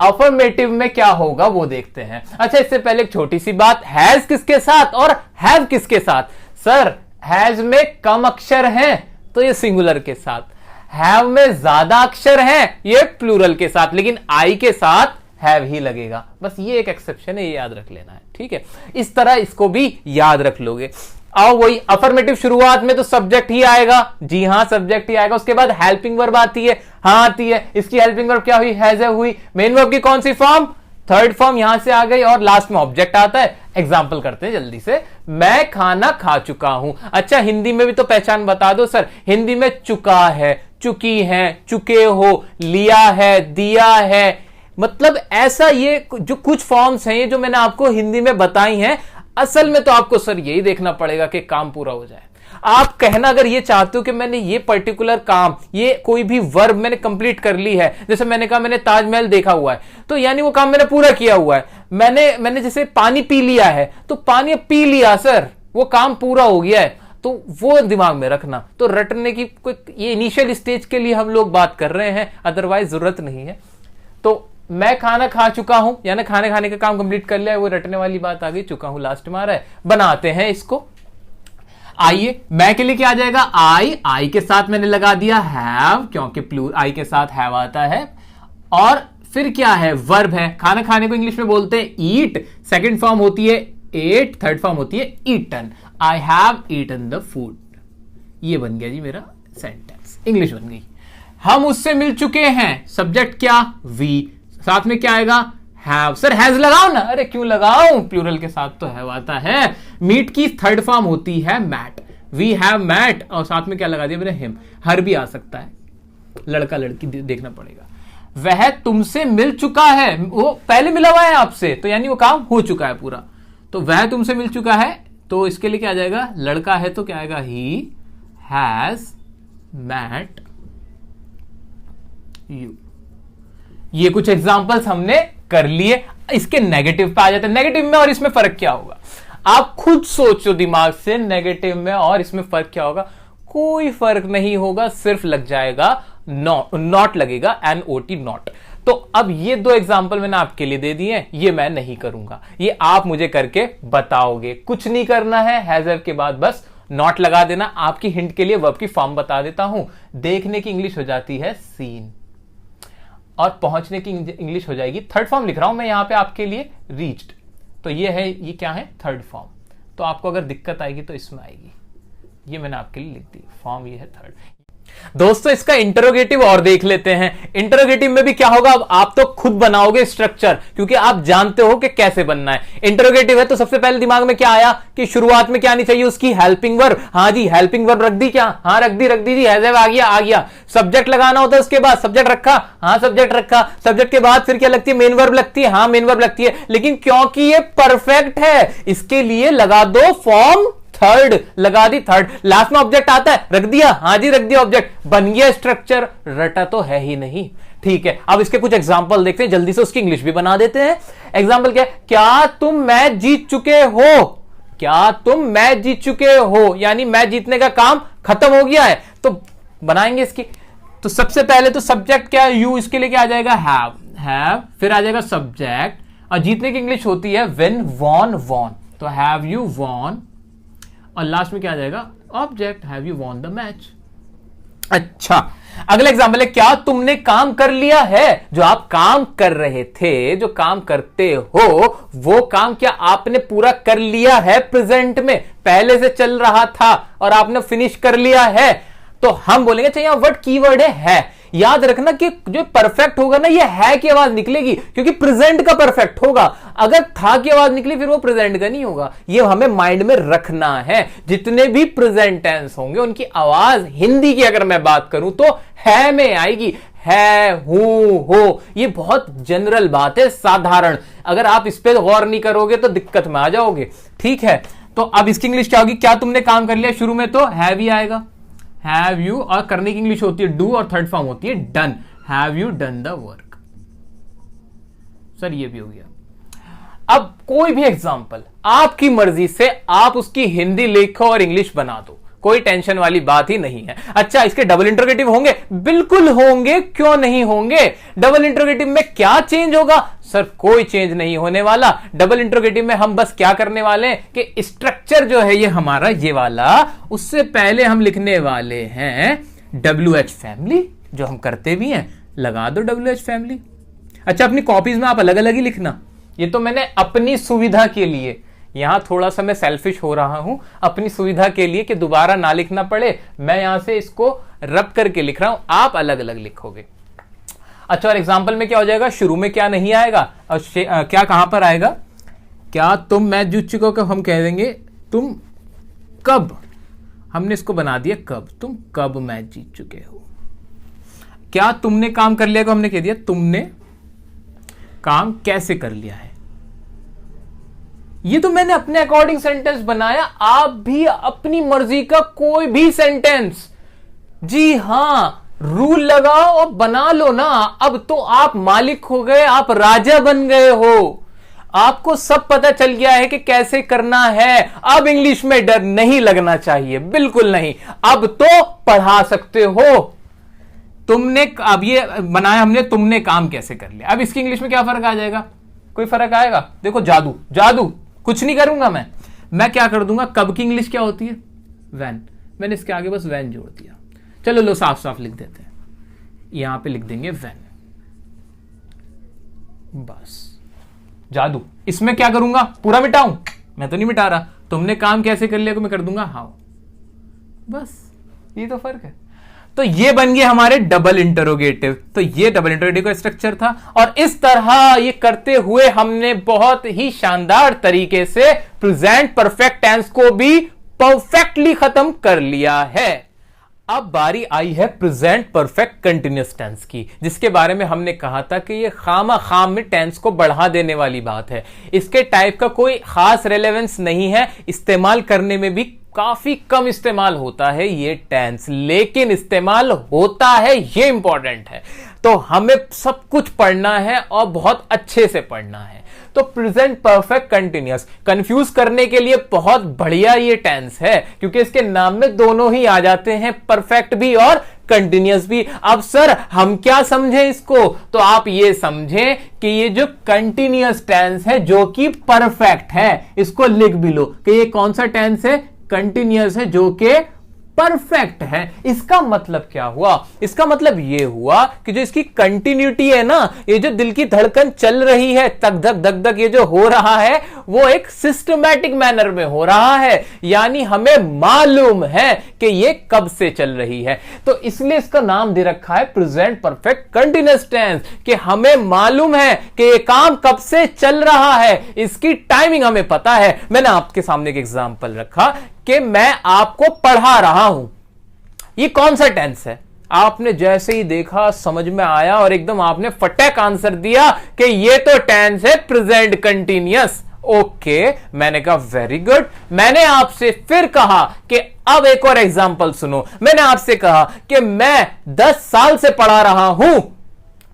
अफर्मेटिव में क्या होगा वो देखते हैं। अच्छा, इससे पहले एक छोटी सी बात, हैज किसके साथ और हैव किसके साथ? सर, हैज में कम अक्षर हैं तो ये सिंगुलर के साथ, हैव में ज्यादा अक्षर हैं ये प्लूरल के साथ, लेकिन आई के साथ हैव ही लगेगा। बस ये एक एक्सेप्शन है, ये याद रख लेना है, ठीक है? इस तरह इसको भी याद रख लोगे। और वही अफर्मेटिव शुरुआत में तो सब्जेक्ट ही आएगा, जी हां सब्जेक्ट ही आएगा। उसके बाद हेल्पिंग वर्ब आती है, हां आती है। इसकी हेल्पिंग वर्ब क्या हुई? हैज हुई। मेन वर्ब की कौन सी फॉर्म? थर्ड फॉर्म यहां से आ गई, और लास्ट में ऑब्जेक्ट आता है। एग्जाम्पल करते हैं जल्दी से। मैं खाना खा चुका हूं। अच्छा, हिंदी में भी तो पहचान बता दो सर। हिंदी में चुका है, चुकी है, चुके हो, लिया है, दिया है, मतलब ऐसा ये जो कुछ फॉर्म्स हैं, ये जो मैंने आपको हिंदी में बताई हैं, असल में तो आपको सर यही देखना पड़ेगा कि काम पूरा हो जाए। आप कहना अगर ये चाहते हो कि मैंने ये पर्टिकुलर काम, ये कोई भी वर्ब मैंने कंप्लीट कर ली है, जैसे मैंने कहा मैंने ताजमहल देखा हुआ है, तो यानी वो काम मैंने पूरा किया हुआ है। मैंने जैसे पानी पी लिया है, तो पानी पी लिया सर, वो काम पूरा हो गया है, तो वो दिमाग में रखना। तो रटने की कोई, ये इनिशियल स्टेज के लिए हम लोग बात कर रहे हैं, अदरवाइज जरूरत नहीं है। तो मैं खाना खा चुका हूं, यानी खाने खाने का काम कंप्लीट कर लिया है, वो रटने वाली बात आ गई, चुका हूं लास्ट में आ रहा है। बनाते हैं इसको। आइए, मैं के लिए क्या आ जाएगा, आई के साथ मैंने लगा दिया हैव, क्योंकि आई के साथ हैव आता है। और फिर क्या है, वर्ब है। खाना खाने को इंग्लिश में बोलते हैं ईट, सेकंड फॉर्म होती है एट, थर्ड फॉर्म होती है eaten. I have eaten the food. ये बन गया जी मेरा सेंटेंस, इंग्लिश बन गई। हम उससे मिल चुके हैं, सब्जेक्ट क्या, वी, साथ में क्या आएगा, हैव। सर हैज लगाओ ना, अरे क्यों लगाऊं, प्लूरल के साथ तो हैव आता है। मीट की थर्ड फॉर्म होती है मैट, वी हैव मैट, और साथ में क्या लगा दिया मैंने, हिम। हर भी आ सकता है, लड़का लड़की देखना पड़ेगा। वह तुमसे मिल चुका है, वो पहले मिला हुआ है आपसे, तो यानी वो काम हो चुका है पूरा। तो वह तुमसे मिल चुका है, तो इसके लिए क्या आ जाएगा, लड़का है तो क्या आएगा, ही हैज मैट यू। ये कुछ एग्जांपल्स हमने कर लिए। इसके नेगेटिव पे आ जाते हैं। नेगेटिव में और इसमें फर्क क्या होगा, आप खुद सोचो दिमाग से, नेगेटिव में और इसमें फर्क क्या होगा। कोई फर्क नहीं होगा, सिर्फ लग जाएगा नॉट लगेगा, NOT नॉट। तो अब ये दो एग्जाम्पल मैंने आपके लिए दे दिए हैं, ये मैं नहीं करूंगा, ये आप मुझे करके बताओगे। कुछ नहीं करना है, हैजर के बाद बस नॉट लगा देना। आपकी हिंट के लिए वर्ब की फॉर्म बता देता हूं। देखने की इंग्लिश हो जाती है सीन, और पहुंचने की इंग्लिश हो जाएगी, थर्ड फॉर्म लिख रहा हूं मैं यहां पे आपके लिए, रीच्ड। तो ये है, ये क्या है, थर्ड फॉर्म। तो आपको अगर दिक्कत आएगी तो इसमें आएगी, ये मैंने आपके लिए लिख दी फॉर्म, ये है थर्ड। दोस्तों इसका इंटरोगेटिव और देख लेते हैं। इंटरोगेटिव में भी क्या होगा, अब आप तो खुद बनाओगे स्ट्रक्चर, क्योंकि आप जानते हो कि कैसे बनना है। इंटरोगेटिव है तो सबसे पहले दिमाग में क्या आया कि शुरुआत में क्या आनी चाहिए, उसकी हेल्पिंग वर्ब। हाँ जी, हेल्पिंग वर्ब रख दी क्या, हाँ रख दी जी, हैव आ गया। सब्जेक्ट लगाना होता है, उसके बाद सब्जेक्ट रखा, हाँ सब्जेक्ट रखा। सब्जेक्ट के बाद फिर क्या लगती है, मेन वर्ब लगती है, हाँ मेन वर्ब लगती है। लेकिन क्योंकि ये परफेक्ट है, इसके लिए लगा दो फॉर्म थर्ड, लगा दी थर्ड। लास्ट में ऑब्जेक्ट आता है, रख दिया, हाँ जी रख दिया ऑब्जेक्ट, बन गया स्ट्रक्चर। रटा तो है ही नहीं। ठीक है, अब इसके कुछ एग्जांपल देखते हैं, जल्दी से उसकी इंग्लिश भी बना देते हैं। एग्जांपल क्या है, क्या तुम मैच जीत चुके हो, क्या तुम मैच जीत चुके हो, यानी मैच जीतने का काम खत्म हो गया है। तो बनाएंगे इसकी। तो सबसे पहले तो सब्जेक्ट क्या है, यू, इसके लिए क्या आ जाएगा, हैव, फिर आ जाएगा सब्जेक्ट, और जीतने की इंग्लिश होती है विन, वॉन, तो हैव यू वॉन, और लास्ट में क्या आ जाएगा, object, have you won the match. अच्छा, अगला एग्जांपल है, क्या तुमने काम कर लिया है, जो आप काम कर रहे थे, जो काम करते हो, वो काम क्या आपने पूरा कर लिया है, प्रेजेंट में पहले से चल रहा था और आपने फिनिश कर लिया है। तो हम बोलेंगे, अच्छा यहां वर्ड कीवर्ड है। याद रखना कि जो परफेक्ट होगा ना, ये है की आवाज निकलेगी, क्योंकि प्रेजेंट का परफेक्ट होगा। अगर था की आवाज निकली फिर वो प्रेजेंट का नहीं होगा। ये हमें माइंड में रखना है। जितने भी प्रेजेंट टेंस होंगे उनकी आवाज, हिंदी की अगर मैं बात करूं तो है में आएगी, है, हूं, हो। ये बहुत जनरल बात है, साधारण। अगर आप इस पे गौर नहीं करोगे तो दिक्कत में आ जाओगे। ठीक है, तो अब इसकी इंग्लिश क्या होगी, क्या तुमने काम कर लिया, शुरू में तो हैव ही आएगा, हैव यू, और करने की इंग्लिश होती है डू, और थर्ड फॉर्म होती है done, have you done the work. Sir ये भी हो गया। अब कोई भी एग्जांपल आपकी मर्जी से आप उसकी हिंदी लिखो और इंग्लिश बना दो, कोई टेंशन वाली बात ही नहीं है। अच्छा, इसके डबल इंटरोगेटिव होंगे, बिल्कुल होंगे, क्यों नहीं होंगे। डबल इंटरोगेटिव में क्या चेंज होगा, सर कोई चेंज नहीं होने वाला। डबल इंटरोगेटिव में हम बस क्या करने वाले हैं कि स्ट्रक्चर जो है ये हमारा ये वाला, उससे पहले हम लिखने वाले हैं WH फैमिली, जो हम करते भी हैं, लगा दो WH फैमिली। अच्छा, अपनी कॉपीज में आप अलग अलग ही लिखना, ये तो मैंने अपनी सुविधा के लिए, यहां थोड़ा सा मैं सेल्फिश हो रहा हूं, अपनी सुविधा के लिए कि दोबारा ना लिखना पड़े, मैं यहां से इसको रब करके लिख रहा हूं, आप अलग अलग लिखोगे। अच्छा, और एग्जांपल में क्या हो जाएगा, शुरू में क्या नहीं आएगा और क्या कहां पर आएगा, क्या तुम मैच जीत चुके हो, हम कह देंगे तुम कब, हमने इसको बना दिया कब, तुम कब मैच जीत चुके हो। क्या तुमने काम कर लिया को हमने कह दिया तुमने काम कैसे कर लिया है। ये तो मैंने अपने अकॉर्डिंग सेंटेंस बनाया, आप भी अपनी मर्जी का कोई भी सेंटेंस, जी हां, रूल लगाओ और बना लो ना। अब तो आप मालिक हो गए, आप राजा बन गए हो, आपको सब पता चल गया है कि कैसे करना है। अब इंग्लिश में डर नहीं लगना चाहिए, बिल्कुल नहीं। अब तो पढ़ा सकते हो। तुमने अब ये बनाया हमने, तुमने काम कैसे कर लिया। अब इसकी इंग्लिश में क्या फर्क आ जाएगा, कोई फर्क आएगा। देखो जादू, जादू कुछ नहीं करूंगा मैं क्या कर दूंगा, कब की इंग्लिश क्या होती है, वैन। मैंने इसके आगे बस वैन जोड़ दिया। चलो लो साफ साफ लिख देते हैं, यहां पे लिख देंगे वैन, बस। जादू, इसमें क्या करूंगा, पूरा मिटाऊं, मैं तो नहीं मिटा रहा। तुमने काम कैसे कर लिया को मैं कर दूंगा हाउ, बस। ये तो फर्क है। तो ये बन गए हमारे डबल इंटरोगेटिव। तो ये डबल इंटरोगेटिव का स्ट्रक्चर था, और इस तरह ये करते हुए हमने बहुत ही शानदार तरीके से प्रेजेंट परफेक्ट टेंस को भी परफेक्टली खत्म कर लिया है। अब बारी आई है प्रेजेंट परफेक्ट कंटिन्यूअस टेंस की, जिसके बारे में हमने कहा था कि ये खाम में टेंस को बढ़ा देने वाली बात है। इसके टाइप का कोई खास रेलेवेंस नहीं है, इस्तेमाल करने में भी काफी कम इस्तेमाल होता है ये टेंस, लेकिन इस्तेमाल होता है, ये इंपॉर्टेंट है। तो हमें सब कुछ पढ़ना है और बहुत अच्छे से पढ़ना है। तो प्रेजेंट परफेक्ट कंटिन्यूअस कंफ्यूज करने के लिए बहुत बढ़िया ये टेंस है, क्योंकि इसके नाम में दोनों ही आ जाते हैं, परफेक्ट भी और कंटिन्यूअस भी। अब सर हम क्या समझें इसको, तो आप ये समझें कि ये जो कंटिन्यूअस टेंस है जो कि परफेक्ट है, इसको लिख भी लो कि ये कौन सा टेंस है, कंटिन्यूअस है जो कि परफेक्ट है। इसका मतलब क्या हुआ, इसका मतलब यह हुआ कि जो इसकी कंटिन्यूटी है ना, ये जो दिल की धड़कन चल रही है, तक धक धक धक ये जो हो रहा है, वो एक सिस्टमैटिक मैनर में हो रहा है, यानी हमें मालूम है कि ये कब से चल रही है। तो इसलिए इसका नाम दे रखा है प्रेजेंट परफेक्ट कंटिन्यूअस टेंस, कि हमें मालूम है कि ये काम कब से चल रहा है, इसकी टाइमिंग हमें पता है। मैंने आपके सामने एक एग्जांपल रखा कि मैं आपको पढ़ा रहा हूं, ये कौन सा टेंस है। आपने जैसे ही देखा समझ में आया और एकदम आपने फटाक आंसर दिया कि ये तो टेंस है प्रेजेंट कंटिन्यूअस। ओके, मैंने कहा वेरी गुड। मैंने आपसे फिर कहा कि अब एक और एग्जांपल सुनो। मैंने आपसे कहा कि मैं 10 साल से पढ़ा रहा हूं,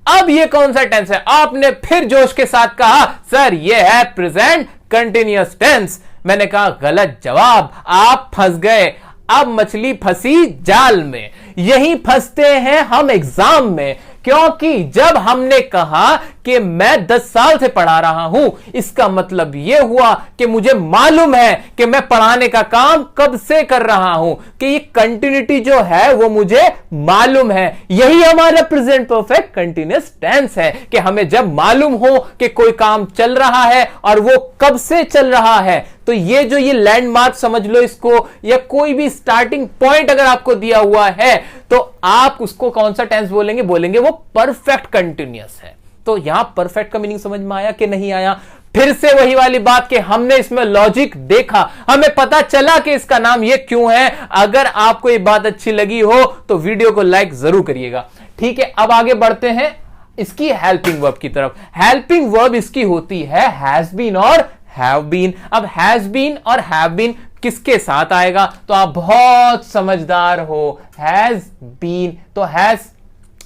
अब ये कौन सा टेंस है। आपने फिर जोश के साथ कहा सर ये है प्रेजेंट कंटिन्यूअस टेंस। मैंने कहा गलत जवाब, आप फंस गए। अब मछली फंसी जाल में, यही फंसते हैं हम एग्जाम में, क्योंकि जब हमने कहा कि मैं 10 साल से पढ़ा रहा हूं, इसका मतलब यह हुआ कि मुझे मालूम है कि मैं पढ़ाने का काम कब से कर रहा हूं, कि ये कंटिन्यूटी जो है वो मुझे मालूम है। यही हमारा प्रेजेंट परफेक्ट कंटिन्यूअस टेंस है, कि हमें जब मालूम हो कि कोई काम चल रहा है और वो कब से चल रहा है। तो ये जो ये लैंडमार्क समझ लो इसको, या कोई भी स्टार्टिंग पॉइंट अगर आपको दिया हुआ है तो आप उसको कौन सा टेंस बोलेंगे, बोलेंगे वो परफेक्ट कंटिन्यूअस है। तो यहां परफेक्ट का मीनिंग समझ में आया कि नहीं आया। फिर से वही वाली बात कि हमने इसमें लॉजिक देखा, हमें पता चला कि इसका नाम ये क्यों है। अगर आपको ये बात अच्छी लगी हो तो वीडियो को लाइक जरूर करिएगा। ठीक है, अब आगे बढ़ते हैं इसकी हेल्पिंग वर्ब की तरफ। हेल्पिंग वर्ब इसकी होती है हैज बीन और हैव बीन। अब हैज बीन और हैव बीन किसके साथ आएगा, तो आप बहुत समझदार हो। हैज बीन तो हैज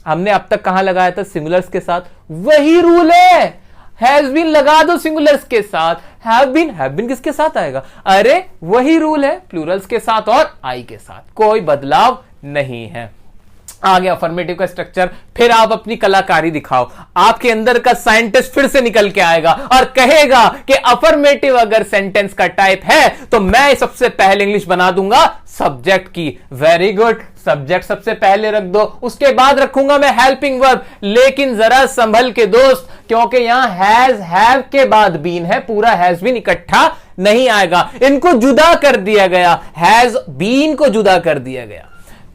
हमने अब तक कहां लगाया था, सिंगुलर्स के साथ। वही रूल है, हैज बीन लगा दो सिंगुलर्स के साथ। हैव बीन किसके साथ आएगा, अरे वही रूल है, प्लूरल्स के साथ और आई के साथ, कोई बदलाव नहीं है। आ गया अफर्मेटिव का स्ट्रक्चर। फिर आप अपनी कलाकारी दिखाओ, आपके अंदर का साइंटिस्ट फिर से निकल के आएगा और कहेगा कि अफर्मेटिव अगर सेंटेंस का टाइप है तो मैं सबसे पहले इंग्लिश बना दूंगा सब्जेक्ट की। वेरी गुड, सब्जेक्ट सबसे पहले रख दो, उसके बाद रखूंगा मैं हेल्पिंग वर्ब। लेकिन जरा संभल के दोस्त, क्योंकि यहां हैज हैव के बाद बीन है, पूरा हैज बीन इकट्ठा नहीं आएगा, इनको जुदा कर दिया गया, हैज बीन को जुदा कर दिया गया।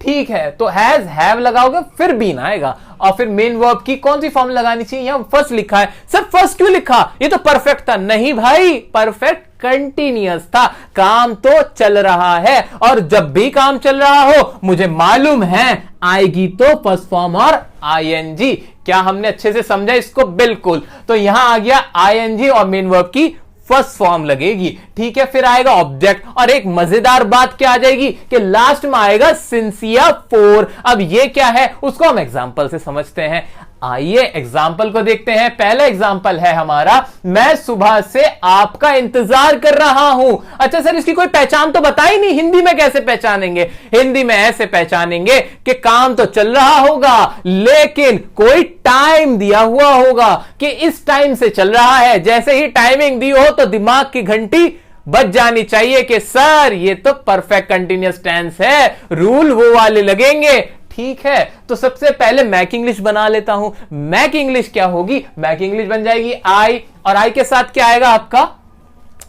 ठीक है, तो हैज हैव लगाओगे फिर बीन आएगा, और फिर मेन वर्ब की कौन सी फॉर्म लगानी चाहिए, यहां फर्स्ट लिखा है। सर फर्स्ट क्यों लिखा, ये तो परफेक्ट था। नहीं भाई, परफेक्ट कंटिन्यूअस था, काम तो चल रहा है, और जब भी काम चल रहा हो मुझे मालूम है आएगी तो फर्स्ट फॉर्म और आईएनजी। क्या हमने अच्छे से समझा इसको, बिल्कुल। तो यहां आ गया आईएनजी और मेन वर्ब की फर्स्ट फॉर्म लगेगी, ठीक है। फिर आएगा ऑब्जेक्ट, और एक मजेदार बात क्या आ जाएगी कि लास्ट में आएगा सिंस या फॉर। अब ये क्या है उसको हम एग्जांपल से समझते हैं। आइए एग्जाम्पल को देखते हैं। पहला एग्जाम्पल है हमारा, मैं सुबह से आपका इंतजार कर रहा हूं। अच्छा सर, इसकी कोई पहचान तो बताई नहीं, हिंदी में कैसे पहचानेंगे? हिंदी में ऐसे पहचानेंगे कि काम तो चल रहा होगा लेकिन कोई टाइम दिया हुआ होगा कि इस टाइम से चल रहा है। जैसे ही टाइमिंग दी हो तो दिमाग की घंटी बज जानी चाहिए कि सर ये तो परफेक्ट कंटिन्यूअस टेंस है, रूल वो वाले लगेंगे, ठीक है। तो सबसे पहले मैक इंग्लिश बना लेता हूं। मैक इंग्लिश क्या होगी? मैक इंग्लिश बन जाएगी आई, और आई के साथ क्या आएगा आपका?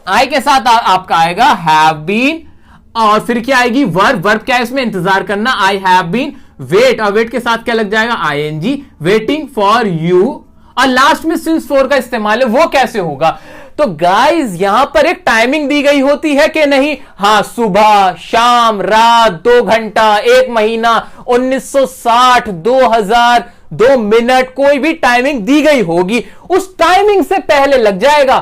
आई के साथ आपका आएगा हैव बीन, और फिर क्या आएगी? वर्ब। वर्ब क्या है इसमें? इंतजार करना, आई हैव बीन। वेट, और वेट के साथ क्या लग जाएगा? ING, waiting for you. और लास्ट में सिंस फॉर का इस्तेमाल है, वो कैसे होगा? तो गाइस यहां पर एक टाइमिंग दी गई होती है कि नहीं? हां, सुबह, शाम, रात, 2 घंटा, 1 महीना, 1960, 2000, 2 मिनट, कोई भी टाइमिंग दी गई होगी, उस टाइमिंग से पहले लग जाएगा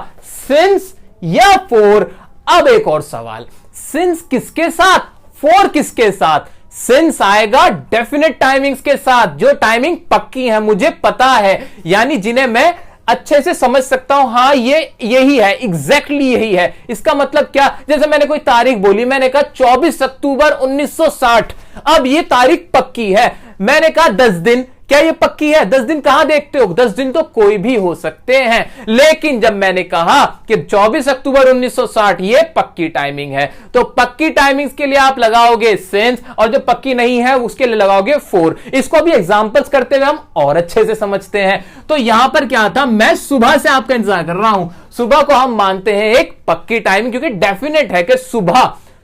सिंस या फॉर। अब एक और सवाल, सिंस किसके साथ, फॉर किसके साथ? सिंस आएगा डेफिनेट टाइमिंग्स के साथ, जो टाइमिंग पक्की है, मुझे पता है, यानी जिन्हें मैं अच्छे से समझ सकता हूं। हां, ये यही है, एग्जैक्टली यही है। इसका मतलब क्या? जैसे मैंने कोई तारीख बोली, मैंने कहा 24 अक्टूबर 1960। अब ये तारीख पक्की है। मैंने कहा 10 दिन, क्या ये पक्की है? 10 दिन कहां देखते हो? 10 दिन तो कोई भी हो सकते हैं। लेकिन जब मैंने कहा कि 24 अक्टूबर 1960 ये पक्की टाइमिंग है, तो पक्की टाइमिंग्स के लिए आप लगाओगे सिंस, और जो पक्की नहीं है उसके लिए लगाओगे फॉर। इसको भी एग्जांपल्स करते हुए हम और अच्छे से समझते हैं। तो यहां पर क्या था? मैं सुबह से आपका इंतजार कर रहा हूं। सुबह को हम मानते हैं एक पक्की टाइमिंग, क्योंकि डेफिनेट है कि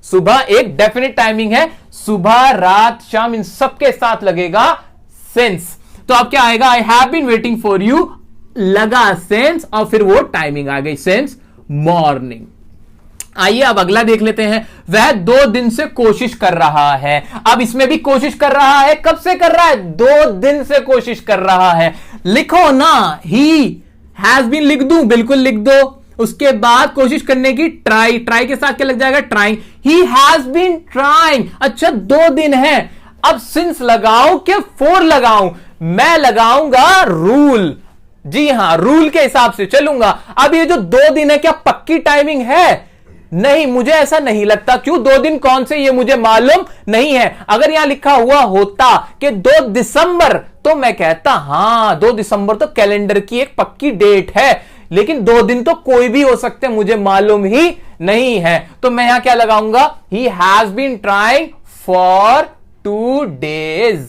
सुबह एक डेफिनेट टाइमिंग है। सुबह, रात, शाम, इन सबके साथ लगेगा सिंस। तो अब क्या आएगा? I have been waiting for you, लगा सिंस, और फिर वो टाइमिंग आ गई सिंस मॉर्निंग। आइए अब अगला देख लेते हैं। वह 2 दिन से कोशिश कर रहा है। अब इसमें भी कोशिश कर रहा है, कब से कर रहा है? 2 दिन से कोशिश कर रहा है। लिखो ना, ही हैज बीन लिख दूं, बिल्कुल लिख दो। उसके बाद कोशिश करने की ट्राई, ट्राई के साथ क्या लग जाएगा? Trying. He has been trying. अच्छा 2 दिन है, अब सिंस लगाऊं कि फॉर लगाऊं? मैं लगाऊंगा रूल, जी हां, रूल के हिसाब से चलूंगा। अब ये जो 2 दिन है, क्या पक्की टाइमिंग है? नहीं, मुझे ऐसा नहीं लगता। क्यों? 2 दिन कौन से, ये मुझे मालूम नहीं है। अगर यहां लिखा हुआ होता कि 2 दिसंबर, तो मैं कहता हां 2 दिसंबर तो कैलेंडर की एक पक्की डेट है, लेकिन 2 दिन तो कोई भी हो सकते, मुझे मालूम ही नहीं है। तो मैं यहां क्या लगाऊंगा? He has been trying for 2 days।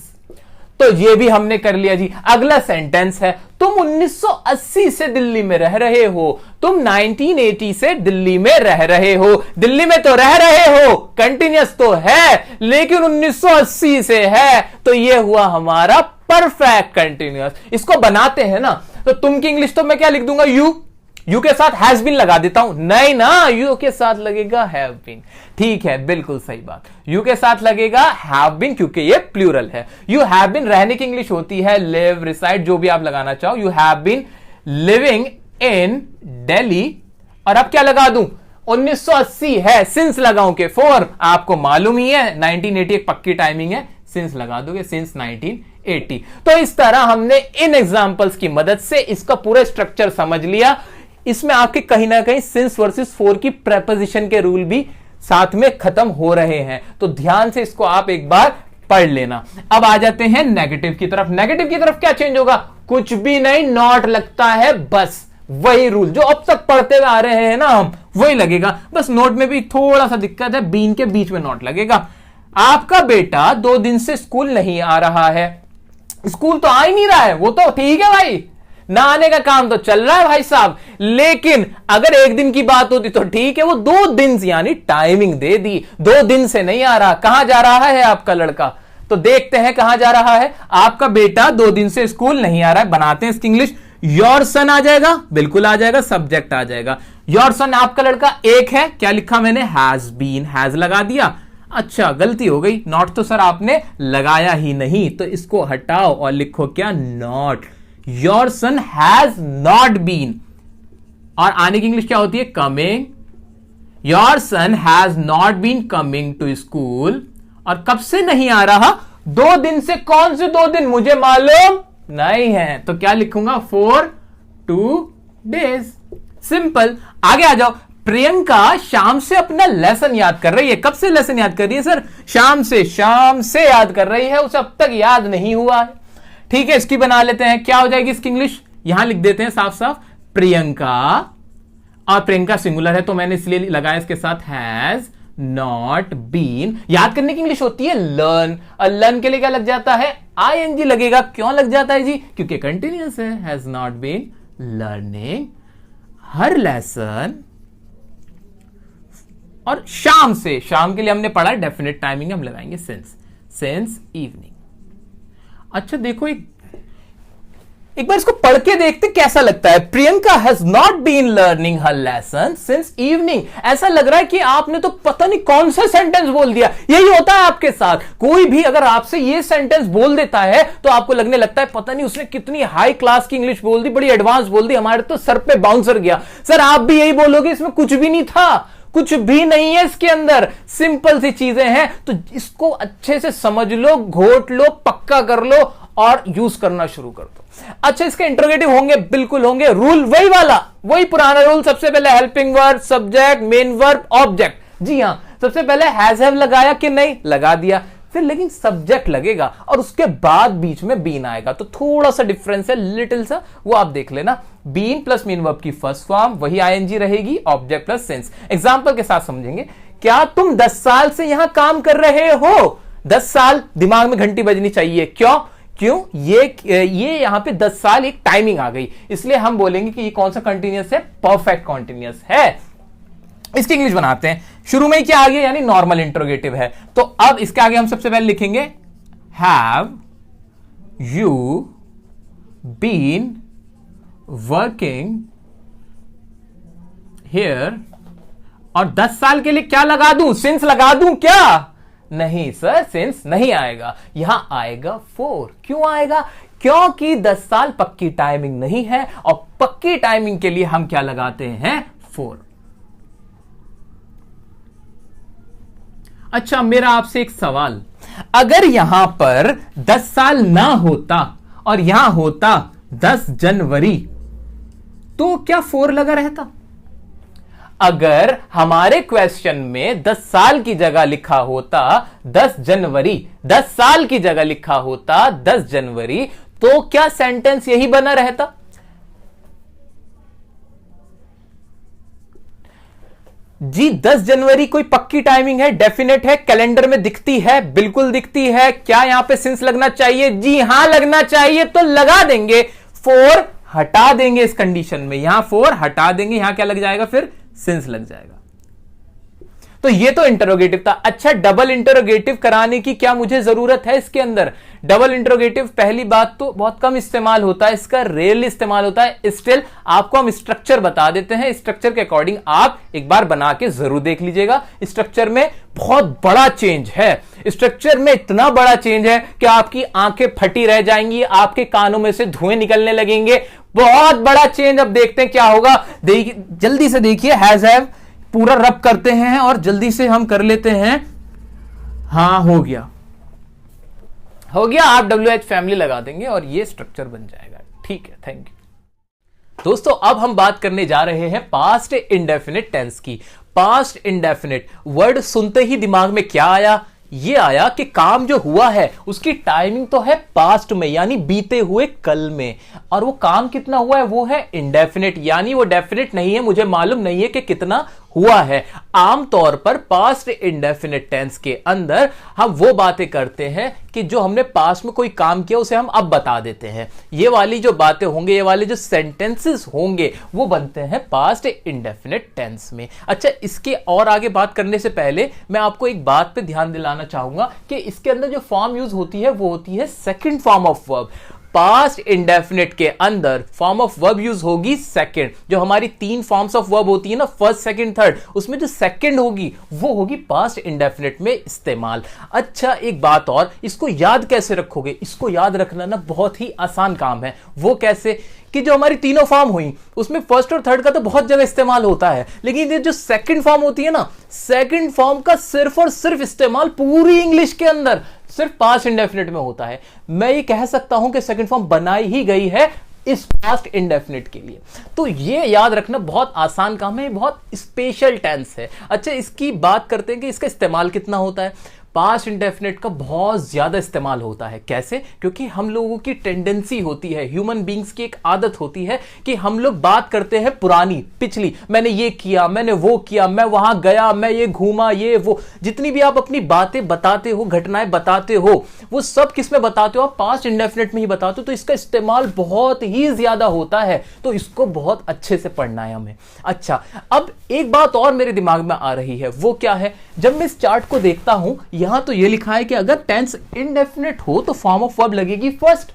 तो ये भी हमने कर लिया जी। अगला सेंटेंस है, तुम 1980 से दिल्ली में रह रहे हो। तुम 1980 से दिल्ली में रह रहे हो। दिल्ली में तो रह रहे हो, कंटिन्यूअस तो है, लेकिन 1980 से है, तो ये हुआ हमारा परफेक्ट कंटिन्यूअस। इसको बनाते हैं ना, तो तुम की इंग्लिश तो मैं क्या लिख दूंगा? यू के साथ हैज बीन लगा देता हूं। नहीं ना, यू के साथ लगेगा हैव बीन। ठीक है, बिल्कुल सही बात, यू के साथ लगेगा हैव बीन, क्योंकि ये प्लूरल है। यू हैव बीन रहने की इंग्लिश होती है लिव, रिसाइड, जो भी आप लगाना चाहो। You have been living in Delhi, और अब क्या लगा दूं? 1980 है, सिंस लगाऊं के फॉर? आपको मालूम ही है 1980 एक पक्की टाइमिंग है, सिंस लगा दोगे, सिंस 1980। तो इस तरह हमने इन एग्जांपल्स की मदद से इसका पूरा स्ट्रक्चर समझ लिया। इसमें आपके कहीं ना कहीं सिंस वर्सेस फॉर की प्रेपोजिशन के रूल भी साथ में खत्म हो रहे हैं, तो ध्यान से इसको आप एक बार पढ़ लेना। अब आ जाते हैं नेगेटिव की तरफ। नेगेटिव की तरफ क्या चेंज होगा? कुछ भी नहीं, नॉट लगता है, बस वही रूल जो अब तक पढ़ते हुए आ रहे हैं ना हम, वही लगेगा। बस नोट में भी थोड़ा सा दिक्कत है, बीन के बीच में नॉट लगेगा। आपका बेटा 2 दिन से स्कूल नहीं आ रहा है। स्कूल तो आ ही नहीं रहा है, वो तो ठीक है भाई, ना आने का काम तो चल रहा है भाई साहब, लेकिन अगर 1 दिन की बात होती तो ठीक है, वो 2 दिन यानी टाइमिंग दे दी। 2 दिन से नहीं आ रहा। कहां जा रहा है आपका लड़का? तो देखते हैं कहां जा रहा है। आपका बेटा 2 दिन से स्कूल नहीं आ रहा है। बनाते हैं इसकी इंग्लिश। योर सन आ जाएगा, बिल्कुल आ जाएगा, सब्जेक्ट आ जाएगा। योर सन आपका लड़का 1 है, क्या लिखा मैंने? हैज बीन, हैज लगा दिया। अच्छा, गलती हो गई, नॉट तो सर आपने लगाया ही नहीं, तो इसको हटाओ और लिखो क्या? Not. Your son has not been. और आने की इंग्लिश क्या होती है? Coming. Your son has not been coming to school, और कब से नहीं आ रहा? 2 दिन से। कौन से 2 दिन मुझे मालूम नहीं है, तो क्या लिखूंगा? 4 2 days। सिंपल। आगे आ जाओ। प्रियंका शाम से अपना लेसन याद कर रही है। कब से लेसन याद कर रही है सर? शाम से। शाम से याद कर रही है, उसे अब तक याद नहीं हुआ है। ठीक है, इसकी बना लेते हैं। क्या हो जाएगी इसकी इंग्लिश? यहां लिख देते हैं साफ साफ, प्रियंका, और प्रियंका सिंगुलर है तो मैंने इसलिए लगाया इसके साथ हैज नॉट बीन। याद करने की इंग्लिश होती है लर्न, और लर्न के लिए क्या लग जाता है? आईएनजी लगेगा। क्यों लग जाता है जी? क्योंकि कंटिन्यूअस है। Has not been learning her lesson, और शाम से। शाम के लिए हमने पढ़ा डेफिनेट टाइमिंग, हम लगाएंगे सिंस इवनिंग। अच्छा देखो, एक बार इसको पढ़ के देखते कैसा लगता है। Priyanka has not been learning her lesson since evening. ऐसा लग रहा है कि आपने तो पता नहीं कौन सा सेंटेंस बोल दिया। यही होता है आपके साथ। कोई भी अगर आपसे ये सेंटेंस बोल देता है तो आपको लगने लगता है पता नहीं उसने कितनी हाई क्लास की इंग्लिश बोल दी, बड़ी एडवांस बोल दी, हमारे तो सर पे बाउंसर गया। सर आप भी यही बोलोगे, इसमें कुछ भी नहीं था, कुछ भी नहीं है इसके अंदर, सिंपल सी चीजें हैं। तो इसको अच्छे से समझ लो, घोट लो, पक्का कर लो और यूज करना शुरू कर दो। अच्छा, इसके इंटरोगेटिव होंगे? बिल्कुल होंगे। रूल वही वाला, वही पुराना रूल। सबसे पहले helping verb, subject, main verb, object. जी हां, सबसे पहले हैज हैव लगाया कि नहीं? लगा दिया। फिर लेकिन सब्जेक्ट लगेगा और उसके बाद बीच में बीन आएगा, तो थोड़ा सा डिफरेंस है, लिटिल सा, वो आप देख लेना। बीन प्लस मेन वर्ब की फर्स्ट फॉर्म वही आईएनजी रहेगी, ऑब्जेक्ट प्लस सिंस। एग्जांपल के साथ समझेंगे। क्या तुम 10 साल से यहां काम कर रहे हो? 10 साल, दिमाग में घंटी बजनी चाहिए। क्यों? ये यहां पे 10 साल एक टाइमिंग आ गई, इसलिए हम बोलेंगे कि ये कौन सा कंटिन्यूअस है? परफेक्ट कंटिन्यूअस है। इसकी इंग्लिश बनाते हैं। शुरू में क्या आ गया? यानी नॉर्मल इंट्रोगेटिव है। तो अब इसके आगे हम सबसे पहले लिखेंगे have you been working here, और 10 साल के लिए क्या लगा दूं? सिंस लगा दूं क्या? नहीं सर, सिंस नहीं आएगा, यहां आएगा 4। क्यों आएगा? क्योंकि 10 साल पक्की टाइमिंग नहीं है, और पक्की टाइमिंग के लिए हम क्या लगाते हैं? 4। अच्छा, मेरा आपसे एक सवाल, अगर यहां पर 10 साल ना होता और यहां होता 10 जनवरी, तो क्या 4 लगा रहता? अगर हमारे क्वेश्चन में 10 साल की जगह लिखा होता 10 जनवरी, 10 साल की जगह लिखा होता 10 जनवरी, तो क्या सेंटेंस यही बना रहता? जी 10 जनवरी कोई पक्की टाइमिंग है, डेफिनेट है, कैलेंडर में दिखती है, बिल्कुल दिखती है। क्या यहां पे सिंस लगना चाहिए? जी हां लगना चाहिए, तो लगा देंगे। 4 हटा देंगे इस कंडीशन में, यहां 4 हटा देंगे, यहां क्या लग जाएगा? फिर सिंस लग जाएगा। तो ये तो इंटरोगेटिव था। अच्छा, डबल इंटरोगेटिव कराने की क्या मुझे जरूरत है इसके अंदर? डबल इंटरोगेटिव पहली बात तो बहुत कम इस्तेमाल होता है, इसका रेयरली इस्तेमाल होता है। स्टिल आपको हम स्ट्रक्चर बता देते हैं, स्ट्रक्चर के अकॉर्डिंग आप एक बार बना के जरूर देख लीजिएगा। स्ट्रक्चर में बहुत बड़ा चेंज है, स्ट्रक्चर में इतना बड़ा चेंज है कि आपकी आंखें फटी रह जाएंगी, आपके कानों में से धुएं निकलने लगेंगे। बहुत बड़ा चेंज। अब देखते हैं क्या होगा। देखिए, जल्दी से देखिए, हैज हैव पूरा रब करते हैं और जल्दी से हम कर लेते हैं। हां, हो गया, हो गया। आप WH फैमिली लगा देंगे और ये स्ट्रक्चर बन जाएगा। ठीक है, थैंक यू। दोस्तों, अब हम बात करने जा रहे हैं पास्ट इंडेफिनिट टेंस की। पास्ट इंडेफिनिट वर्ड सुनते ही दिमाग में क्या आया? ये आया कि काम जो हुआ है उसकी टाइमिंग तो है पास्ट में, यानी बीते हुए कल में, और वो काम कितना हुआ है? वो है इंडेफिनिट, यानी वो डेफिनिट नहीं है, मुझे मालूम नहीं है कि कितना हुआ है। आमतौर पर पास्ट इंडेफिनिट टेंस के अंदर हम वो बातें करते हैं कि जो हमने पास्ट में कोई काम किया उसे हम अब बता देते हैं। ये वाली जो बातें होंगे, ये वाले जो सेंटेंसेस होंगे, वो बनते हैं पास्ट इंडेफिनिट टेंस में। अच्छा, इसके और आगे बात करने से पहले मैं आपको एक बात पे ध्यान दिलाना चाहूंगा कि इसके अंदर जो फॉर्म यूज होती है वो होती है second form of verb. Past indefinite के अंदर फॉर्म ऑफ वर्ब यूज होगी सेकंड। जो हमारी 3 फॉर्म्स ऑफ वर्ब होती है ना, फर्स्ट सेकंड थर्ड, उसमें जो सेकंड होगी वो होगी पास्ट इंडेफिनिट में इस्तेमाल। अच्छा एक बात और, इसको याद कैसे रखोगे? इसको याद रखना ना बहुत ही आसान काम है। वो कैसे कि जो हमारी तीनों फॉर्म हुई उसमें फर्स्ट और थर्ड का तो बहुत जगह इस्तेमाल होता है, लेकिन ये जो सेकंड फॉर्म होती है ना, सेकंड फॉर्म का सिर्फ और सिर्फ इस्तेमाल पूरी इंग्लिश के अंदर सिर्फ पास्ट इंडेफिनिट में होता है। मैं ये कह सकता हूं कि सेकंड फॉर्म बनाई ही गई है इस पास्ट इंडेफिनिट के लिए। तो ये याद रखना बहुत आसान काम है, बहुत स्पेशल टेंस है। अच्छा इसकी बात करते हैं कि इसका इस्तेमाल कितना होता है। पास्ट इंडेफिनिट का बहुत ज्यादा इस्तेमाल होता है। कैसे? क्योंकि हम लोगों की टेंडेंसी होती है, ह्यूमन बींग्स की एक आदत होती है कि हम लोग बात करते हैं पुरानी, पिछली, मैंने ये किया, मैंने वो किया, मैं वहां गया, मैं ये घूमा, ये वो, जितनी भी आप अपनी बातें बताते हो, घटनाएं बताते हो, वो सब किस में बताते हो? आप पास्ट इंडेफिनिट में ही बताते हो। तो इसका इस्तेमाल बहुत ही ज्यादा होता है, तो इसको बहुत अच्छे से पढ़ना है हमें। अच्छा अब एक बात और मेरे दिमाग में आ रही है, वो क्या है? जब मैं इस चार्ट को देखता हूं, यहां तो ये लिखा है कि अगर टेंस इंडेफिनिट हो तो फॉर्म ऑफ वर्ब लगेगी फर्स्ट।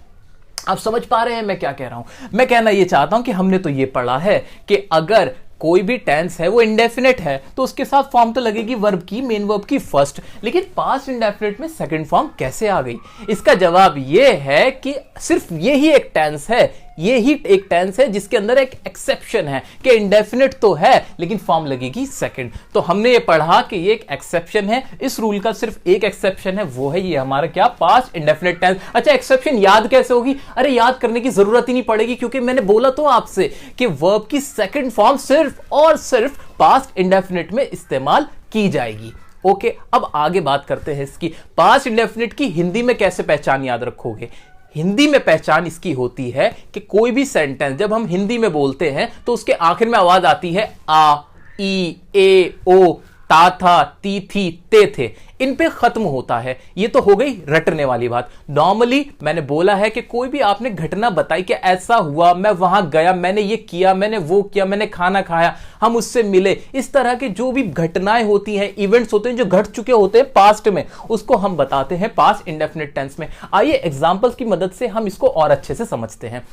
आप समझ पा रहे हैं मैं क्या कह रहा हूं? मैं कहना ये चाहता हूं कि हमने तो ये पढ़ा है कि अगर कोई भी टेंस है वो इंडेफिनिट है तो उसके साथ फॉर्म तो लगेगी वर्ब की, मेन वर्ब की फर्स्ट। लेकिन पास्ट इंडेफिनिट में सेकंड फॉर्म कैसे आ गई? इसका जवाब ये है कि सिर्फ यही एक टेंस है, ये ही एक टेंस है जिसके अंदर एक एक्सेप्शन है कि इंडेफिनिट तो है लेकिन फॉर्म लगेगी सेकंड। तो हमने ये पढ़ा कि ये एक एक्सेप्शन है, इस रूल का सिर्फ एक एक्सेप्शन है, वो है ये हमारा क्या? Past indefinite tense. अच्छा एक्सेप्शन याद कैसे होगी? अरे याद करने की जरूरत ही नहीं पड़ेगी, क्योंकि मैंने बोला तो आपसे कि वर्ब की सेकंड फॉर्म सिर्फ और सिर्फ पास्ट इंडेफिनिट में इस्तेमाल की जाएगी। ओके अब आगे बात करते हैं इसकी। पास्ट इंडेफिनिट की हिंदी में कैसे पहचान याद रखोगे? हिंदी में पहचान इसकी होती है कि कोई भी सेंटेंस जब हम हिंदी में बोलते हैं तो उसके आखिर में आवाज आती है आ, ई, ए, ओ, ता था, ती थी, ते थे, इन पे खत्म होता है। ये तो हो गई रटने वाली बात। नॉर्मली मैंने बोला है कि कोई भी आपने घटना बताई कि ऐसा हुआ, मैं वहां गया, मैंने ये किया, मैंने वो किया, मैंने खाना खाया, हम उससे मिले, इस तरह की जो भी घटनाएं होती हैं, इवेंट्स होते हैं जो घट चुके होते हैं पास्ट में, उसको हम बताते हैं पास्ट इंडेफिनिट टेंस में। आइए एग्जांपल्स की मदद से हम इसको और अच्छे से समझते हैं।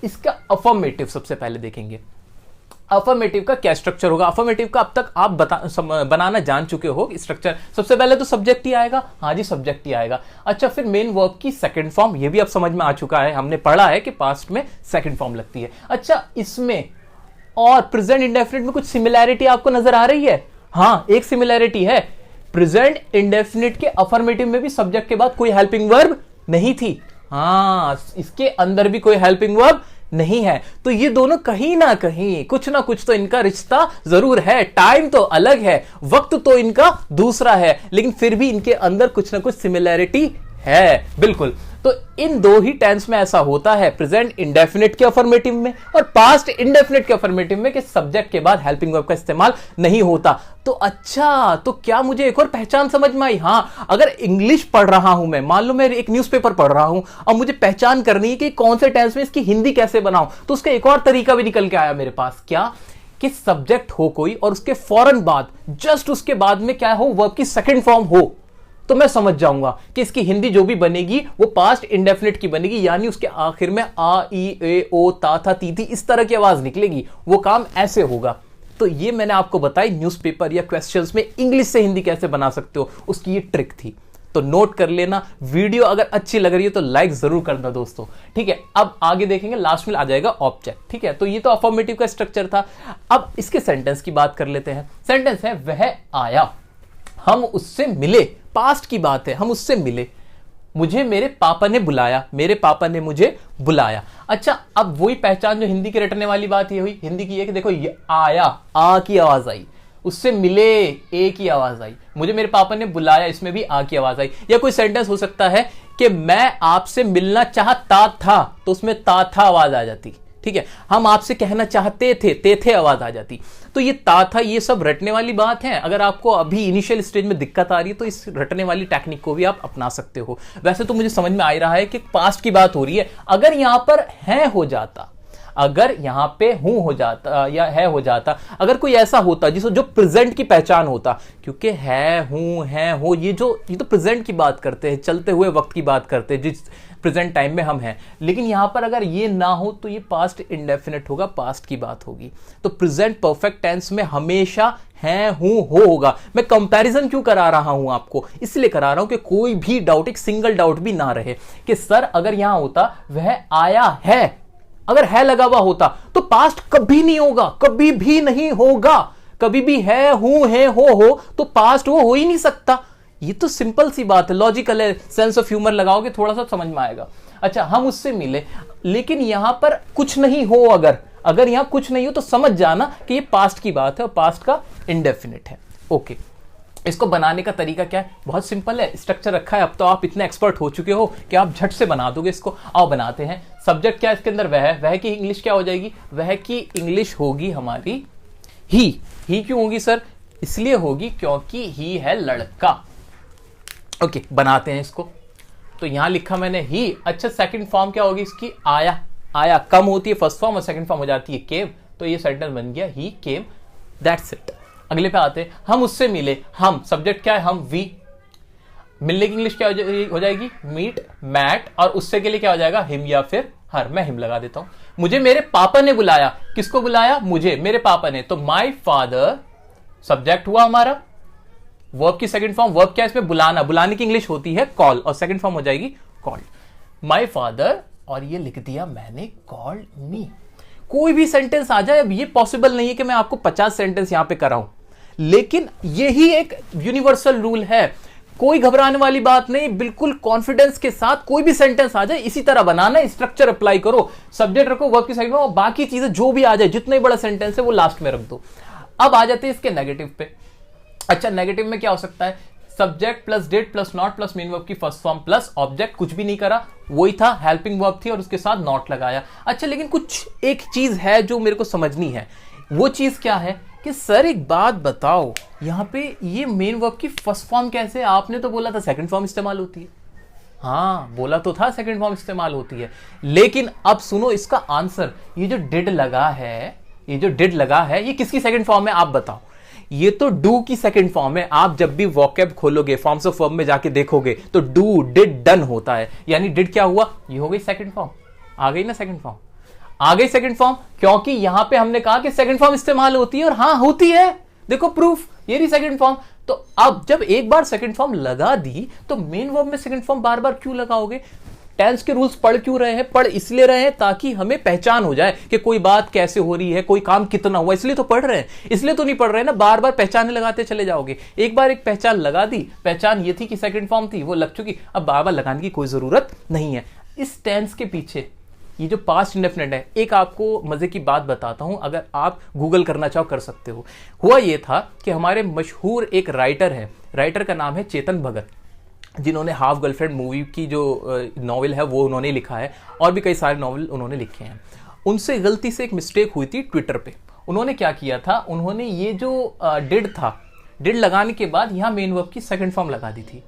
इसका अफर्मेटिव सबसे पहले देखेंगे। अफर्मेटिव का क्या स्ट्रक्चर होगा? अफर्मेटिव का अब तक आप बनाना जान चुके हो स्ट्रक्चर। सबसे पहले तो सब्जेक्ट ही आएगा, हाँ जी सब्जेक्ट ही आएगा। अच्छा फिर मेन वर्ब की सेकंड फॉर्म, ये भी अब समझ में आ चुका है, हमने पढ़ा है कि पास्ट में सेकंड फॉर्म लगती है। अच्छा इसमें और प्रेजेंट इंडेफिनिट में कुछ सिमिलैरिटी आपको नजर आ रही है? हाँ एक सिमिलैरिटी है, प्रेजेंट इंडेफिनिट के अफर्मेटिव में भी सब्जेक्ट के बाद कोई हेल्पिंग वर्ब नहीं थी। हाँ इसके अंदर भी कोई हेल्पिंग वर्ब नहीं है। तो ये दोनों कहीं ना कहीं कुछ ना कुछ तो इनका रिश्ता जरूर है। टाइम तो अलग है, वक्त तो इनका दूसरा है, लेकिन फिर भी इनके अंदर कुछ ना कुछ सिमिलैरिटी है। बिल्कुल। तो इन दो ही टेंस में ऐसा होता है, प्रेजेंट इंडेफिनिट के अफर्मेटिव में और पास्ट इंडेफिनिट के अफर्मेटिव में, कि सब्जेक्ट के बाद हेल्पिंग वर्ब का इस्तेमाल नहीं होता। तो अच्छा तो क्या मुझे एक और पहचान समझ में आई? हाँ अगर इंग्लिश पढ़ रहा हूं मैं, मान लो मैं एक न्यूज़पेपर पढ़ रहा हूं और मुझे पहचान करनी है कि कौन से टेंस में इसकी हिंदी कैसे बनाऊं, तो उसका एक और तरीका भी निकल के आया मेरे पास। क्या? कि सब्जेक्ट हो कोई और उसके फौरन बाद, जस्ट उसके बाद में क्या हो, वर्ब की सेकंड फॉर्म हो, तो मैं समझ जाऊंगा कि इसकी हिंदी जो भी बनेगी वो पास्ट इंडेफिनिट की बनेगी, यानी उसके आखिर में आ, ई, ए, ओ, ता था, ती थी, इस तरह की आवाज निकलेगी। वो काम ऐसे होगा। तो ये मैंने आपको बताई न्यूज़पेपर या क्वेश्चंस में इंग्लिश से हिंदी कैसे बना सकते हो, उसकी ये ट्रिक थी। तो नोट कर लेना। वीडियो अगर अच्छी लग रही है तो लाइक जरूर करना दोस्तों, ठीक है। अब आगे देखेंगे, लास्ट में आ जाएगा ऑब्जेक्ट, ठीक है। तो ये तो अफर्मेटिव का स्ट्रक्चर था। अब इसके सेंटेंस की बात कर लेते हैं। सेंटेंस है वह आया, हम उससे मिले, पास्ट की बात है, हम उससे मिले, मुझे मेरे पापा ने बुलाया, मेरे पापा ने मुझे बुलाया। अच्छा अब वही पहचान जो हिंदी की रटने वाली बात ये हुई, हिंदी की ये कि देखो ये आया, आ की आवाज आई, उससे मिले, ए की आवाज आई, मुझे मेरे पापा ने बुलाया, इसमें भी आ की आवाज आई। या कोई सेंटेंस हो सकता है कि मैं आपसे मिलना चाहता था, तो उसमें ता था आवाज आ जाती, ठीक है। हम आपसे कहना चाहते थे आवाज आ जाती। तो ये ता था, ये सब रटने वाली बात है। अगर आपको अभी इनिशियल स्टेज में दिक्कत आ रही है तो इस रटने वाली टेक्निक को भी आप अपना सकते हो। वैसे तो मुझे समझ में आ रहा है कि पास्ट की बात हो रही है। अगर यहां पर है हो जाता, अगर यहां पे हूं हो जाता या है हो जाता, अगर कोई ऐसा होता जिसको जो प्रेजेंट की पहचान होता, क्योंकि है, हूं, है, हो, ये तो प्रेजेंट की बात करते हैं, चलते हुए वक्त की बात करते हैं, प्रेजेंट टाइम में हम हैं। लेकिन यहां पर अगर ये ना हो तो ये पास्ट इंडेफिनिट होगा, पास्ट की बात होगी। तो प्रेजेंट परफेक्ट टेंस में हमेशा है, हूं, होगा। मैं कंपैरिजन क्यों करा रहा हूं आपको, इसलिए करा रहा हूं कि कोई भी डाउट, एक सिंगल डाउट भी ना रहे कि सर अगर यहां होता वह आया है, अगर है लगा हुआ होता तो पास्ट कभी नहीं होगा, कभी भी नहीं होगा। कभी भी है, हूं, है, हो तो पास्ट वो हो ही नहीं सकता। ये तो सिंपल सी बात है, लॉजिकल है। सेंस ऑफ ह्यूमर लगाओगे थोड़ा सा समझ में आएगा। अच्छा, हम उससे मिले, लेकिन यहां पर कुछ नहीं हो, अगर यहां कुछ नहीं हो तो समझ जाना कि ये पास्ट की बात है और पास्ट का इंडेफिनिट है। ओके, इसको बनाने का तरीका क्या है? बहुत सिंपल है, स्ट्रक्चर रखा है। अब तो आप इतने एक्सपर्ट हो चुके हो कि आप झट से बना दोगे इसको। आओ बनाते हैं। सब्जेक्ट क्या है इसके अंदर? वह की इंग्लिश क्या हो जाएगी? वह की इंग्लिश होगी हमारी ही क्यों होगी सर? इसलिए होगी क्योंकि ही है लड़का। ओके, बनाते हैं इसको। तो यहां लिखा मैंने ही। अच्छा, सेकंड फॉर्म क्या होगी इसकी? आया कम होती है फर्स्ट फॉर्म और सेकंड फॉर्म हो जाती है केम। तो ये सेंटेंस बन गया ही केम, दैट्स इट। अगले पे आते हैं। हम उससे मिले। हम सब्जेक्ट क्या है? हम वी। मिलने की इंग्लिश क्या हो जाएगी? Meet, met. और उससे के लिए क्या हो जाएगा? हिम या फिर हर। मैं हिम लगा देता हूं। मुझे मेरे पापा ने बुलाया। किसको बुलाया? मुझे, मेरे पापा ने। तो माय फादर सब्जेक्ट हुआ हमारा। वर्ब की सेकंड फॉर्म, वर्ब क्या है इसमें? बुलाना। बुलाने की इंग्लिश होती है कॉल और सेकंड फॉर्म हो जाएगी कॉल्ड। माय फादर, और ये लिख दिया मैंने, कॉल्ड मी। कोई भी सेंटेंस आ जाए। अब ये पॉसिबल नहीं है कि मैं आपको 50 सेंटेंस यहां पे कराऊं, लेकिन यही एक यूनिवर्सल रूल है। कोई घबराने वाली बात नहीं, बिल्कुल कॉन्फिडेंस के साथ कोई भी सेंटेंस आ जाए इसी तरह बनाना, स्ट्रक्चर अप्लाई करो, सब्जेक्ट रखो, वर्ब की साइड में, और बाकी चीजें जो भी आ जाए, जितना ही बड़ा सेंटेंस है वो लास्ट में रख दो। अब आ जाते हैं इसके नेगेटिव पे। अच्छा, नेगेटिव में क्या हो सकता है? Subject plus did plus not plus main verb की फर्स्ट फॉर्म प्लस ऑब्जेक्ट, कुछ भी नहीं करा, वही था, हेल्पिंग वर्ब थी और उसके साथ नॉट लगाया। अच्छा, लेकिन कुछ एक चीज है जो मेरे को समझनी है। वो चीज क्या है कि सर एक बात बताओ, यहां पे ये मेन वर्ब की फर्स्ट फॉर्म कैसे? आपने तो बोला था सेकंड फॉर्म इस्तेमाल होती है। हाँ, बोला तो था सेकंड फॉर्म इस्तेमाल होती है, लेकिन अब सुनो इसका आंसर। ये जो डिड लगा है, ये किसकी सेकंड फॉर्म है आप बताओ? ये तो डू की सेकंड फॉर्म है। आप जब भी वोकैब खोलोगे, फॉर्म्स ऑफ वर्ब में जाके देखोगे तो डू, डिड, डन होता है। यानी डिड क्या हुआ? ये हो गई सेकंड फॉर्म। आ गई ना सेकंड फॉर्म? आ गई सेकंड फॉर्म, क्योंकि यहां पे हमने कहा कि सेकंड फॉर्म इस्तेमाल होती है, और हां होती है। देखो प्रूफ, ये रही सेकंड फॉर्म। तो अब जब एक बार सेकंड फॉर्म लगा दी तो मेन वर्ब में सेकंड फॉर्म बार बार क्यों लगाओगे? टेंस के रूल्स पढ़ क्यों रहे हैं? पढ़ इसलिए रहे हैं ताकि हमें पहचान हो जाए कि कोई बात कैसे हो रही है, कोई काम कितना हुआ, इसलिए तो पढ़ रहे हैं। इसलिए तो नहीं पढ़ रहे हैं ना बार बार पहचान लगाते चले जाओगे। एक बार एक पहचान लगा दी, पहचान ये थी कि सेकंड फॉर्म थी, वो लग चुकी, अब बार बार लगाने की कोई जरूरत नहीं है। इस टेंस के पीछे ये जो पास्ट इंडेफिनिट है, एक आपको मजे की बात बताता हूं, अगर आप गूगल करना चाहो कर सकते हो। हुआ ये था कि हमारे मशहूर एक राइटर है, राइटर का नाम है चेतन भगत, जिन्होंने हाफ गर्लफ्रेंड मूवी की जो नॉवल है वो उन्होंने लिखा है, और भी कई सारे नॉवल उन्होंने लिखे हैं। उनसे गलती से एक मिस्टेक हुई थी ट्विटर पे। उन्होंने क्या किया था, उन्होंने ये जो डिड था, डिड लगाने के बाद यहां मेन वर्ब की सेकंड फॉर्म लगा दी थी,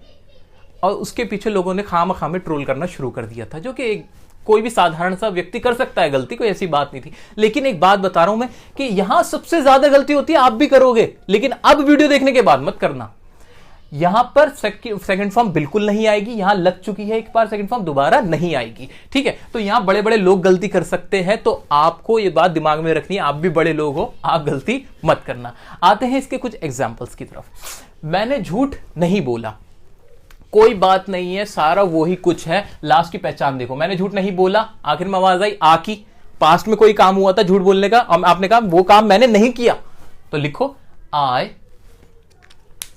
और उसके पीछे लोगों ने खामखामे ट्रोल करना शुरू कर दिया था, जो कि कोई भी साधारण सा व्यक्ति कर सकता है गलती, कोई ऐसी बात नहीं थी। लेकिन एक बात बता रहा हूं मैं कि यहां सबसे ज्यादा गलती होती है, आप भी करोगे, लेकिन अब वीडियो देखने के बाद मत करना। यहां पर सेकंड फॉर्म बिल्कुल नहीं आएगी, यहां लग चुकी है एक बार सेकंड फॉर्म, दोबारा नहीं आएगी, ठीक है? तो यहां बड़े बड़े लोग गलती कर सकते हैं, तो आपको यह बात दिमाग में रखनी है, आप भी बड़े लोग हो, आप गलती मत करना। आते हैं इसके कुछ एग्जाम्पल्स की तरफ। मैंने झूठ नहीं बोला, कोई बात नहीं है, सारा वही कुछ है। लास्ट की पहचान देखो, मैंने झूठ नहीं बोला, आखिर में आवाज आई आ की। पास्ट में कोई काम हुआ था झूठ बोलने का, आपने कहा वो काम मैंने नहीं किया, तो लिखो आई,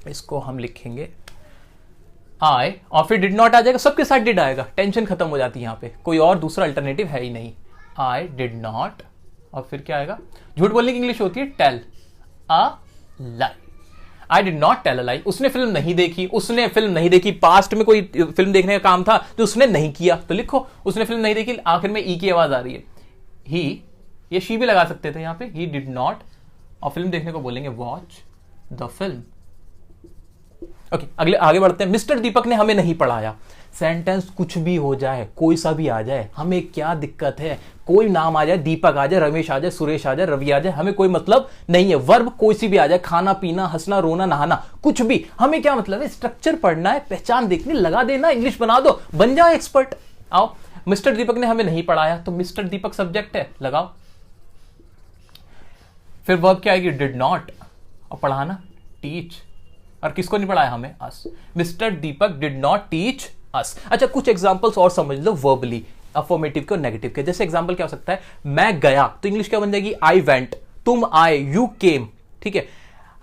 इसको हम लिखेंगे आई, और फिर डिड नॉट आ जाएगा, सबके साथ डिड आएगा, टेंशन खत्म हो जाती है। यहां पे कोई और दूसरा अल्टरनेटिव है ही नहीं। आई डिड नॉट, और फिर क्या आएगा? झूठ बोलने की इंग्लिश होती है tell a lie. I did not tell a lie. उसने फिल्म नहीं देखी, पास्ट में कोई फिल्म देखने का काम था जो उसने नहीं किया, तो लिखो उसने फिल्म नहीं देखी, आखिर में ई की आवाज आ रही है। ही, ये शी भी लगा सकते थे यहां पे, ही डिड नॉट, और फिल्म देखने को बोलेंगे वॉच द फिल्म। ओके, आगे बढ़ते हैं। मिस्टर दीपक ने हमें नहीं पढ़ाया। सेंटेंस कुछ भी हो जाए, कोई सा भी आ जाए, हमें क्या दिक्कत है? कोई नाम आ जाए, दीपक आ जाए, रमेश आ जाए, सुरेश आ जाए, रवि आ जाए, हमें कोई मतलब नहीं है। वर्ब कोई सी भी आ जाए, खाना पीना, हंसना रोना नहाना, कुछ भी, हमें क्या मतलब है? स्ट्रक्चर पढ़ना है, पहचान देखनी, लगा देना, इंग्लिश बना दो, बन जाओ एक्सपर्ट। आओ, मिस्टर दीपक ने हमें नहीं पढ़ाया, तो मिस्टर दीपक सब्जेक्ट है, लगाओ। फिर वर्ब क्या आएगी? डिड नॉट, और पढ़ाना टीच, और किसको नहीं पढ़ाया? हमें, us. Mister Deepak did not teach us. अच्छा, कुछ एग्जांपल्स और समझ लो वर्बली, अफर्मेटिव के और नेगेटिव के। जैसे एग्जांपल क्या हो सकता है? मैं गया, तो इंग्लिश क्या बन जाएगी? I went. तुम आए, यू केम। ठीक है,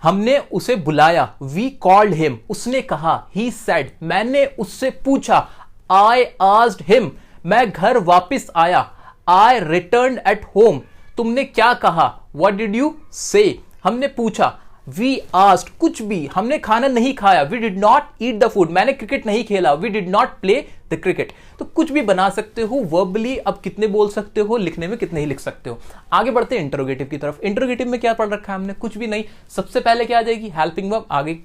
हमने उसे बुलाया, वी कॉल्ड हिम। उसने कहा, ही सेड। मैंने उससे पूछा, आई आस्क्ड हिम। मैं घर वापस आया, आई रिटर्न्ड एट होम। तुमने क्या कहा? व्हाट डिड यू से? हमने पूछा, वी आस्क्ड। कुछ भी, हमने खाना नहीं खाया, we did not eat the food. मैंने क्रिकेट नहीं खेला, we did not play the cricket. तो कुछ भी बना सकते हो वर्बली। अब कितने बोल सकते हो, लिखने में कितने ही लिख सकते हो। आगे बढ़ते हैं इंटरोगेटिव की तरफ। इंटरोगेटिव में क्या पढ़ रखा है हमने? कुछ भी नहीं। सबसे पहले क्या आ जाएगी? हेल्पिंग वर्ब आ गई।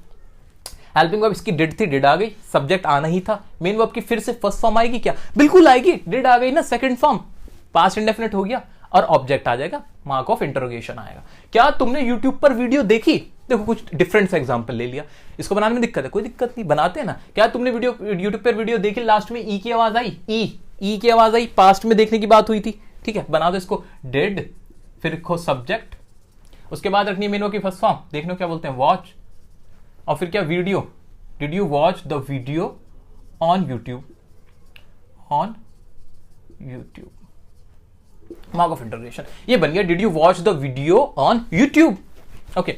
हेल्पिंग वर्ब इसकी डिड थी, डिड आ गई। सब्जेक्ट आना ही था। मेन वर्ब की फिर से फर्स्ट फॉर्म आएगी क्या? बिल्कुल आएगी, डिड आ गई ना। सेकंड फॉर्म पास्ट इंडेफिनिट हो गया, और ऑब्जेक्ट आ जाएगा, मार्क ऑफ इंटरोगेशन आएगा। क्या तुमने यूट्यूब पर वीडियो देखी? देखो, कुछ डिफरेंट सा एग्जांपल ले लिया। इसको बनाने में दिक्कत है? कोई दिक्कत नहीं, बनाते हैं ना। क्या तुमने यूट्यूब पर वीडियो देखी, लास्ट में ई की आवाज आई? ई की आवाज आई, पास्ट में देखने की बात हुई थी। ठीक है, बना दो इसको डिड, फिर लिखो सब्जेक्ट, उसके बाद रखनी मेन वर्ब की फर्स्ट फॉर्म। देखने को क्या बोलते हैं? वॉच, और फिर क्या? Video. Did you watch the video on YouTube? On YouTube, mark of interrogation. ये बन गया did you watch the video on YouTube. Okay,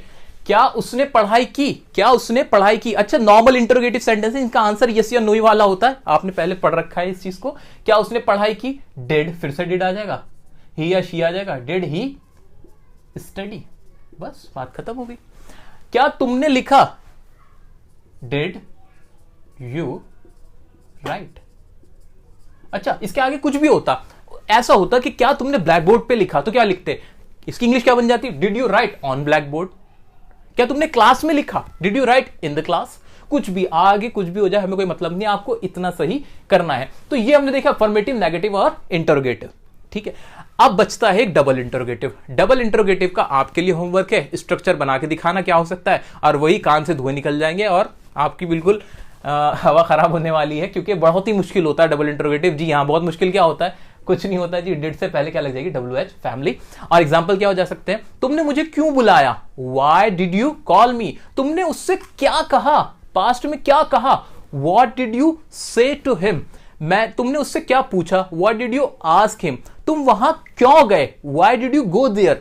क्या उसने पढ़ाई की? क्या उसने पढ़ाई की? अच्छा, नॉर्मल इंटरोगेटिव सेंटेंस है, इनका आंसर यस या नो ही वाला होता है। आपने पहले पढ़ रखा है इस चीज को। क्या उसने पढ़ाई की? डिड, फिर से डिड आ जाएगा, ही या शी आ जाएगा, डिड ही स्टडी। बस बात खत्म हो गई। क्या तुमने लिखा? Did you right. अच्छा, इसके आगे कुछ भी होता, ऐसा होता कि क्या तुमने ब्लैक बोर्ड पे लिखा, तो क्या लिखते? इसकी इंग्लिश क्या बन जाती? Did you right on black board. क्या तुमने क्लास में लिखा? Did you right in the class. कुछ भी, आगे कुछ भी हो जाए, हमें कोई मतलब नहीं, आपको इतना सही करना है। तो ये हमने देखा अफर्मेटिव, नेगेटिव और इंटरोगेटिव। ठीक है, अब बचता है एक डबल इंटरोगेटिव। डबल इंटरोगेटिव का आपके लिए होमवर्क है, स्ट्रक्चर बना के दिखाना क्या हो सकता है, और वही कान से धुएं निकल जाएंगे और आपकी बिल्कुल हवा खराब होने वाली है, क्योंकि बहुत ही मुश्किल होता है डबल इंटरोगेटिव। जी हाँ, बहुत मुश्किल। क्या होता है? कुछ नहीं होता जी, डिड से पहले क्या लग जाएगी? WH, family. और एग्जांपल क्या हो जा सकते हैं? तुमने मुझे क्यों बुलाया? Why did you call me? तुमने उससे क्या कहा? पास्ट में क्या कहा? What did you say to him? तुमने उससे क्या पूछा? What did you ask him? तुम वहां क्यों गए? Why did you go there?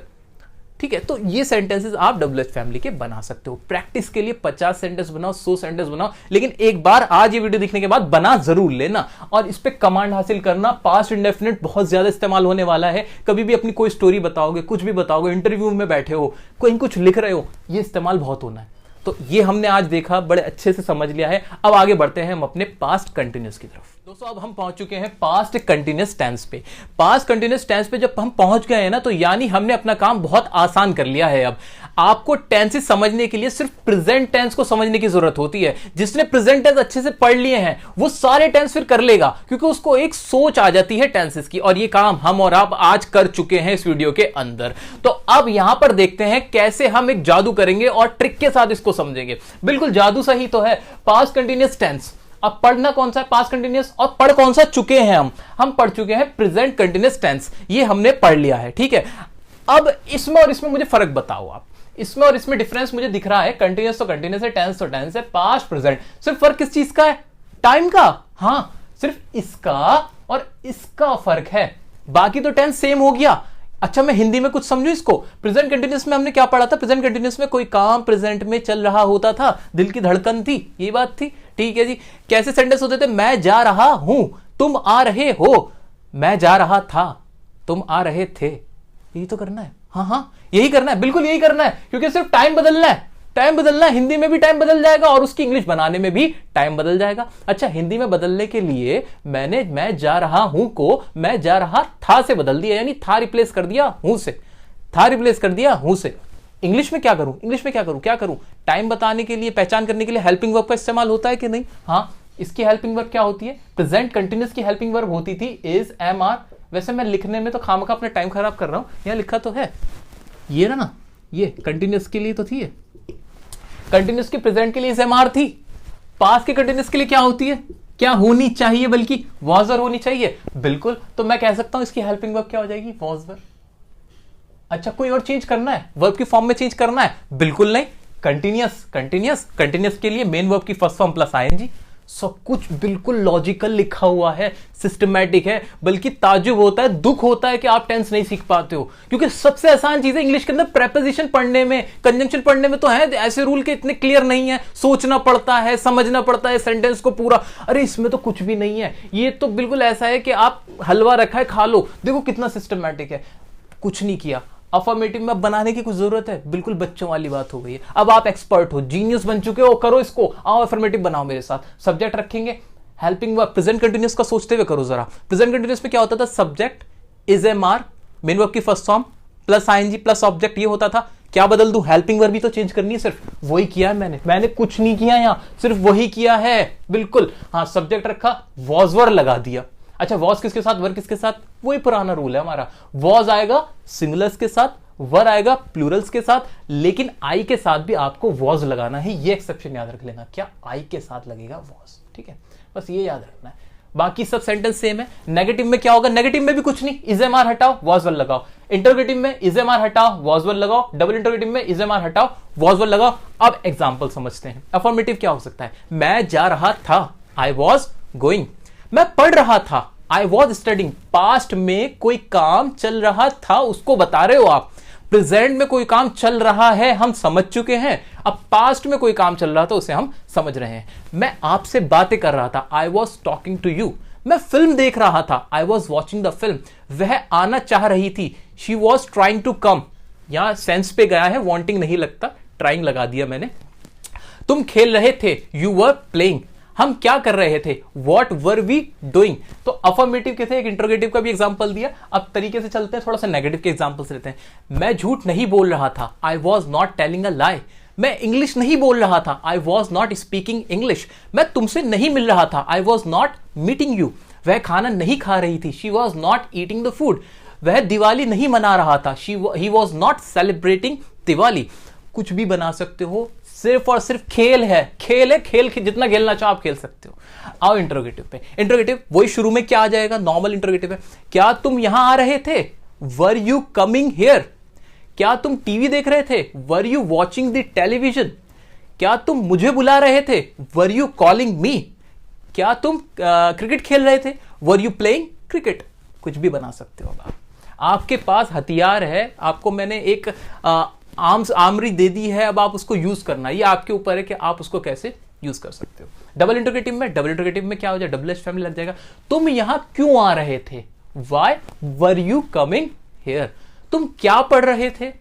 ठीक है, तो ये सेंटेंसेस आप WH फैमिली के बना सकते हो। प्रैक्टिस के लिए 50 सेंटेंस बनाओ, 100 सेंटेंस बनाओ, लेकिन एक बार आज ये वीडियो देखने के बाद बना जरूर लेना, और इस पे कमांड हासिल करना। पास्ट इंडेफिनिट बहुत ज्यादा इस्तेमाल होने वाला है। कभी भी अपनी कोई स्टोरी बताओगे, कुछ भी बताओगे, इंटरव्यू में बैठे हो, कहीं कुछ लिख रहे हो, ये इस्तेमाल बहुत होना है। तो ये हमने आज देखा, बड़े अच्छे से समझ लिया है। अब आगे बढ़ते हैं हम अपने पास्ट कंटिन्यूअस की तरफ। दोस्तों, अब हम पहुंच चुके हैं पास्ट कंटिन्यूअस टेंस पे। पास्ट कंटिन्यूअस टेंस पे जब हम पहुंच गए हैं ना, तो यानी हमने अपना काम बहुत आसान कर लिया है। अब आपको टेंसेस समझने के लिए सिर्फ प्रेजेंट टेंस को समझने की जरूरत होती है। जिसने प्रेजेंट टेंस अच्छे से पढ़ लिए हैं, वो सारे टेंस फिर कर लेगा, क्योंकि उसको एक सोच आ जाती है टेंसेस की, और ये काम हम और आप आज कर चुके हैं इस वीडियो के अंदर। तो अब यहां पर देखते हैं कैसे हम एक जादू करेंगे और ट्रिक के साथ इसको समझेंगे। बिल्कुल जादू सही तो है। पास्ट कंटिन्यूअस टेंस, अब पढ़ना कौन सा है? Past continuous. और पढ़ कौन सा चुके हैं हम पढ़ चुके हैं प्रेजेंट कंटिन्यूअस टेंस। ये हमने पढ़ लिया है। ठीक है, अब इसमें और इसमें मुझे फर्क बताओ आप। इसमें और इसमें डिफरेंस मुझे दिख रहा है। कंटिन्यूअस तो कंटिन्यूअस है, टेंस तो टेंस है, पास्ट प्रेजेंट। सिर्फ फर्क किस चीज का है? टाइम का। हाँ, सिर्फ इसका और इसका फर्क है, बाकी तो टेंस सेम हो गया। अच्छा, मैं हिंदी में कुछ समझू इसको। प्रेजेंट कंटिन्यूअस में हमने क्या पढ़ा था? प्रेजेंट कंटिन्यूअस में कोई काम प्रेजेंट में चल रहा होता था, दिल की धड़कन थी, ये बात थी। ठीक है जी। कैसे सेंटेंस होते थे? मैं जा रहा हूं, तुम आ रहे हो, मैं जा रहा था, तुम आ रहे थे। यही तो करना है। हाँ, यही करना है, बिल्कुल यही करना है, क्योंकि सिर्फ टाइम बदलना है। टाइम बदलना है, हिंदी में भी टाइम बदल जाएगा और उसकी इंग्लिश बनाने में भी टाइम बदल जाएगा। अच्छा, हिंदी में बदलने के लिए मैंने मैं जा रहा हूं को मैं जा रहा था से बदल दिया, यानी था रिप्लेस कर दिया हूं से, था रिप्लेस कर दिया हूं से। इंग्लिश में क्या करूं? क्या करूं? टाइम बताने के लिए, पहचान करने के लिए हेल्पिंग वर्ब का इस्तेमाल होता है कि नहीं? हाँ, इसकी हेल्पिंग वर्ब क्या होती है? प्रेजेंट कंटिन्यूअस की हेल्पिंग वर्ब होती थी इज, एम, आर। वैसे मैं लिखने में तो खामखा अपना टाइम खराब कर रहा हूं, यहां लिखा तो है ये ना, ये कंटिन्यूअस के लिए तो थी, कंटिन्यूअस की प्रेजेंट के लिए एम, आर थी। पास्ट के कंटिन्यूअस के लिए क्या होती है? क्या होनी चाहिए, बल्कि was वर होनी चाहिए। बिल्कुल, तो मैं कह सकता हूं इसकी हेल्पिंग वर्ब क्या हो जाएगी, was वर। अच्छा, कोई और चेंज करना है, वर्ब की फॉर्म में चेंज करना है? बिल्कुल नहीं। कंटिन्यूअस के लिए मेन वर्ब की फर्स्ट फॉर्म प्लस आईएनजी। सब कुछ बिल्कुल लॉजिकल लिखा हुआ है, सिस्टमैटिक है। बल्कि ताज्जुब होता है, दुख होता है कि आप टेंस नहीं सीख पाते हो, क्योंकि सबसे आसान चीज है इंग्लिश के अंदर प्रेपोजिशन पढ़ने में, कंजंक्शन पढ़ने में तो है ऐसे रूल के इतने क्लियर नहीं है, सोचना पड़ता है, समझना पड़ता है सेंटेंस को पूरा। अरे इसमें तो कुछ भी नहीं है, ये तो बिल्कुल ऐसा है कि आप हलवा रखा है खा लो, देखो कितना सिस्टमैटिक है। कुछ नहीं किया, अफर्मेटिव में बनाने की कुछ जरूरत है? बिल्कुल बच्चों वाली बात हो गई है। अब आप एक्सपर्ट हो, जीनियस बन चुके हो, करो इसको, आओ अफर्मेटिव बनाओ मेरे साथ। सब्जेक्ट रखेंगे, हेल्पिंग वर्ब, प्रेजेंट कंटिन्यूअस का सोचते हुए करो जरा। प्रेजेंट कंटिन्यूअस में क्या होता था, subject is am are, main verb की first form plus ING plus object, ये होता था। क्या बदल दूं, हेल्पिंग वर्ब भी तो चेंज करनी है, सिर्फ वही किया है मैंने कुछ नहीं किया, यहां सिर्फ वही किया है। बिल्कुल हाँ, सब्जेक्ट रखा, वॉज वर लगा दिया। अच्छा, वॉज किसके साथ, वर किसके साथ? वही पुराना रूल है हमारा, वॉज आएगा सिंगुलर्स के साथ, वर आएगा प्लूरल्स के साथ, लेकिन आई के साथ भी आपको वॉज लगाना है। ये एक्सेप्शन याद रख लेना, क्या आई के साथ लगेगा वॉज, ठीक है, बस ये याद रखना है। बाकी सब सेंटेंस सेम है। नेगेटिव में क्या होगा, नेगेटिव में भी कुछ नहीं, इज एम आर हटाओ, वॉज वर लगाओ। इंटरोगेटिव में इज एम आर हटाओ, वॉज वर लगाओ। डबल इंटरोगेटिव में इज एम आर हटाओ, वॉज वर लगाओ। अब एग्जाम्पल समझते हैं। अफर्मेटिव क्या हो सकता है, मैं जा रहा था, आई वॉज गोइंग। मैं पढ़ रहा था, आई वॉज स्टडिंग। पास्ट में कोई काम चल रहा था, उसको बता रहे हो आप। प्रेजेंट में कोई काम चल रहा है, हम समझ चुके हैं। अब पास्ट में कोई काम चल रहा था, उसे हम समझ रहे हैं। मैं आपसे बातें कर रहा था, I was talking to you. मैं फिल्म देख रहा था, I was watching the film. वह आना चाह रही थी, she was trying to come. यहां सेंस पे गया है, वॉन्टिंग नहीं लगता, ट्राइंग लगा दिया मैंने। तुम खेल रहे थे, यू वर प्लेइंग। हम क्या कर रहे थे, वॉट वर वी डूइंग। तो अफर्मेटिव के थे, एक इंट्रोगेटिव का भी एग्जांपल दिया। अब तरीके से चलते हैं, थोड़ा सा नेगेटिव के एग्जांपल्स लेते हैं। मैं झूठ नहीं बोल रहा था, I was not telling a lie. मैं इंग्लिश नहीं बोल रहा था, I was not speaking English. मैं तुमसे नहीं मिल रहा था, I was not meeting you. वह खाना नहीं खा रही थी, she was not eating the food. वह दिवाली नहीं मना रहा था, he was not celebrating Diwali. कुछ भी बना सकते हो, सिर्फ और सिर्फ खेल है, खेल जितना खेलना चाहो आप खेल सकते हो। आओ इंट्रोगेटिव पे। इंट्रोगेटिव वही शुरू में क्या आ जाएगा, नॉर्मल इंट्रोगेटिव है। क्या तुम यहां आ रहे थे, वर यू कमिंग हियर। क्या तुम टीवी देख रहे थे, were you watching the television. क्या तुम मुझे बुला रहे थे, वर यू कॉलिंग मी। क्या तुम क्रिकेट खेल रहे थे, वर यू प्लेइंग क्रिकेट। कुछ भी बना सकते हो आप। आपके पास हथियार है, आपको मैंने एक आमरी दे दी है, अब आप उसको यूज करना, ये आपके ऊपर है कि आप उसको कैसे यूज कर सकते हो। डबल इंटरोगेटिव में क्या हो जाए, डबल एच फैमिली लग जाएगा। तुम यहां क्यों आ रहे थे, why were you coming here. तुम क्या पढ़ रहे थे,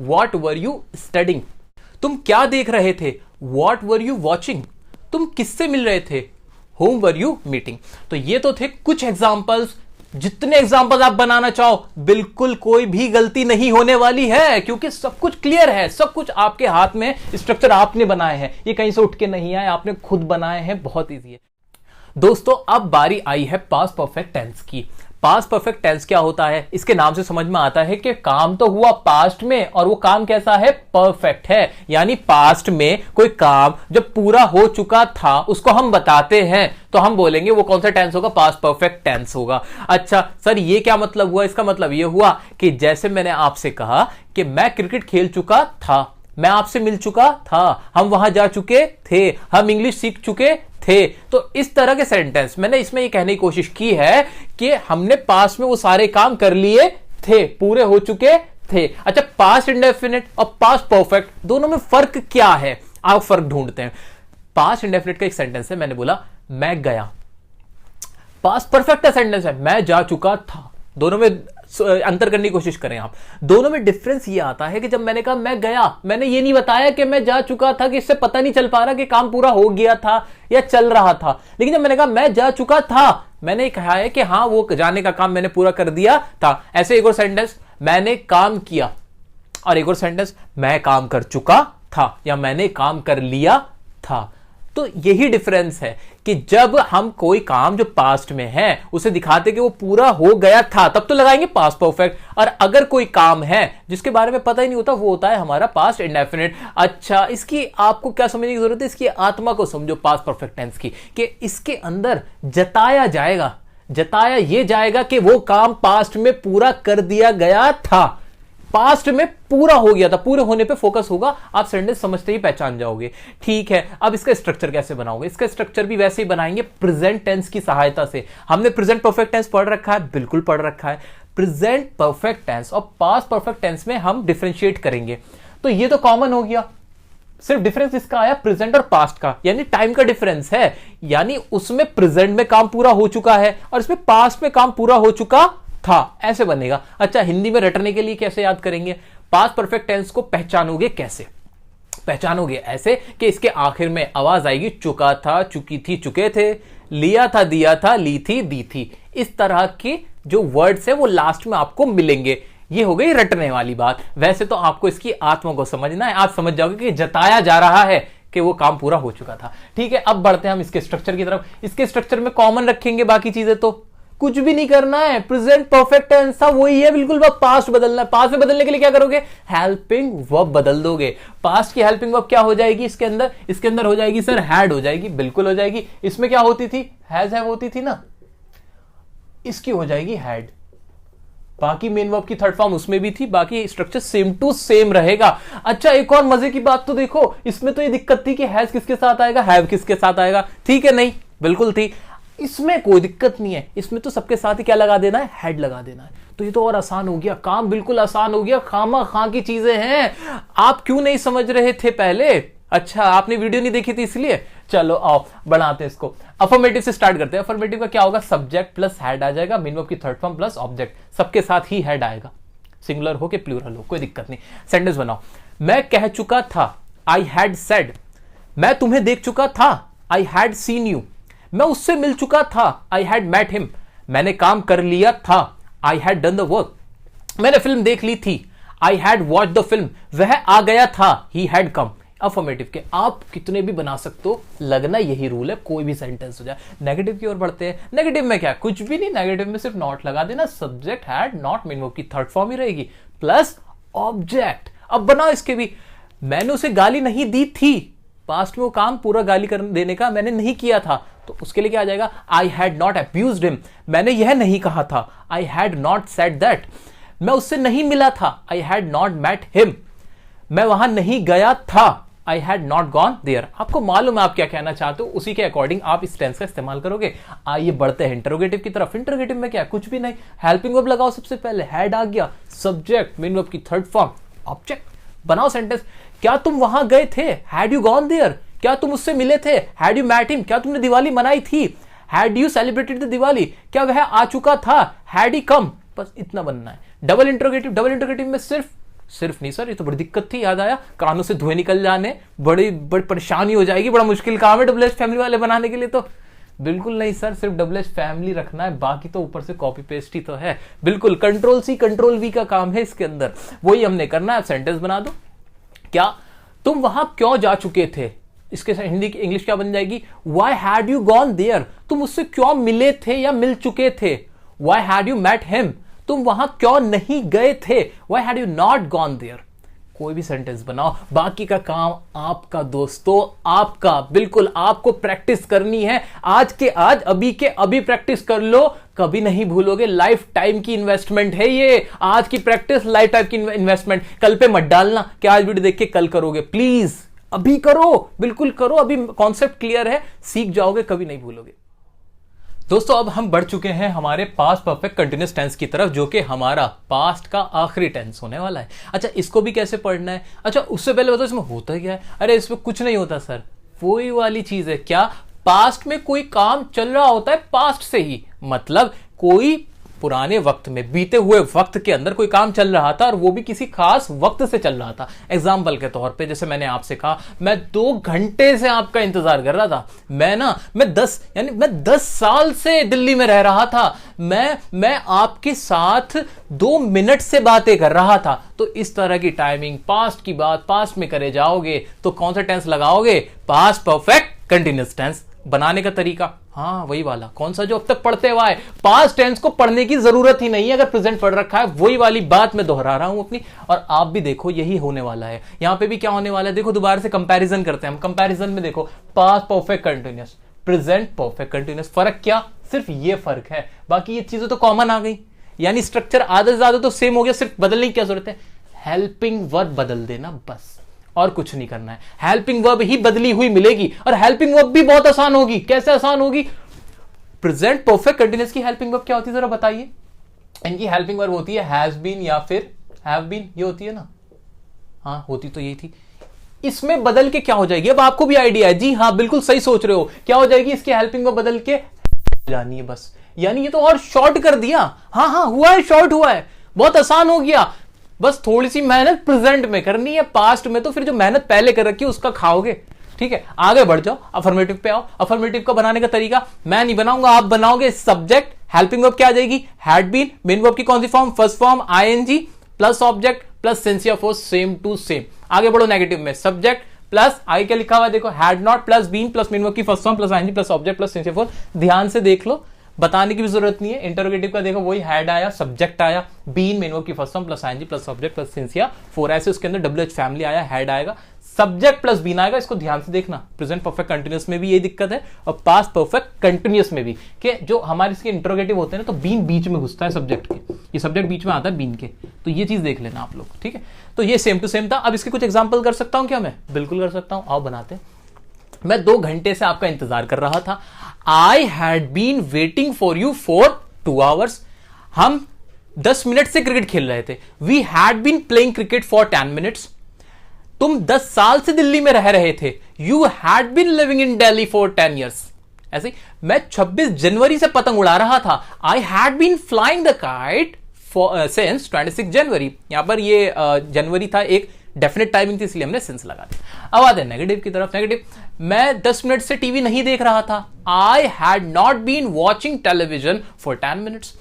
वॉट वर यू स्टडिंग। तुम क्या देख रहे थे, वॉट वर यू वॉचिंग। तुम किससे मिल रहे थे, होम वर यू मीटिंग। तो ये तो थे कुछ एग्जाम्पल्स। जितने एग्जाम्पल आप बनाना चाहो, बिल्कुल कोई भी गलती नहीं होने वाली है, क्योंकि सब कुछ क्लियर है, सब कुछ आपके हाथ में, स्ट्रक्चर आपने बनाए हैं, ये कहीं से उठ के नहीं आए, आपने खुद बनाए हैं, बहुत इजी है। दोस्तों अब बारी आई है पास्ट परफेक्ट टेंस की। पास्ट परफेक्ट टेंस क्या होता है, इसके नाम से समझ में आता है कि काम तो हुआ पास्ट में, और वो काम कैसा है, परफेक्ट है। यानी पास्ट में कोई काम जब पूरा हो चुका था उसको हम बताते हैं, तो हम बोलेंगे वो कौन सा टेंस होगा, पास्ट परफेक्ट टेंस होगा। अच्छा सर ये क्या मतलब हुआ, इसका मतलब ये हुआ कि जैसे मैंने आपसे कहा कि मैं क्रिकेट खेल चुका था, मैं आपसे मिल चुका था, हम वहां जा चुके थे, हम इंग्लिश सीख चुके थे। तो इस तरह के सेंटेंस मैंने इसमें ये कहने की कोशिश की है कि हमने पास्ट में वो सारे काम कर लिए थे, पूरे हो चुके थे। अच्छा पास्ट इंडेफिनिट और पास्ट परफेक्ट दोनों में फर्क क्या है, आप फर्क ढूंढते हैं। पास्ट इंडेफिनिट का एक सेंटेंस है, मैंने बोला मैं गया। पास्ट परफेक्ट का सेंटेंस है, मैं जा चुका था। दोनों में अंतर करने की कोशिश करें आप। दोनों में डिफरेंस ये आता है कि जब मैंने कहा मैं गया, मैंने ये नहीं बताया कि मैं जा चुका था, कि इससे पता नहीं चल पा रहा कि काम पूरा हो गया था या चल रहा था। लेकिन जब मैंने कहा मैं जा चुका था, मैंने कहा है कि हाँ वो जाने का काम मैंने पूरा कर दिया था। ऐसे एक और सेंटेंस, मैंने काम किया, और एक और सेंटेंस, मैं काम कर चुका था या मैंने काम कर लिया था। तो यही डिफरेंस है कि जब हम कोई काम जो पास्ट में है उसे दिखाते कि वो पूरा हो गया था, तब तो लगाएंगे पास्ट परफेक्ट। और अगर कोई काम है जिसके बारे में पता ही नहीं होता, वो होता है हमारा पास्ट इंडेफिनिट। अच्छा, इसकी आपको क्या समझने की जरूरत है? इसकी आत्मा को समझो पास्ट परफेक्ट टेंस की, कि इसके अंदर जताया जाएगा, जताया ये जाएगा कि वो काम पास्ट में पूरा कर दिया गया था, पास्ट में पूरा हो गया था, पूरे होने पे फोकस होगा। आप सेंटेंस समझते ही पहचान जाओगे। ठीक है, अब इसका स्ट्रक्चर कैसे बनाओगे? इसका स्ट्रक्चर भी वैसे ही बनाएंगे प्रेजेंट टेंस की सहायता से। हमने प्रेजेंट परफेक्ट टेंस पढ़ रखा है, बिल्कुल पढ़ रखा है। प्रेजेंट परफेक्ट टेंस और पास्ट परफेक्ट टेंस में हम डिफरेंशिएट करेंगे। तो ये तो कॉमन हो गया, सिर्फ डिफरेंस इसका आया प्रेजेंट और पास्ट का, यानी टाइम का डिफरेंस है। यानी उसमें प्रेजेंट में काम पूरा हो चुका है और इसमें पास्ट में काम पूरा हो चुका था, ऐसे बनेगा। अच्छा, हिंदी में रटने के लिए कैसे याद करेंगे? पास्ट परफेक्ट टेंस को पहचानोगे कैसे? पहचानोगे ऐसे कि इसके आखिर में आवाज आएगी चुका था, चुकी थी, चुके थे, लिया था, दिया था, ली थी, दी थी। इस तरह के जो वर्ड्स है वो लास्ट में आपको मिलेंगे। ये हो गई रटने वाली बात। वैसे तो आपको इसकी आत्मा को समझना है। आप समझ जाओगे कि जताया जा रहा है कि वो काम पूरा हो चुका था। ठीक है, अब बढ़ते हैं हम इसके स्ट्रक्चर की तरफ। इसके स्ट्रक्चर में कॉमन रखेंगे, बाकी चीजें तो कुछ भी नहीं करना है। प्रेजेंट परफेक्ट टेंस था वही है बिल्कुल, बस पास्ट बदलना है। पास्ट में बदलने के लिए क्या करोगे? हेल्पिंग वर्ब बदल दोगे। पास्ट की हेल्पिंग वर्ब क्या हो जाएगी इसके अंदर? इसके अंदर हो जाएगी सर हैड हो जाएगी, बिल्कुल हो जाएगी। इसमें क्या होती थी? हैज हैव होती थी ना, इसकी हो जाएगी हैड। बाकी मेन वर्ब की थर्ड फॉर्म उसमें भी थी, बाकी स्ट्रक्चर सेम टू सेम रहेगा। अच्छा, एक और मजे की बात तो देखो, इसमें तो ये दिक्कत थी कि हैज किसके साथ आएगा, हैव किसके साथ आएगा। ठीक है, नहीं बिल्कुल थी। इसमें कोई दिक्कत नहीं है, इसमें तो सबके साथ ही क्या लगा देना है? हेड लगा देना है। तो ये तो और आसान हो गया, काम बिल्कुल आसान हो गया। खामा खां की चीजें हैं, आप क्यों नहीं समझ रहे थे पहले? अच्छा, आपने वीडियो नहीं देखी थी इसलिए। चलो आओ बढ़ाते हैं इसको। अफर्मेटिव से स्टार्ट करते हैं। अफर्मेटिव का क्या होगा? सब्जेक्ट प्लस हेड आ जाएगा, मेन वर्ब की थर्ड फॉर्म प्लस ऑब्जेक्ट, सबके साथ ही हेड आएगा, सिंगुलर हो के प्लूरल हो, कोई दिक्कत नहीं। सेंटेंस बनाओ। मैं कह चुका था, आई हैड सेड। मैं तुम्हें देख चुका था, आई हैड सीन यू। मैं उससे मिल चुका था, आई हैड मेट हिम। मैंने काम कर लिया था, I had done the work. मैंने फिल्म देख ली थी, I had watch the film. वह आ गया था, ही हैड कम। अफर्मेटिव के आप कितने भी बना सकते हो, लगना यही रूल है, कोई भी सेंटेंस हो जाए। नेगेटिव की ओर बढ़ते हैं। नेगेटिव में क्या? कुछ भी नहीं, नेगेटिव में सिर्फ नॉट लगा देना। Subject had, not main verb की थर्ड फॉर्म ही रहेगी, प्लस ऑब्जेक्ट। अब बनाओ इसके भी। मैंने उसे गाली नहीं दी थी, पास्ट में वो काम पूरा गाली कर देने का मैंने नहीं किया था, तो उसके लिए क्या आ जाएगा? I had not abused him. मैंने यह नहीं कहा था, I had not said that. मैं उससे नहीं मिला था, I had not met him. मैं वहां नहीं गया था, I had not gone there. आपको मालूम है आप क्या कहना चाहते हो, उसी के अकॉर्डिंग आप इस टेंस का इस्तेमाल करोगे। आइए बढ़ते हैं इंटरोगेटिव की तरफ। इंटरोगेटिव में क्या? कुछ भी नहीं, हेल्पिंग वर्ब लगाओ सबसे पहले, हैड आ गया, सब्जेक्ट, मेन वर्ब की थर्ड फॉर्म, ऑब्जेक्ट। बनाओ सेंटेंस। क्या तुम वहां गए थे? Had you gone there. क्या तुम उससे मिले थे? Had you met him. क्या तुमने दिवाली मनाई थी? Had you celebrated the Diwali. क्या वह आ चुका था? Had he come. बस इतना बनना है। Double interrogative. डबल इंटरोगेटिव में सिर्फ नहीं सर, ये तो बड़ी दिक्कत थी, याद आया, कानों से धुएं निकल जाने, बड़ी परेशानी हो जाएगी, बड़ा मुश्किल काम है डबल एच फैमिली वाले बनाने के लिए। तो बिल्कुल नहीं सर, सिर्फ डबल एच फैमिली रखना है, बाकी तो ऊपर से कॉपी पेस्ट ही तो है। बिल्कुल कंट्रोल सी कंट्रोल वी का काम है इसके अंदर, वही हमने करना है। सेंटेंस बना दो। क्या तुम वहां क्यों जा चुके थे? इसके हिंदी की इंग्लिश क्या बन जाएगी? Why had you gone there? तुम उससे क्यों मिले थे या मिल चुके थे? Why had you met him? तुम वहां क्यों नहीं गए थे? Why had you not gone there? कोई भी सेंटेंस बनाओ, बाकी का काम आपका दोस्तों, आपका। बिल्कुल आपको प्रैक्टिस करनी है, आज के आज, अभी के अभी प्रैक्टिस कर लो, कभी नहीं भूलोगे। लाइफ टाइम की इन्वेस्टमेंट है ये, आज की प्रैक्टिस लाइफ टाइम की इन्वेस्टमेंट। कल पे मत डालना कि आज वीडियो देख के कल करोगे, प्लीज अभी करो, बिल्कुल करो, अभी कॉन्सेप्ट क्लियर है, सीख जाओगे, कभी नहीं भूलोगे। दोस्तों अब हम बढ़ चुके हैं हमारे पास्ट परफेक्ट कंटिन्यूअस टेंस की तरफ, जो कि हमारा पास्ट का आखिरी टेंस होने वाला है। अच्छा, इसको भी कैसे पढ़ना है? अच्छा, उससे पहले बताओ इसमें होता क्या है? अरे इसमें कुछ नहीं होता सर, वही वाली चीज है। क्या? पास्ट में कोई काम चल रहा होता है पास्ट से ही, मतलब कोई पुराने वक्त में, बीते हुए वक्त के अंदर कोई काम चल रहा था और वो भी किसी खास वक्त से चल रहा था। एग्जाम्पल के तौर पे जैसे मैंने आपसे कहा, मैं 2 घंटे से आपका इंतजार कर रहा था। मैं 10 साल से दिल्ली में रह रहा था। मैं आपके साथ 2 मिनट से बातें कर रहा था। तो इस तरह की टाइमिंग, पास्ट की बात पास्ट में करे जाओगे तो कौन सा टेंस लगाओगे? पास्ट परफेक्ट कंटिन्यूअस टेंस बनाने का तरीका, हाँ वही वाला, कौन सा जो अब तक पढ़ते हुआ है, पास्ट टेंस को पढ़ने की जरूरत ही नहीं है अगर प्रेजेंट पढ़ रखा है, वही वाली बात मैं दोहरा रहा हूं अपनी, और आप भी देखो यही होने वाला है। यहां पे भी क्या होने वाला है, देखो दोबारा से कंपैरिजन करते हैं हम। कंपैरिजन में देखो past perfect continuous, present perfect continuous, फर्क क्या, सिर्फ ये फर्क है, बाकी ये चीजें तो कॉमन आ गई, यानी स्ट्रक्चर आधा से ज्यादा तो सेम हो गया, सिर्फ बदलने की क्या जरूरत है, हेल्पिंग वर्ब बदल देना बस, और कुछ नहीं करना है। हेल्पिंग वर्ब ही बदली हुई मिलेगी, और हेल्पिंग वर्ब भी बहुत आसान होगी। कैसे आसान होगी, प्रेजेंट परफेक्ट कंटीन्यूअस की हेल्पिंग वर्ब क्या होती है जरा बताइए। इनकी हेल्पिंग वर्ब होती है हैज बीन या फिर हैव बीन, ये होती है ना, हाँ होती तो यही थी। इसमें बदल के क्या हो जाएगी, अब आपको भी आइडिया है, जी हाँ बिल्कुल सही सोच रहे हो, क्या हो जाएगी, इसकी हेल्पिंग वर्ब बदल के जानी है बस, यानी ये तो और शॉर्ट कर दिया। हाँ हाँ हुआ है, शॉर्ट हुआ है, बहुत आसान हो गया, बस थोड़ी सी मेहनत प्रेजेंट में करनी है, पास्ट में तो फिर जो मेहनत पहले कर रखी है उसका खाओगे। ठीक है, आगे बढ़ जाओ, अफर्मेटिव पे आओ। अफर्मेटिव का बनाने का तरीका मैं नहीं बनाऊंगा, आप बनाओगे। सब्जेक्ट, हेल्पिंग वर्ब क्या आ जाएगी, हैड बीन, मेन वर्ब की कौन सी form, first form ING plus object plus since or for, same to same. आगे बढ़ो नेगेटिव में, सब्जेक्ट प्लस आगे क्या लिखा हुआ है देखो, had not plus been plus main verb की first form plus ING plus object plus since or for. ध्यान से देख लो, बताने की भी जरूरत नहीं है। इंटरोगेटिव का देखो वही हैड आया, सब्जेक्ट आया, बीन मेन वर्ब की first form plus ING plus object plus since or for, ऐसे उसके अंदर डब्ल्यूएच फैमिली आया, हैड आएगा, सब्जेक्ट प्लस बीन आएगा। इसको ध्यान से देखना, प्रेजेंट परफेक्ट कंटीन्यूअस में भी यही दिक्कत है और पास्ट परफेक्ट कंटीन्यूअस में भी, कि जो हमारे इसके इंटरोगेटिव होते हैं ना, तो बीन बीच में घुसता है सब्जेक्ट के, ये सब्जेक्ट बीच में आता है बीन के, तो ये चीज देख लेना आप लोग। ठीक है, तो ये सेम टू सेम था। अब इसके कुछ एग्जाम्पल कर सकता हूं क्या मैं, बिल्कुल कर सकता हूं, आओ बनाते हैं। मैं 2 घंटे से आपका इंतजार कर रहा था, I had been waiting for you for 2 hours. हम 10 मिनट से क्रिकेट खेल रहे थे, we had been playing cricket for 10 minutes. तुम 10 साल से दिल्ली में रह रहे थे, you had been living in Delhi for 10 years. ऐसे मैं 26 जनवरी से पतंग उड़ा रहा था, I had been flying the kite since 26 January. यहां पर ये जनवरी था, एक डेफिनेट टाइमिंग थी, इसलिए हमने सिंस लगा दिया। अब आते हैं नेगेटिव की तरफ। नेगेटिव, मैं 10 मिनट से टीवी नहीं देख रहा था, I had not been watching television for 10 minutes.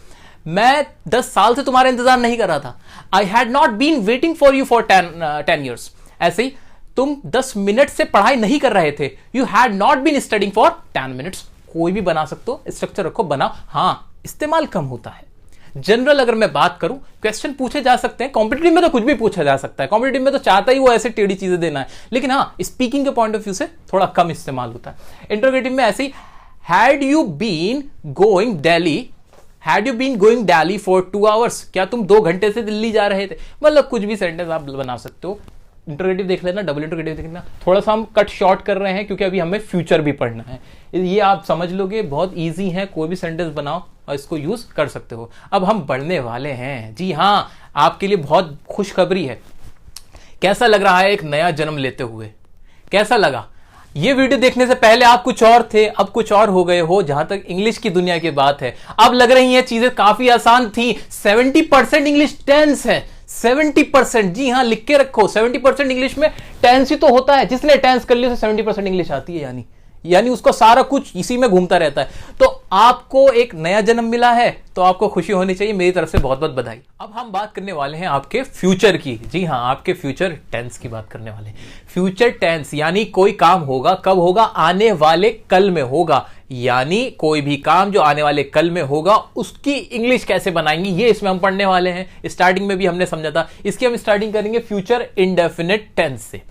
मैं 10 साल से तुम्हारा इंतजार नहीं कर रहा था, I had not been waiting for you for 10 years. ऐसे ही तुम 10 मिनट से पढ़ाई नहीं कर रहे थे, you had not been studying for 10 minutes. कोई भी बना सकते हो, स्ट्रक्चर रखो, बनाओ। हाँ, इस्तेमाल कम होता है। जनरल अगर मैं बात करूं, क्वेश्चन पूछे जा सकते हैं, कॉम्पिटिटिव में तो कुछ भी पूछा जा सकता है, कॉम्पिटिटिव में तो चाहता ही वो ऐसे टेढ़ी चीजें देना है, लेकिन हाँ स्पीकिंग के पॉइंट ऑफ व्यू से थोड़ा कम इस्तेमाल होता है। इंटरोगेटिव में ऐसे ही, had you been going Delhi, had you been going Delhi for 2 hours, क्या तुम 2 घंटे से दिल्ली जा रहे थे। मतलब कुछ भी सेंटेंस आप बना सकते हो। इंटरोगेटिव देख लेना, डबल इंटरोगेटिव देख लेना। थोड़ा सा हम कट शॉर्ट कर रहे हैं क्योंकि अभी हमें फ्यूचर भी पढ़ना है, ये आप समझ लोगे, बहुत इजी है, कोई भी सेंटेंस बनाओ और इसको यूज कर सकते हो। अब हम बढ़ने वाले हैं, जी हाँ, आपके लिए बहुत खुशखबरी है। कैसा लग रहा है एक नया जन्म लेते हुए, कैसा लगा। ये वीडियो देखने से पहले आप कुछ और थे, अब कुछ और हो गए हो। जहां तक इंग्लिश की दुनिया की बात है, अब लग रही हैं चीजें काफी आसान थी। 70% इंग्लिश टेंस है, 70%, जी हाँ लिख के रखो, 70% इंग्लिश में टेंस ही तो होता है। जिसने टेंस कर लिया उसे 70% इंग्लिश आती है, यानी उसको सारा कुछ इसी में घूमता रहता है। तो आपको एक नया जन्म मिला है, तो आपको खुशी होनी चाहिए। मेरी तरफ से बहुत बहुत बधाई। अब हम बात करने वाले हैं आपके फ्यूचर की, जी हाँ, आपके फ्यूचर टेंस की बात करने वाले हैं। फ्यूचर टेंस यानी कोई काम होगा, कब होगा, आने वाले कल में होगा, यानी कोई भी काम जो आने वाले कल में होगा उसकी इंग्लिश कैसे बनाएंगे, ये इसमें हम पढ़ने वाले हैं। स्टार्टिंग में भी हमने समझा था, इसकी हम स्टार्टिंग करेंगे फ्यूचर इंडेफिनिट टेंस से।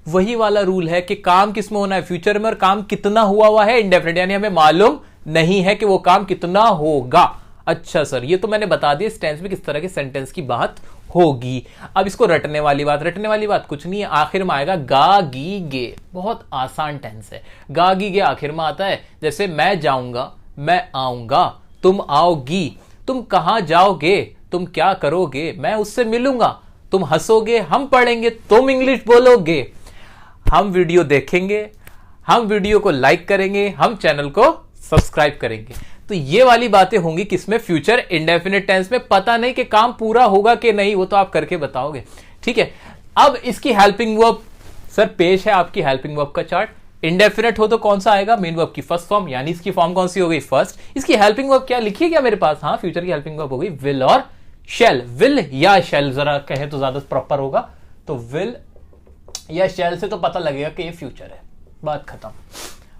वही वाला रूल है कि काम किस में होना है, फ्यूचर में, और काम कितना हुआ है इंडेफिनिट, यानी हमें मालूम नहीं है कि वो काम कितना होगा। अच्छा सर, ये तो मैंने बता दिया इस टेंस में किस तरह के सेंटेंस की बात होगी। अब इसको रटने वाली बात कुछ नहीं है, आखिर में आएगा गा गी गे। बहुत आसान टेंस है, गा गी गे आखिर में आता है। जैसे मैं जाऊंगा, मैं आऊंगा, तुम आओगी, तुम कहां जाओगे, तुम क्या करोगे, मैं उससे मिलूंगा, तुम हंसोगे, हम पढ़ेंगे, तुम इंग्लिश बोलोगे, हम वीडियो देखेंगे, हम वीडियो को लाइक करेंगे, हम चैनल को सब्सक्राइब करेंगे। तो ये वाली बातें होंगी किसमें, फ्यूचर इंडेफिनिट टेंस में। पता नहीं कि काम पूरा होगा कि नहीं, वो तो आप करके बताओगे। ठीक है, अब इसकी हेल्पिंग वर्ब, सर पेश है आपकी हेल्पिंग वर्ब का चार्ट। इंडेफिनिट हो तो कौन सा आएगा, मेन वर्ब की फर्स्ट फॉर्म, यानी इसकी फॉर्म कौन सी हो गई, फर्स्ट। इसकी हेल्पिंग वर्ब क्या लिखी है क्या मेरे पास, हाँ फ्यूचर की हेल्पिंग वर्ब हो गई विल और शैल। विल या शैल जरा कहे तो ज्यादा प्रॉपर होगा, तो विल या शैल से तो पता लगेगा कि ये फ्यूचर है, बात खत्म।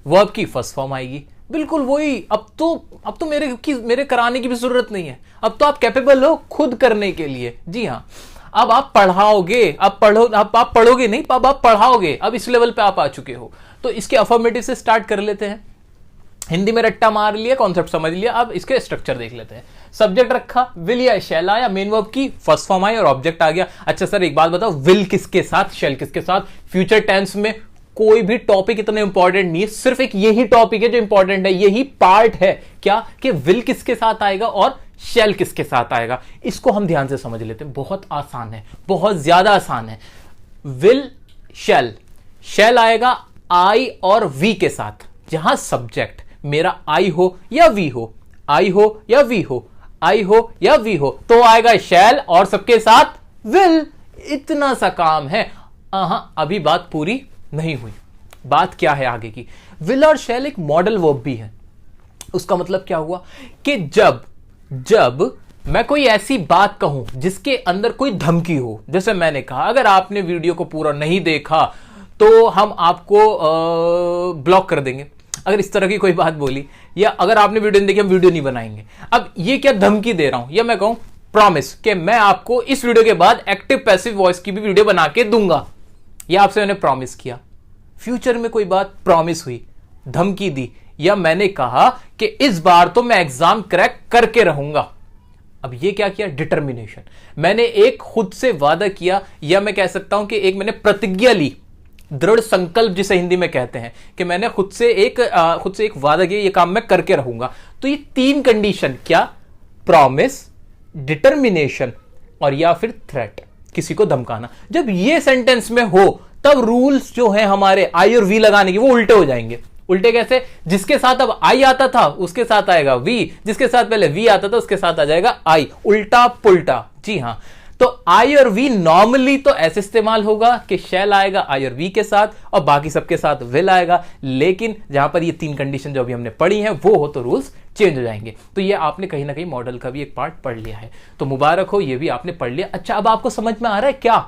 वर्ब की फर्स्ट फॉर्म आएगी, बिल्कुल वही। अब तो मेरे कराने की भी जरूरत नहीं है, अब तो आप कैपेबल हो खुद करने के लिए। जी हाँ, अब आप पढ़ाओगे, अब आप पढ़ोगे नहीं, अब आप पढ़ाओगे, अब इस लेवल पे आप आ चुके हो। तो इसके अफर्मेटिव से स्टार्ट कर लेते हैं। हिंदी में रट्टा मार लिया, कॉन्सेप्ट समझ लिया, अब इसके स्ट्रक्चर देख लेते हैं। सब्जेक्ट रखा, विल या शैल आया, मेन वर्ब की फर्स्ट फॉर्म आई और ऑब्जेक्ट आ गया। अच्छा सर एक बात बताओ, विल किसके साथ, शैल किसके साथ? फ्यूचर टेंस में कोई भी टॉपिक इतना इंपॉर्टेंट नहीं है, सिर्फ एक यही टॉपिक है जो इंपॉर्टेंट है, यही पार्ट है क्या कि विल किसके साथ आएगा और शैल किसके साथ आएगा। इसको हम ध्यान से समझ लेते हैं, बहुत आसान है, बहुत ज्यादा आसान है। विल शैल, शैल आएगा आई और वी के साथ, जहां सब्जेक्ट मेरा आई हो या वी हो, आई हो या वी हो, आई हो या वी हो, तो आएगा शैल और सबके साथ विल। इतना सा काम है। अभी बात पूरी नहीं हुई, बात क्या है आगे की। विल और शैल एक मॉडल वर्ब भी है। उसका मतलब क्या हुआ कि जब मैं कोई ऐसी बात कहूं जिसके अंदर कोई धमकी हो, जैसे मैंने कहा अगर आपने वीडियो को पूरा नहीं देखा तो हम आपको ब्लॉक कर देंगे, अगर इस तरह की कोई बात बोली, या अगर आपने वीडियो नहीं देखी हम वीडियो नहीं बनाएंगे। अब ये क्या धमकी दे रहा हूं, या मैं कहूं प्रॉमिस कि मैं आपको इस वीडियो के बाद एक्टिव पैसिव वॉइस की भी वीडियो बना के दूंगा, यह आपसे मैंने प्रॉमिस किया। फ्यूचर में कोई बात प्रॉमिस हुई, धमकी दी, या मैंने कहा कि इस बार तो मैं एग्जाम क्रैक करके रहूंगा। अब ये क्या किया, डिटर्मिनेशन। मैंने एक खुद से वादा किया, या मैं कह सकता हूं कि एक मैंने प्रतिज्ञा ली, दृढ़ संकल्प जिसे हिंदी में कहते हैं, कि मैंने खुद से एक वादा किया, ये काम मैं करके रहूंगा। तो ये तीन कंडीशन, क्या, प्रॉमिस, डिटर्मिनेशन और या फिर थ्रेट, किसी को धमकाना, जब ये सेंटेंस में हो तब रूल्स जो है हमारे आई और वी लगाने की वो उल्टे हो जाएंगे। उल्टे कैसे, जिसके साथ अब आई आता था उसके साथ आएगा वी, जिसके साथ पहले वी आता था उसके साथ आ जाएगा आई, उल्टा पुल्टा। जी हां, तो आई और वी नॉर्मली तो ऐसे इस्तेमाल होगा कि शैल आएगा आई और वी के साथ और बाकी सबके साथ विल आएगा, लेकिन जहां पर ये तीन कंडीशन जो अभी हमने पढ़ी हैं वो हो तो रूल्स चेंज हो जाएंगे। तो ये आपने कहीं ना कहीं मॉडल का भी एक पार्ट पढ़ लिया है, तो मुबारक हो, ये भी आपने पढ़ लिया। अच्छा अब आपको समझ में आ रहा है क्या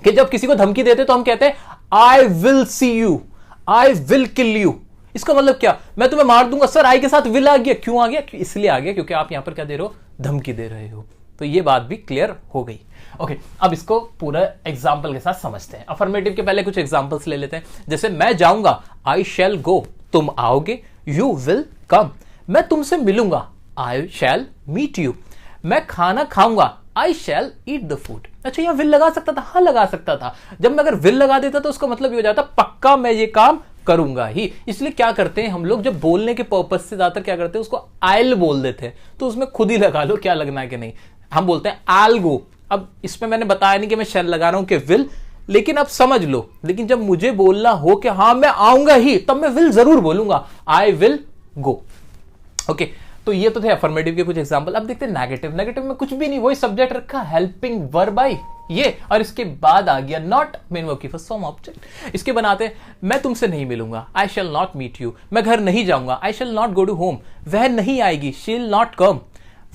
कि जब किसी को धमकी देते तो हम कहते हैं I will see you, I will kill you. इसका मतलब क्या, मैं तुम्हें मार दूंगा। सर आई के साथ विल आ गया, क्यों आ गया, इसलिए आ गया क्योंकि आप यहां पर क्या दे रहे हो, धमकी दे रहे हो। तो ये बात भी क्लियर हो गई। ओके, अब इसको पूरा एग्जाम्पल के साथ समझते हैं। अफर्मेटिव के पहले कुछ एग्जाम्पल्स ले लेते हैं। जैसे मैं जाऊंगा, आई शैल गो, तुम आओगे, यू विल कम, मैं तुमसे मिलूंगा, आई शैल मीट यू, मैं खाना खाऊंगा, आई शैल ईट द फूड। अच्छा यहां विल लगा सकता था, हाँ लगा सकता था। जब मैं अगर विल लगा देता तो उसका मतलब ये हो जाता पक्का मैं ये काम करूंगा ही। इसलिए क्या करते हैं हम लोग, जब बोलने के पर्पस से ज्यादातर क्या करते हैं, उसको आइल बोल देते हैं, तो उसमें खुद ही लगा लो क्या लगना है कि नहीं। हम बोलते हैं आल गो, अब इसमें मैंने बताया नहीं कि मैं शैल लगा रहा हूं कि विल, लेकिन अब समझ लो, लेकिन जब मुझे बोलना हो कि हाँ मैं आऊंगा ही, तब मैं विल जरूर बोलूंगा, आई विल गो। ओके, तो ये तो थे अफर्मेटिव के कुछ एग्जांपल। अब देखते हैं नेगेटिव। नेगेटिव में कुछ भी नहीं, वही सब्जेक्ट रखा, हेल्पिंग वर्ब आई ये, और इसके बाद आ गया नॉट, मेन वर्ब की फर्स्ट फॉर्म ऑब्जेक्ट। इसके बनाते हैं, मैं तुमसे नहीं मिलूंगा, I shall not meet you, मैं घर नहीं जाऊंगा, I shall not go to home, वह नहीं आएगी, शी विल नॉट कम,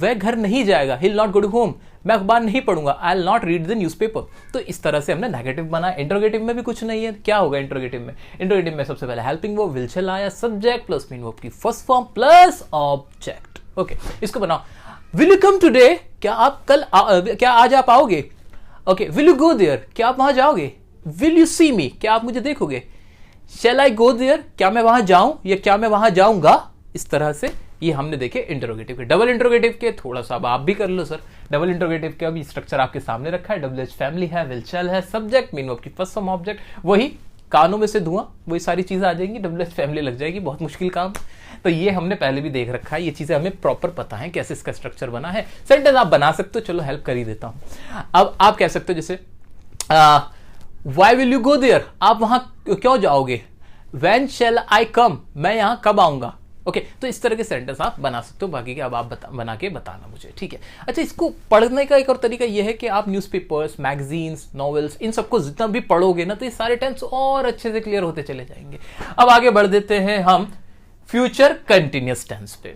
वह घर नहीं जाएगा, he will not go to home, मैं अखबार नहीं पढ़ूंगा, I will not read the newspaper. तो इस तरह से हमने नेगेटिव बनाया। इंट्रोगेटिव में भी कुछ नहीं है, क्या होगा इंट्रोगेटिव में, इंट्रोगेटिव में सबसे पहले हेल्पिंग वर्ब विल शैल आया, सब्जेक्ट प्लस मेन वर्ब की first form plus object. Okay, इसको बनाओ, विल यू कम टुडे, क्या आप कल क्या आज आप आओगे। Okay, will you go there, क्या आप वहां जाओगे। विल यू सी मी, क्या आप मुझे देखोगे। शैल आई गो देयर, क्या मैं वहां जाऊं या क्या मैं वहां जाऊंगा। इस तरह से ये हमने देखे इंटरोगेटिव के। डबल इंटरोगेटिव के थोड़ा सा अब आप भी कर लो सर। डबल इंटरोगेटिव का भी स्ट्रक्चर आपके सामने रखा है, डब्ल्यूएच फैमिली है, विल शैल है, सब्जेक्ट मेन वर्ब की फर्स्ट फॉर्म ऑब्जेक्ट, वही कानों में से धुआं, वही सारी चीजें आ जाएंगी, डब्ल्यूएच फैमिली लग जाएगी, बहुत मुश्किल काम। तो ये हमने पहले भी देख रखा है, ये चीजें हमें प्रॉपर पता है कैसे इसका स्ट्रक्चर बना है। सेंटेंस आप बना सकते हो, चलो हेल्प कर ही देता हूं। अब आप कह सकते हो जैसे why will you go there, आप वहां क्यों जाओगे। व्हेन शैल आई कम, मैं यहां कब आऊंगा। ओके, तो इस तरह के सेंटेंस आप बना सकते हो, बाकी के अब आप बना के बताना मुझे, ठीक है। अच्छा, इसको पढ़ने का एक और तरीका यह है कि आप न्यूज़पेपर्स, मैगजीन्स, नॉवेल्स, इन सबको जितना भी पढ़ोगे ना तो ये सारे टेंस और अच्छे से क्लियर होते चले जाएंगे। अब आगे बढ़ देते हैं हम फ्यूचर कंटिन्यूअस टेंस पे।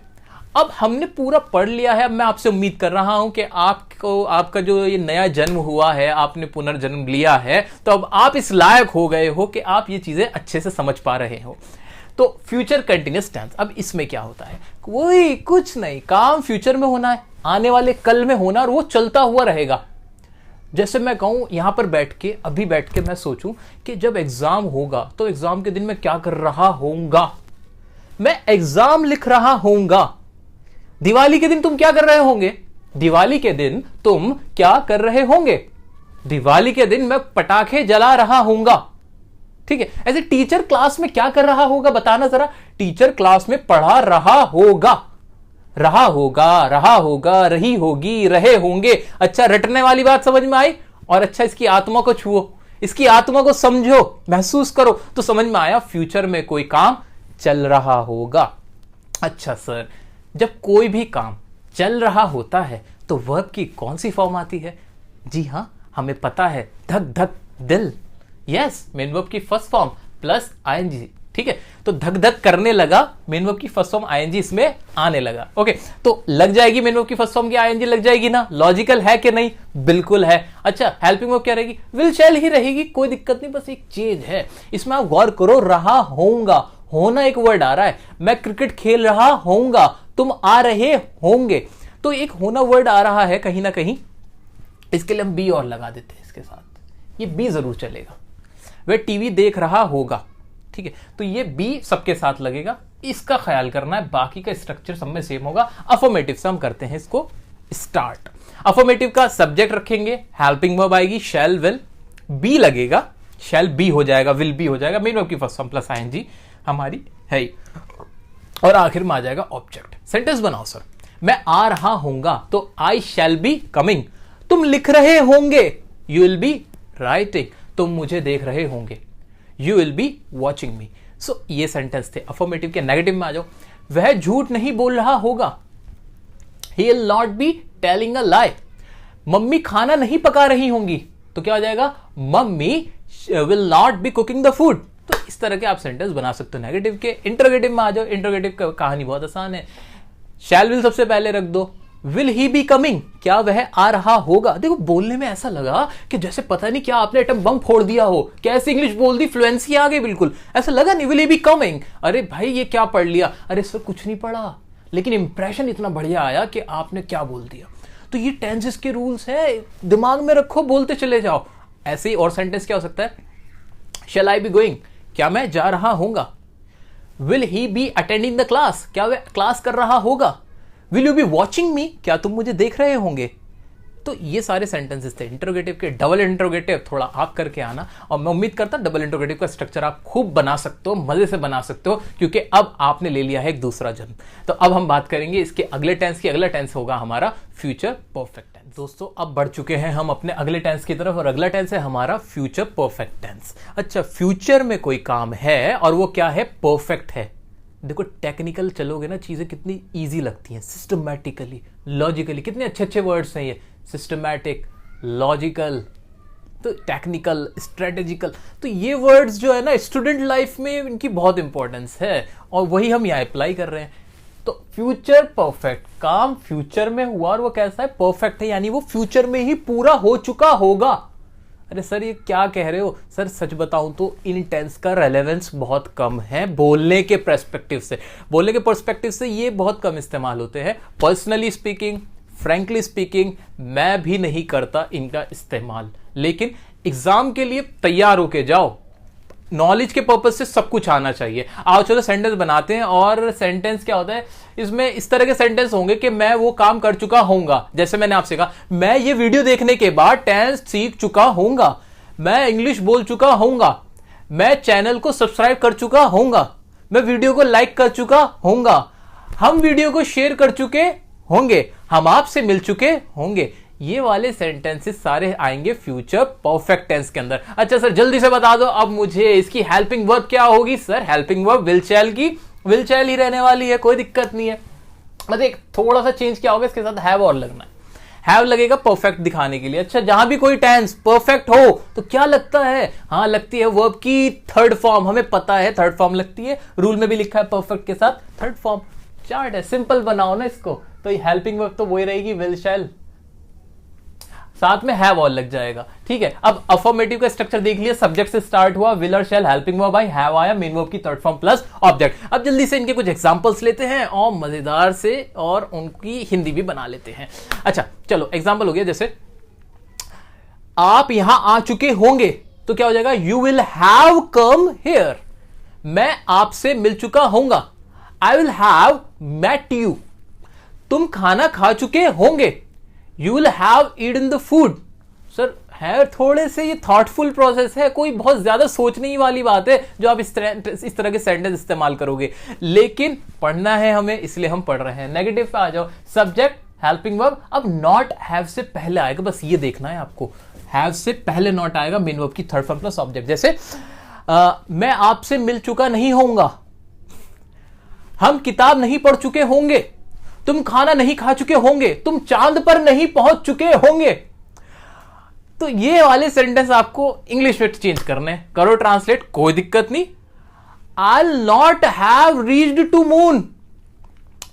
अब हमने पूरा पढ़ लिया है। अब मैं आपसे उम्मीद कर रहा हूं कि आपको, आपका जो ये नया जन्म हुआ है, आपने पुनर्जन्म लिया है, तो अब आप इस लायक हो गए हो कि आप ये चीजें अच्छे से समझ पा रहे हो। तो फ्यूचर कंटिन्यूअस टेंस, अब इसमें क्या होता है, कोई कुछ नहीं, काम फ्यूचर में होना है, आने वाले कल में होना, और वो चलता हुआ रहेगा। जैसे मैं कहूं यहां पर बैठ के, अभी बैठ के मैं सोचूं कि जब एग्जाम होगा तो एग्जाम के दिन मैं क्या कर रहा होऊंगा, मैं एग्जाम लिख रहा होऊंगा। दिवाली के दिन तुम क्या कर रहे होंगे, दिवाली के दिन तुम क्या कर रहे होंगे, दिवाली के दिन मैं पटाखे जला रहा होऊंगा। ठीक है, ऐसे टीचर क्लास में क्या कर रहा होगा बताना जरा, टीचर क्लास में पढ़ा रहा होगा, रहा होगा, रहा होगा, रही होगी, रहे होंगे। अच्छा, रटने वाली बात समझ में आई, और अच्छा इसकी आत्मा को छुओ, इसकी आत्मा को समझो, महसूस करो, तो समझ में आया फ्यूचर में कोई काम चल रहा होगा। अच्छा सर, जब कोई भी काम चल रहा होता है तो वर्ब की कौन सी फॉर्म आती है? जी हां, हमें पता है, धक धक दिल। यस, मेन वर्ब की फर्स्ट फॉर्म प्लस आईएनजी। ठीक है, तो धक धक करने लगा, मेन वर्ब की फर्स्ट फॉर्म आईएनजी इसमें आने लगा। ओके, तो लग जाएगी मेन वर्ब की फर्स्ट फॉर्म की आईएनजी, लग जाएगी ना, लॉजिकल है कि नहीं? बिल्कुल है। अच्छा, हेल्पिंग वर्ब क्या रहेगी? विल शैल ही रहेगी, कोई दिक्कत नहीं, बस एक चेंज है इसमें, आप गौर करो, रहा होऊंगा, होना एक वर्ड आ रहा है, मैं क्रिकेट खेल रहा होऊंगा, तुम आ रहे होंगे, तो एक होना वर्ड आ रहा है कहीं ना कहीं, इसके लिए हम बी और लगा देते हैं इसके साथ, ये बी जरूर चलेगा। वह टीवी देख रहा होगा, ठीक है, तो ये बी सबके साथ लगेगा, इसका ख्याल करना है, बाकी का स्ट्रक्चर सब में सेम होगा। अफर्मेटिव से हम करते हैं इसको स्टार्ट। अफर्मेटिव का सब्जेक्ट रखेंगे, हेल्पिंग वर्ब आएगी, शैल विल, बी लगेगा, शैल बी हो जाएगा, विल बी हो जाएगा, मेन वर्ब की फर्स्ट फॉर्म प्लस आईएनजी हमारी है, और आखिर में आ जाएगा ऑब्जेक्ट। सेंटेंस बनाओ सर, मैं आ रहा होऊंगा, तो आई शैल बी कमिंग, तुम लिख रहे होंगे, यू विल बी राइटिंग, तुम मुझे देख रहे होंगे, you will be watching me. So ये सेंटेंस थे। अफर्मेटिव के नेगेटिव में आ जाओ, वह झूठ नहीं बोल रहा होगा, ही will not be telling a lie, mummy खाना नहीं पका रही होंगी, तो क्या हो जाएगा, mummy will not be cooking the food. तो इस तरह के आप सेंटेंस बना सकते हो नेगेटिव के। इंटरोगेटिव में आ जाओ, इंटरोगेटिव का कहानी बहुत आसान है, शैल विल सबसे पहले रख दो, विल ही बी कमिंग, क्या वह आ रहा होगा। देखो बोलने में ऐसा लगा कि जैसे पता नहीं क्या आपने एटम बम फोड़ दिया हो, कैसे इंग्लिश बोल दी, फ्लुएंसी आ गई, बिल्कुल ऐसा लगा नहीं, विल ही बी कमिंग, अरे भाई ये क्या पढ़ लिया, अरे सर कुछ नहीं पढ़ा, लेकिन इंप्रेशन इतना बढ़िया आया कि आपने क्या बोल दिया। तो ये टेंसेस के रूल्स है, दिमाग में रखो, बोलते चले जाओ। ऐसे ही और सेंटेंस क्या हो सकता है, शैल आई बी गोइंग, क्या मैं जा रहा होऊंगा, will he be attending the class, क्या वह क्लास कर रहा होगा, विल यू बी वॉचिंग मी, क्या तुम मुझे देख रहे होंगे। तो ये सारे सेंटेंसेस थे इंटरोगेटिव के। डबल इंटरोगेटिव थोड़ा आप करके आना, और मैं उम्मीद करता डबल इंटरोगेटिव का स्ट्रक्चर आप खूब बना सकते हो, मजे से बना सकते हो, क्योंकि अब आपने ले लिया है एक दूसरा जन्म। तो अब हम बात करेंगे इसके अगले टेंस की। अगला टेंस होगा हमारा फ्यूचर परफेक्ट टेंस। दोस्तों अब बढ़ चुके हैं हम अपने अगले टेंस की तरफ, और अगला टेंस है हमारा फ्यूचर परफेक्ट टेंस। अच्छा, फ्यूचर में कोई काम है और वो क्या है, परफेक्ट है। देखो टेक्निकल चलोगे ना, चीजें कितनी इजी लगती हैं, सिस्टमैटिकली, लॉजिकली, कितने अच्छे अच्छे वर्ड्स हैं ये, सिस्टमैटिक, लॉजिकल, तो टेक्निकल, स्ट्रेटेजिकल, तो ये वर्ड्स जो है ना स्टूडेंट लाइफ में इनकी बहुत इंपॉर्टेंस है, और वही हम यहाँ अप्लाई कर रहे हैं। तो फ्यूचर परफेक्ट, काम फ्यूचर में हुआ और वो कैसा है, परफेक्ट है, यानी वो फ्यूचर में ही पूरा हो चुका होगा। अरे सर ये क्या कह रहे हो, सर सच बताऊं तो इन टेंस का रेलेवेंस बहुत कम है बोलने के पर्सपेक्टिव से। बोलने के पर्सपेक्टिव से ये बहुत कम इस्तेमाल होते हैं। पर्सनली स्पीकिंग, फ्रैंकली स्पीकिंग, मैं भी नहीं करता इनका इस्तेमाल, लेकिन एग्जाम के लिए तैयार होके जाओ, नॉलेज के पर्पज से सब कुछ आना चाहिए। आओ चलो सेंटेंस बनाते हैं। और सेंटेंस क्या होता है, इसमें इस तरह के सेंटेंस होंगे कि मैं वो काम कर चुका होऊंगा, जैसे मैंने आपसे कहा मैं ये वीडियो देखने के बाद टेंस सीख चुका होऊंगा, मैं इंग्लिश बोल चुका होऊंगा, मैं चैनल को सब्सक्राइब कर चुका होऊंगा, मैं वीडियो को लाइक कर चुका होऊंगा, हम वीडियो को शेयर कर चुके होंगे, हम आपसे मिल चुके होंगे। ये वाले सेंटेंसेस सारे आएंगे फ्यूचर परफेक्ट टेंस के अंदर। अच्छा सर जल्दी से बता दो अब मुझे इसकी हेल्पिंग वर्ब क्या होगी। सर हेल्पिंग वर्ब विल शैल की विल शैल ही रहने वाली है, कोई दिक्कत नहीं है। मतलब एक थोड़ा सा चेंज क्या होगा, इसके साथ हैव और लगना है। हैव लगेगा परफेक्ट दिखाने के लिए। अच्छा जहां भी कोई टेंस परफेक्ट हो तो क्या लगता है, हाँ लगती है वर्ब की थर्ड फॉर्म, हमें पता है थर्ड फॉर्म लगती है, रूल में भी लिखा है परफेक्ट के साथ थर्ड फॉर्म। चार्ट है, सिंपल बनाओ ना इसको। तो हेल्पिंग वर्ब तो वही रहेगी विल शैल। साथ में हैव और लग जाएगा। ठीक है, अब अफर्मेटिव का स्ट्रक्चर देख लिया, सब्जेक्ट से स्टार्ट हुआ, विल और शैल, हेल्पिंग वर्ब आई, हैव आया, मेन वर्ब की थर्ड फॉर्म प्लस ऑब्जेक्ट। अब जल्दी से इनके कुछ एग्जांपल्स लेते हैं और मजेदार से और उनकी हिंदी भी बना लेते हैं। अच्छा चलो, एग्जांपल हो गया, जैसे आप यहां आ चुके होंगे तो क्या हो जाएगा, you will have come here. मैं आपसे मिल चुका होऊंगा, I will have met you. तुम खाना खा चुके होंगे, you will have eaten the food. सर है थोड़े से ये थॉटफुल प्रोसेस है, कोई बहुत ज्यादा सोचने ही वाली बात है जो आप इस तरह के सेंटेंस इस्तेमाल करोगे, लेकिन पढ़ना है हमें इसलिए हम पढ़ रहे हैं। नेगेटिव पे आ जाओ, सब्जेक्ट हेल्पिंग वर्ब, अब नॉट हैव से पहले आएगा, बस ये देखना है आपको, हैव से पहले नॉट आएगा, मेन वर्ब की थर्ड फॉर्म प्लस ऑब्जेक्ट। जैसे मैं आपसे मिल चुका नहीं होऊंगा, हम किताब नहीं पढ़ चुके होंगे, तुम खाना नहीं खा चुके होंगे, तुम चांद पर नहीं पहुंच चुके होंगे। तो ये वाले सेंटेंस आपको इंग्लिश में चेंज करने, करो ट्रांसलेट, कोई दिक्कत नहीं। I will not have reached to moon,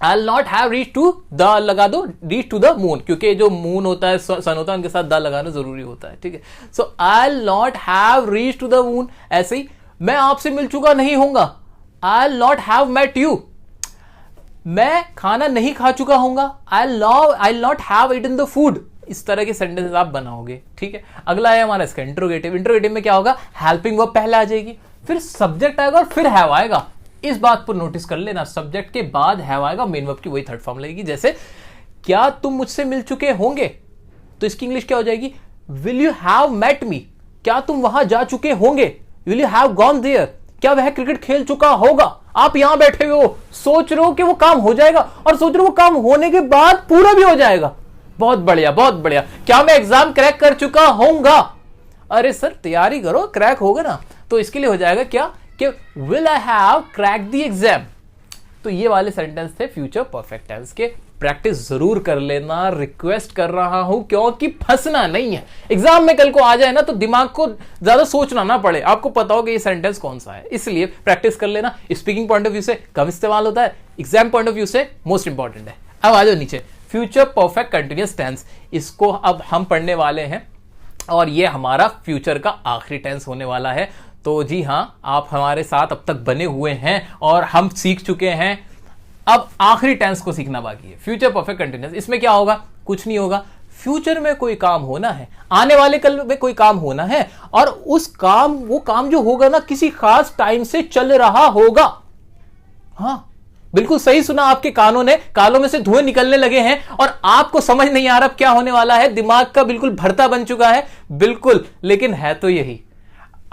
I will not have reach to the लगा दो, रीच टू द मून, क्योंकि जो मून होता है सन होता है उनके साथ द लगाना जरूरी होता है। ठीक है, so I will not have reach to the moon. ऐसे ही मैं आपसे मिल चुका नहीं होऊंगा, I will not have met you. मैं खाना नहीं खा चुका होऊंगा, I will not have eaten the food. इस तरह के सेंटेंसेस आप बनाओगे। ठीक है, अगला है हमारा इसका इंट्रोगेटिव। इंट्रोगेटिव में क्या होगा, हेल्पिंग वर्ब पहले आ जाएगी, फिर सब्जेक्ट आएगा और फिर हैव आएगा। इस बात पर नोटिस कर लेना, सब्जेक्ट के बाद हैव आएगा, मेन वर्ब की वही थर्ड फॉर्म लगेगी। जैसे क्या तुम मुझसे मिल चुके होंगे, तो इसकी इंग्लिश क्या हो जाएगी, will you have met me. क्या तुम वहां जा चुके होंगे, will you have gone there. क्या वह क्रिकेट खेल चुका होगा। आप यहां बैठे हुए हो, सोच रहे हो कि वो काम हो जाएगा और सोच रहे हो वो काम होने के बाद पूरा भी हो जाएगा। बहुत बढ़िया, बहुत बढ़िया। क्या मैं एग्जाम क्रैक कर चुका होऊंगा। अरे सर तैयारी करो, क्रैक होगा ना। तो इसके लिए हो जाएगा क्या कि will I have crack the exam. तो ये वाले सेंटेंस थे फ्यूचर परफेक्ट टेंस के। प्रैक्टिस जरूर कर लेना, रिक्वेस्ट कर रहा हूं, क्योंकि फंसना नहीं है। एग्जाम में कल को आ जाए ना तो दिमाग को ज्यादा सोचना ना पड़े, आपको पता हो कि ये सेंटेंस कौन सा है। इसलिए प्रैक्टिस कर लेना। स्पीकिंग पॉइंट ऑफ व्यू से कम इस्तेमाल होता है, एग्जाम पॉइंट ऑफ व्यू से मोस्ट इंपॉर्टेंट है। अब आ जाओ नीचे, फ्यूचर परफेक्ट कंटिन्यूअस टेंस। इसको अब हम पढ़ने वाले हैं और ये हमारा फ्यूचर का आखिरी टेंस होने वाला है। तो जी हाँ, आप हमारे साथ अब तक बने हुए हैं और हम सीख चुके हैं। अब आखिरी टेंस को सीखना बाकी है, फ्यूचर परफेक्ट कंटिन्यूअस। इसमें क्या होगा, कुछ नहीं होगा। फ्यूचर में कोई काम होना है, आने वाले कल में कोई काम होना है, और उस काम, वो काम जो होगा ना, किसी खास टाइम से चल रहा होगा। हाँ बिल्कुल सही सुना आपके कानों ने, कानों में से धुएं निकलने लगे हैं और आपको समझ नहीं आ रहा क्या होने वाला है, दिमाग का बिल्कुल भरता बन चुका है। बिल्कुल, लेकिन है तो यही।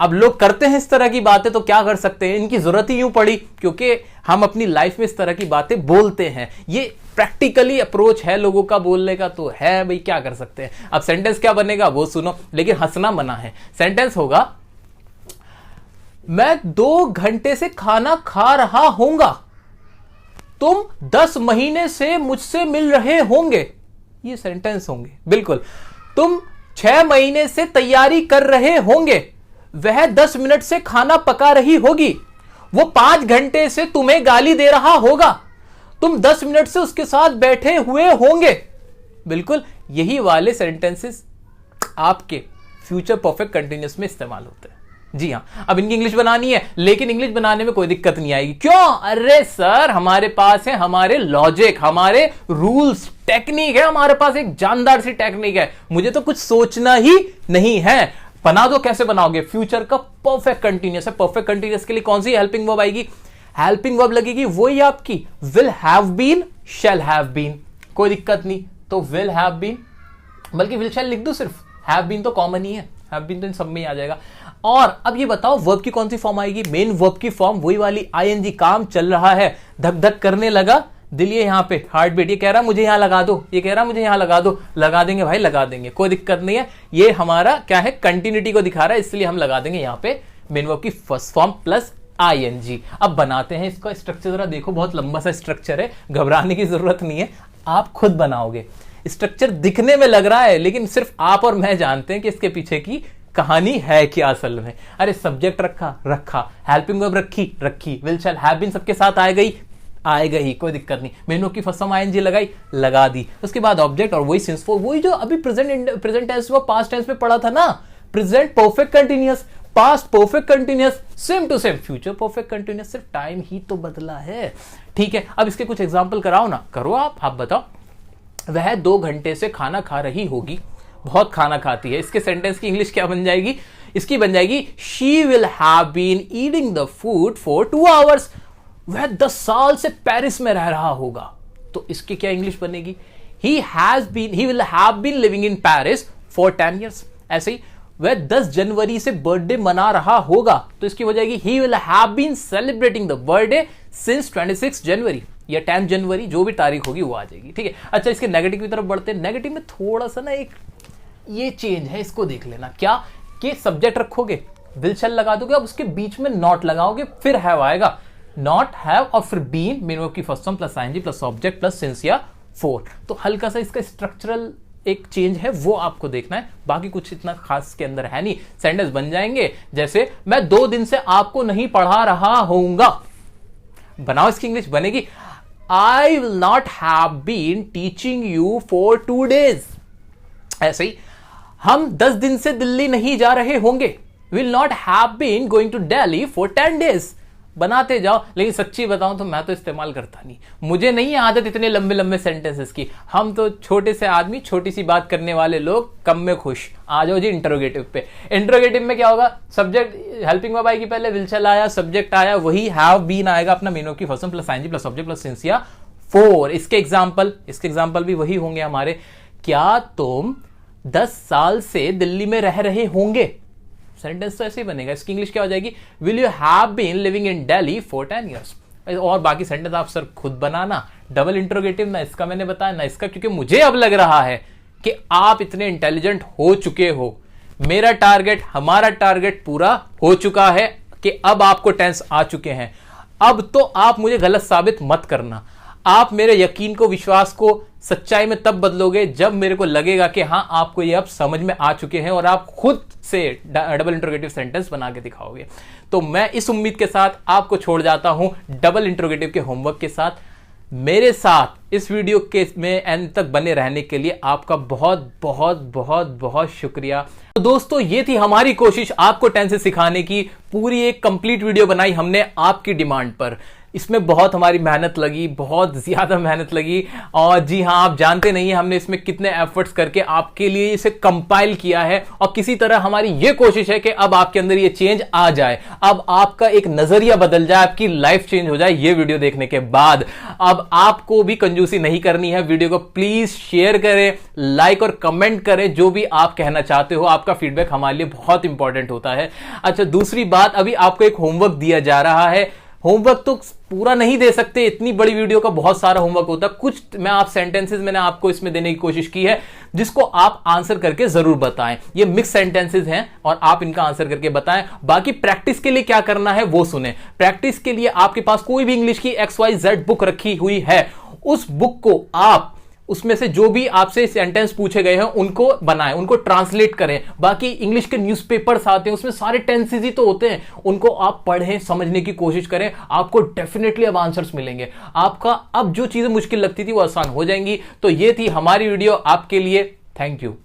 अब लोग करते हैं इस तरह की बातें तो क्या कर सकते हैं, इनकी जरूरत ही यूं पड़ी क्योंकि हम अपनी लाइफ में इस तरह की बातें बोलते हैं। ये प्रैक्टिकली अप्रोच है लोगों का बोलने का, तो है भाई, क्या कर सकते हैं। अब सेंटेंस क्या बनेगा वो सुनो, लेकिन हंसना मना है। सेंटेंस होगा, मैं 2 घंटे से खाना खा रहा होऊंगा, तुम 10 महीने से मुझसे मिल रहे होंगे। ये सेंटेंस होंगे। बिल्कुल, तुम 6 महीने से तैयारी कर रहे होंगे, वह 10 मिनट से खाना पका रही होगी, वो 5 घंटे से तुम्हें गाली दे रहा होगा, तुम 10 मिनट से उसके साथ बैठे हुए होंगे। बिल्कुल यही वाले सेंटेंसेस आपके फ्यूचर परफेक्ट कंटिन्यूअस में इस्तेमाल होते हैं। जी हाँ, अब इनकी इंग्लिश बनानी है, लेकिन इंग्लिश बनाने में कोई दिक्कत नहीं आएगी। क्यों? अरे सर, हमारे पास है हमारे लॉजिक, हमारे रूल्स, टेक्निक है, हमारे पास एक जानदार सी टेक्निक है। मुझे तो कुछ सोचना ही नहीं है। बना दो, कैसे बनाओगे? फ्यूचर का परफेक्ट कंटिन्यूअस है। परफेक्ट कंटिन्यूअस के लिए कौन सी हेल्पिंग वर्ब आएगी? हेल्पिंग वर्ब लगेगी वही आपकी will have been, shall have been. कोई दिक्कत नहीं, तो विल हैव बीन, बल्कि विल शैल लिख दो सिर्फ, हैव बीन तो कॉमन ही है, हैव बीन तो इन सब में ही आ जाएगा। और अब ये बताओ वर्ब की कौन सी फॉर्म आएगी? मेन वर्ब की फॉर्म वही वाली आईएनजी, काम चल रहा है, धक धक करने लगा दिल, ये यहां पे हार्ट बीट, ये कह रहा मुझे यहां लगा दो, ये कह रहा मुझे यहां लगा दो, लगा देंगे भाई, लगा देंगे, कोई दिक्कत नहीं है। ये हमारा क्या है, कंटिन्यूटी को दिखा रहा है, इसलिए हम लगा देंगे यहां पे मेन वर्ब की फर्स्ट फॉर्म प्लस आईएनजी। अब बनाते हैं इसका स्ट्रक्चर, जरा देखो, बहुत लंबा सा स्ट्रक्चर है, घबराने की जरूरत नहीं है, आप खुद बनाओगे। स्ट्रक्चर दिखने में लग रहा है, लेकिन सिर्फ आप और मैं जानते हैं कि इसके पीछे की कहानी है क्या असल में। अरे सब्जेक्ट रखा, हेल्पिंग वर्ब रखी, विल शैल हैव बीन सबके साथ आ गई, आएगा ही, कोई दिक्कत नहीं। मेनू की फर्स्ट फॉर्म आईएनजी लगाई, लगा दी, उसके बाद ऑब्जेक्ट और वही सिंस फोर, वही जो अभी प्रेजेंट टेंस में पास्ट टेंस में पढ़ा था ना, present perfect continuous, past perfect continuous, same to same future perfect continuous, सिर्फ टाइम ही तो बदला है। ठीक है, अब इसके कुछ एग्जांपल कराओ ना, करो आप बताओ। वह 2 घंटे से खाना खा रही होगी, बहुत खाना खाती है। इसके सेंटेंस की इंग्लिश क्या बन जाएगी? इसकी बन जाएगी she will have been eating the food for 2 hours. वह 10 साल से पेरिस में रह रहा होगा, तो इसकी क्या इंग्लिश बनेगी? He will have been living in Paris for 10 years. ऐसे ही वह 10 जनवरी से बर्थडे मना रहा होगा, तो इसकी हो जाएगी he will have been celebrating the birthday since 26 January या 10 जनवरी, जो भी तारीख होगी वो आ जाएगी। ठीक है, अच्छा इसके नेगेटिव की तरफ बढ़ते हैं। नेगेटिव में थोड़ा सा ना एक ये चेंज है, इसको देख लेना। क्या कि सब्जेक्ट रखोगे, विल शैल लगा दोगे, अब उसके बीच में नॉट लगाओगे, फिर हैव आएगा, नॉट हैव और फिर बीन, मेन की first form plus ING plus object plus since या फोर। तो हल्का सा इसका स्ट्रक्चरल एक चेंज है, वो आपको देखना है, बाकी कुछ इतना खास के अंदर है नहीं। सेंटेंस बन जाएंगे जैसे मैं 2 दिन से आपको नहीं पढ़ा रहा होऊंगा, बनाओ इसकी इंग्लिश बनेगी I will not have been teaching you for 2 days। ऐसे ही हम 10 दिन से दिल्ली नहीं जा रहे होंगे, will not have been going to Delhi for 10 days। बनाते जाओ, लेकिन सच्ची बताऊं तो मैं तो इस्तेमाल करता नहीं, मुझे नहीं है आदत इतने लंबे लंबे सेंटेंसेस की। हम तो छोटे से आदमी, छोटी सी बात करने वाले लोग, कम में खुश। आ जाओ जी इंटरोगेटिव पे। इंटरोगेटिव में क्या होगा? सब्जेक्ट हेल्पिंग वर्ब आएगी, पहले विल शैल आया, सब्जेक्ट आया, वही हैव बीन आएगा अपना, मेन की first form plus ING plus object plus since या फोर। इसके एग्जाम्पल भी वही होंगे हमारे। क्या तुम 10 साल से दिल्ली में रह रहे होंगे? सेंटेंस तो ऐसे ही बनेगा। इसकी इंग्लिश क्या हो जाएगी? Will you have been living in Delhi for 10 years। और बाकी सेंटेंस आप सर खुद बनाना। डबल इंट्रोगेटिव ना इसका मैंने बताया ना इसका, क्योंकि मुझे अब लग रहा है कि आप इतने इंटेलिजेंट हो चुके हो। मेरा टारगेट, हमारा टारगेट पूरा हो चुका है कि अब आपको टेंस आ चुके हैं। अब तो आप मुझे गलत साबित मत करना। आप मेरे यकीन को, विश्वास को सच्चाई में तब बदलोगे जब मेरे को लगेगा कि हां आपको ये अब समझ में आ चुके हैं और आप खुद से डबल इंट्रोगेटिव सेंटेंस बना के दिखाओगे। तो मैं इस उम्मीद के साथ आपको छोड़ जाता हूं डबल इंट्रोगेटिव के होमवर्क के साथ। मेरे साथ इस वीडियो के में एंड तक बने रहने के लिए आपका बहुत बहुत बहुत बहुत शुक्रिया। तो दोस्तों, ये थी हमारी कोशिश आपको टेंसेस सिखाने की। पूरी एक कंप्लीट वीडियो बनाई हमने आपकी डिमांड पर। इसमें बहुत हमारी मेहनत लगी, बहुत ज्यादा मेहनत लगी, और जी हाँ, आप जानते नहीं है हमने इसमें कितने एफर्ट्स करके आपके लिए इसे कंपाइल किया है। और किसी तरह हमारी ये कोशिश है कि अब आपके अंदर ये चेंज आ जाए, अब आपका एक नजरिया बदल जाए, आपकी लाइफ चेंज हो जाए ये वीडियो देखने के बाद। अब आपको भी कंजूसी नहीं करनी है, वीडियो को प्लीज शेयर करें, लाइक और कमेंट करें, जो भी आप कहना चाहते हो। आपका फीडबैक हमारे लिए बहुत इंपॉर्टेंट होता है। अच्छा, दूसरी बात, अभी आपको एक होमवर्क दिया जा रहा है। होमवर्क तो पूरा नहीं दे सकते, इतनी बड़ी वीडियो का बहुत सारा होमवर्क होता है। कुछ मैं आप सेंटेंसेस मैंने आपको इसमें देने की कोशिश की है, जिसको आप आंसर करके जरूर बताएं। ये मिक्स सेंटेंसेस हैं और आप इनका आंसर करके बताएं। बाकी प्रैक्टिस के लिए क्या करना है वो सुने। प्रैक्टिस के लिए आपके पास कोई भी इंग्लिश की XYZ बुक रखी हुई है, उस बुक को आप उसमें से जो भी आपसे सेंटेंस पूछे गए हैं उनको बनाएं, उनको ट्रांसलेट करें। बाकी इंग्लिश के न्यूज़पेपर्स आते हैं, उसमें सारे टेंसेस ही तो होते हैं, उनको आप पढ़ें, समझने की कोशिश करें। आपको डेफिनेटली अब आंसर्स मिलेंगे। आपका अब जो चीजें मुश्किल लगती थी वो आसान हो जाएंगी। तो ये थी हमारी वीडियो आपके लिए। Thank you.